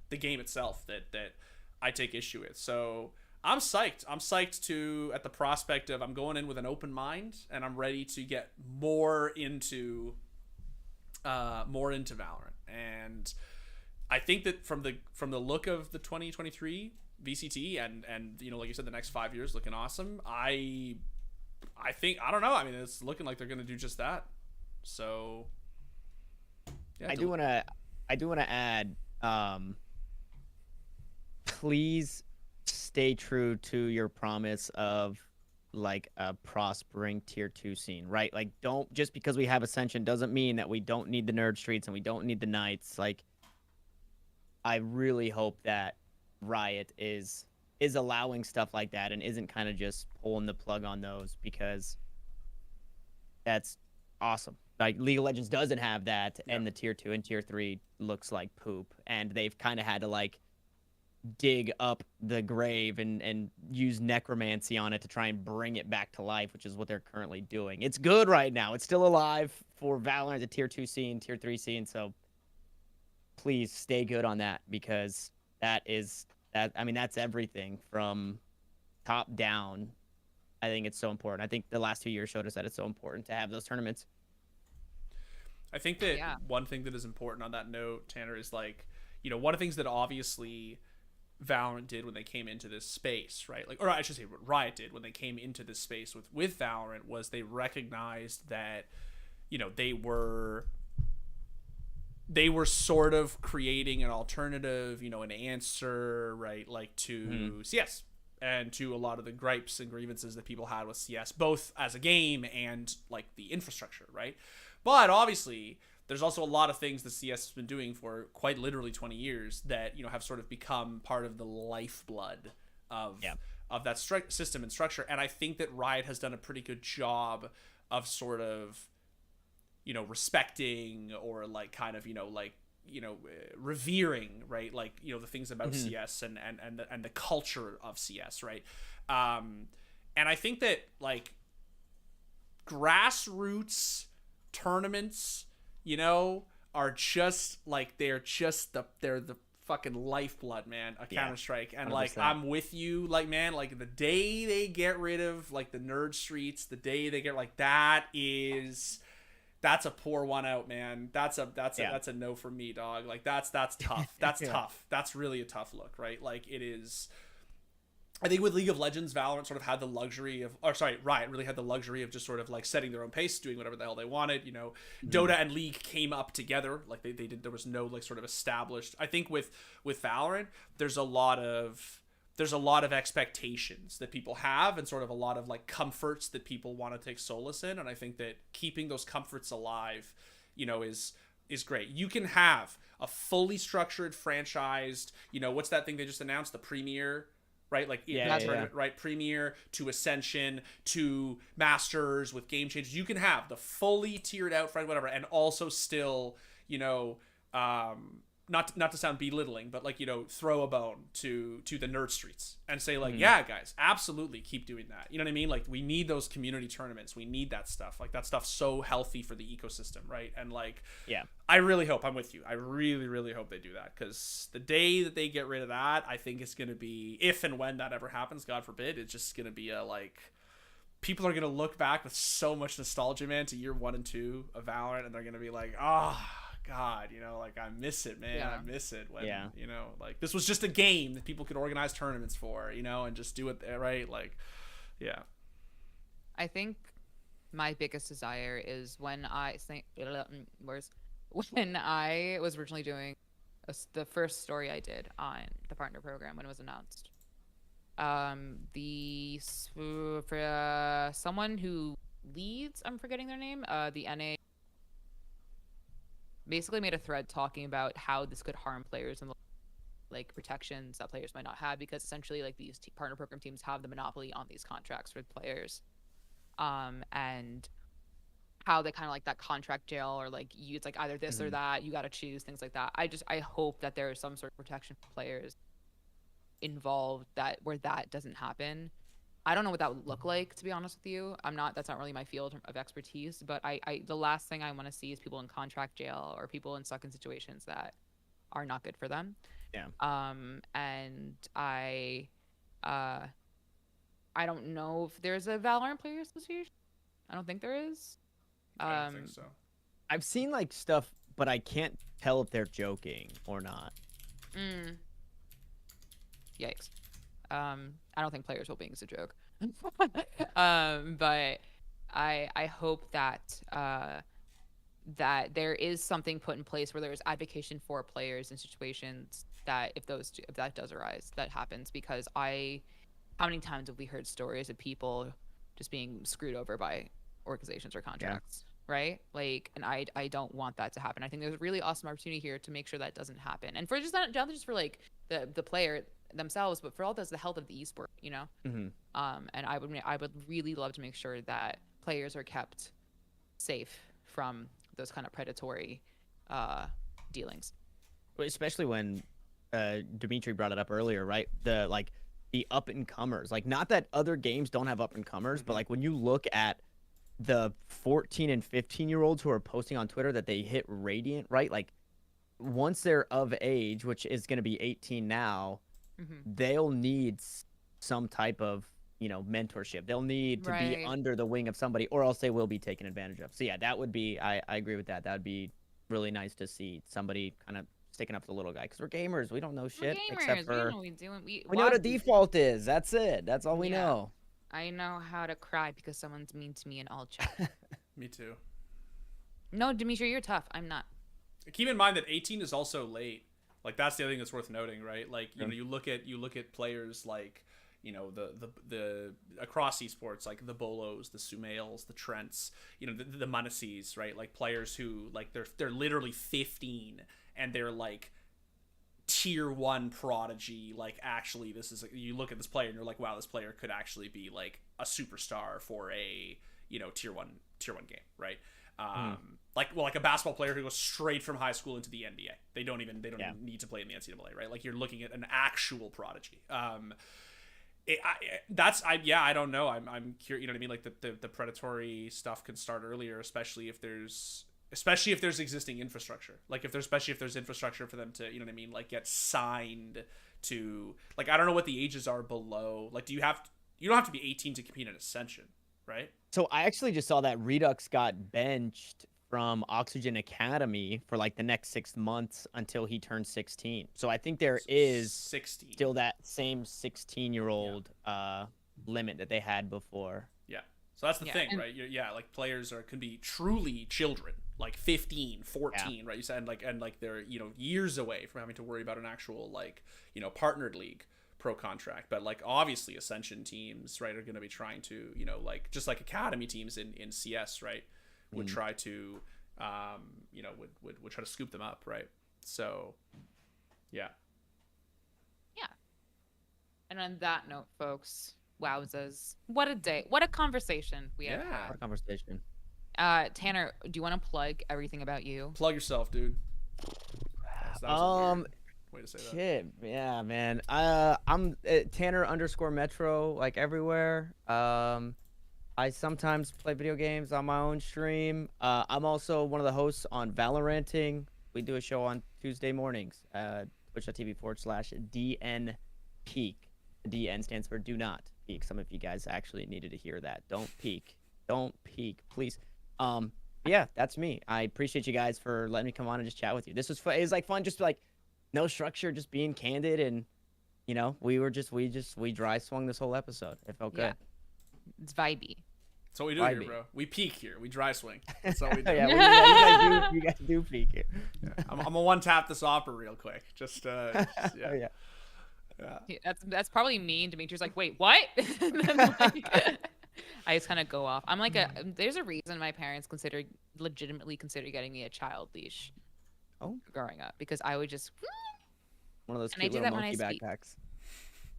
the game itself that I take issue with. So I'm psyched. I'm psyched at the prospect of I'm going in with an open mind, and I'm ready to get more into Valorant. And I think that from the look of the 2023 VCT and like you said, the next 5 years looking awesome. I think, I don't know. I mean, it's looking like they're going to do just that. So yeah, I do want to add, please stay true to your promise of like a prospering tier 2 scene, right? Like, don't, just because we have Ascension doesn't mean that we don't need the nerd streets and we don't need the Knights. Like, I really hope that Riot is allowing stuff like that and isn't kind of just pulling the plug on those, because that's awesome. Like, League of Legends doesn't have that, and the tier 2 and tier 3 looks like poop, and they've kind of had to like dig up the grave and use necromancy on it to try and bring it back to life, which is what they're currently doing. It's good right now. It's still alive for Valorant, the tier 2 scene, tier 3 scene. So please stay good on that, because that's everything from top down. I think it's so important. I think the last 2 years showed us that it's so important to have those tournaments. I think that one thing that is important on that note, Tanner, is like, one of the things that obviously Valorant did when they came into this space, right? Like, or I should say what Riot did when they came into this space with Valorant, was they recognized that, they were sort of creating an alternative, an answer, right? Like to CS and to a lot of the gripes and grievances that people had with CS, both as a game and like the infrastructure, right? But obviously there's also a lot of things that CS has been doing for quite literally 20 years that, have sort of become part of the lifeblood of that system and structure. And I think that Riot has done a pretty good job of sort of, respecting or like kind of, revering, right? Like, the things about CS and the culture of CS, right? And I think that like grassroots tournaments, are just like, they're the fucking lifeblood, man, of Counter-Strike. And 100%. Like, I'm with you, like, man, like the day they get rid of like the nerd streets, the day they get like that's a poor one out, man. That's a no for me, dog. Like, that's tough. That's tough. That's really a tough look, right? Like, it is. I think with League of Legends, Valorant sort of had the luxury of, Riot really had the luxury of just sort of like setting their own pace, doing whatever the hell they wanted. Dota and League came up together, like they did. There was no like sort of established. I think with Valorant, there's a lot of expectations that people have, and sort of a lot of like comforts that people want to take solace in. And I think that keeping those comforts alive, is great. You can have a fully structured, franchised, what's that thing they just announced? The Premier. Right, like tournament, right? Premier to Ascension to Masters with Game Changers. You can have the fully tiered out, whatever, and also still, not to sound belittling, but like, throw a bone to the nerd streets and say like, yeah, guys, absolutely keep doing that. You know what I mean? Like, we need those community tournaments. We need that stuff. Like, that stuff's so healthy for the ecosystem, right? And like, I really hope, I'm with you. I really, really hope they do that, because the day that they get rid of that, I think it's going to be, if and when that ever happens, God forbid, it's just going to be a like, people are going to look back with so much nostalgia, man, to year 1 and 2 of Valorant, and they're going to be like, God, like, I miss it, man. I miss it when, like, this was just a game that people could organize tournaments for, and just do it, right? Like, I think my biggest desire is when I was originally doing the first story I did on the partner program when it was announced. For someone who leads, I'm forgetting their name, the NA basically made a thread talking about how this could harm players and like protections that players might not have, because essentially like these partner program teams have the monopoly on these contracts with players. And how they kind of like that contract jail, or like you, it's like either this or that, you got to choose, things like that. I hope that there is some sort of protection for players involved that where that doesn't happen. I don't know what that would look like, to be honest with you. That's not really my field of expertise, but the last thing I want to see is people in contract jail or people stuck in situations that are not good for them. Yeah. And I don't know if there's a Valorant Players Association. I don't think there is. I don't think so. I've seen like stuff, but I can't tell if they're joking or not. Yikes. I don't think players well-being is a joke. But I hope that that there is something put in place where there is advocacy for players in situations that if that does arise, that happens. Because how many times have we heard stories of people just being screwed over by organizations or contracts, right? Like, and I don't want that to happen. I think there's a really awesome opportunity here to make sure that doesn't happen, and for just not just for like the player themselves, but for all the health of the esport, you know. And I would really love to make sure that players are kept safe from those kind of predatory dealings. Especially when Dimitri brought it up earlier, right? The up and comers, like, not that other games don't have up and comers, but like when you look at the 14 and 15-year-olds who are posting on Twitter that they hit Radiant, right? Like, once they're of age, which is going to be 18 now, they'll need some type of, mentorship. They'll need to be under the wing of somebody, or else they will be taken advantage of. So yeah, that would be, I agree with that. That would be really nice to see somebody kind of sticking up to the little guy, because we're gamers. We don't know shit except for we know what we're doing. We know what a default is. That's it. That's all we know. I know how to cry because someone's mean to me in all chat. Me too. No, Dimitri, you're tough. I'm not. Keep in mind that 18 is also late. Like, that's the other thing that's worth noting, right? Like, you look at players like, the across esports, like the Bolos, the Sumails, the Trents, the Munasees, right? Like, players who, like, they're literally 15 and they're like tier 1 prodigy. Like, actually, this is, you look at this player and you're like, wow, this player could actually be like a superstar for a tier 1 game, right? Like a basketball player who goes straight from high school into the NBA. They don't even need to play in the NCAA, right? Like, you're looking at an actual prodigy. I don't know. I'm curious. You know what I mean? Like, the predatory stuff can start earlier, especially if there's existing infrastructure. Like, especially if there's infrastructure for them to, like, get signed to, like, I don't know what the ages are below. Like, you don't have to be 18 to compete in Ascension, right? So I actually just saw that Redux got benched from Oxygen Academy for like the next 6 months until he turns 16. So I think there is 16. Still that same 16-year-old limit that they had before. Yeah. So that's the thing, right? Like, players can be truly children, like 15, 14, right? You said, and they're, years away from having to worry about an actual, like, partnered league pro contract. But, like, obviously Ascension teams, right, are going to be trying to, like, just like academy teams in CS, right, would try to would try to scoop them up, right? So yeah. And on that note, folks, wowzers, what a day, what a conversation we have had. What a conversation. Tanner, do you want to plug everything about you? Plug yourself, dude. That was a weird way to say that. Shit, yeah, man. I'm Tanner_Metro, like, everywhere. I sometimes play video games on my own stream. I'm also one of the hosts on VALORANTing. We do a show on Tuesday mornings. Twitch.tv/DN Peak. DN stands for do not peek. Some of you guys actually needed to hear that. Don't peek. Don't peek, please. Yeah, that's me. I appreciate you guys for letting me come on and just chat with you. This was fun. It was like fun, just like no structure, just being candid, and we dry swung this whole episode. It felt good. It's vibey. That's what we do here, bro. We peak here. We dry swing. That's all we do. You guys do peak here. Yeah. I'm gonna one tap this opera real quick. Just yeah. That's probably me. And Dimitri's like, wait, what? And then, like, I just kind of go off. I'm like, there's a reason my parents legitimately consider getting me a child leash. Growing up, because I would just one of those cute little monkey backpacks.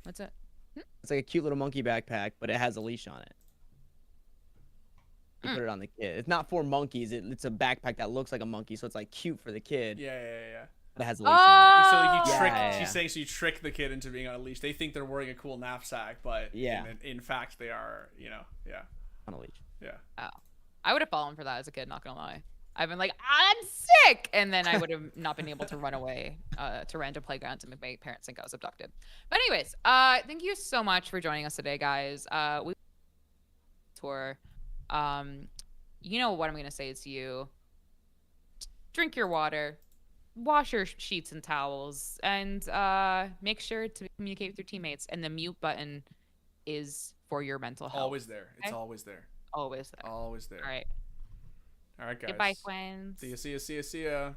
What's it? It's like a cute little monkey backpack, but it has a leash on it. You put it on the kid. It's not for monkeys. It's a backpack that looks like a monkey, so it's like cute for the kid. Yeah. But it has lace on So like you trick. Yeah. She's saying so you trick the kid into being on a leash. They think they're wearing a cool knapsack, but in fact they are. it on a leash. Yeah. Oh, I would have fallen for that as a kid. Not gonna lie. I've been like, I'm sick, and then I would have not been able to run away to random playgrounds and make my parents think I was abducted. But anyways, thank you so much for joining us today, guys. We tour. You know what I'm gonna say to you. Drink your water, wash your sheets and towels, and make sure to communicate with your teammates. And the mute button is for your mental health. Always there. Okay? It's always there. Always there. Always there. All right. All right, guys. Goodbye, friends. See ya.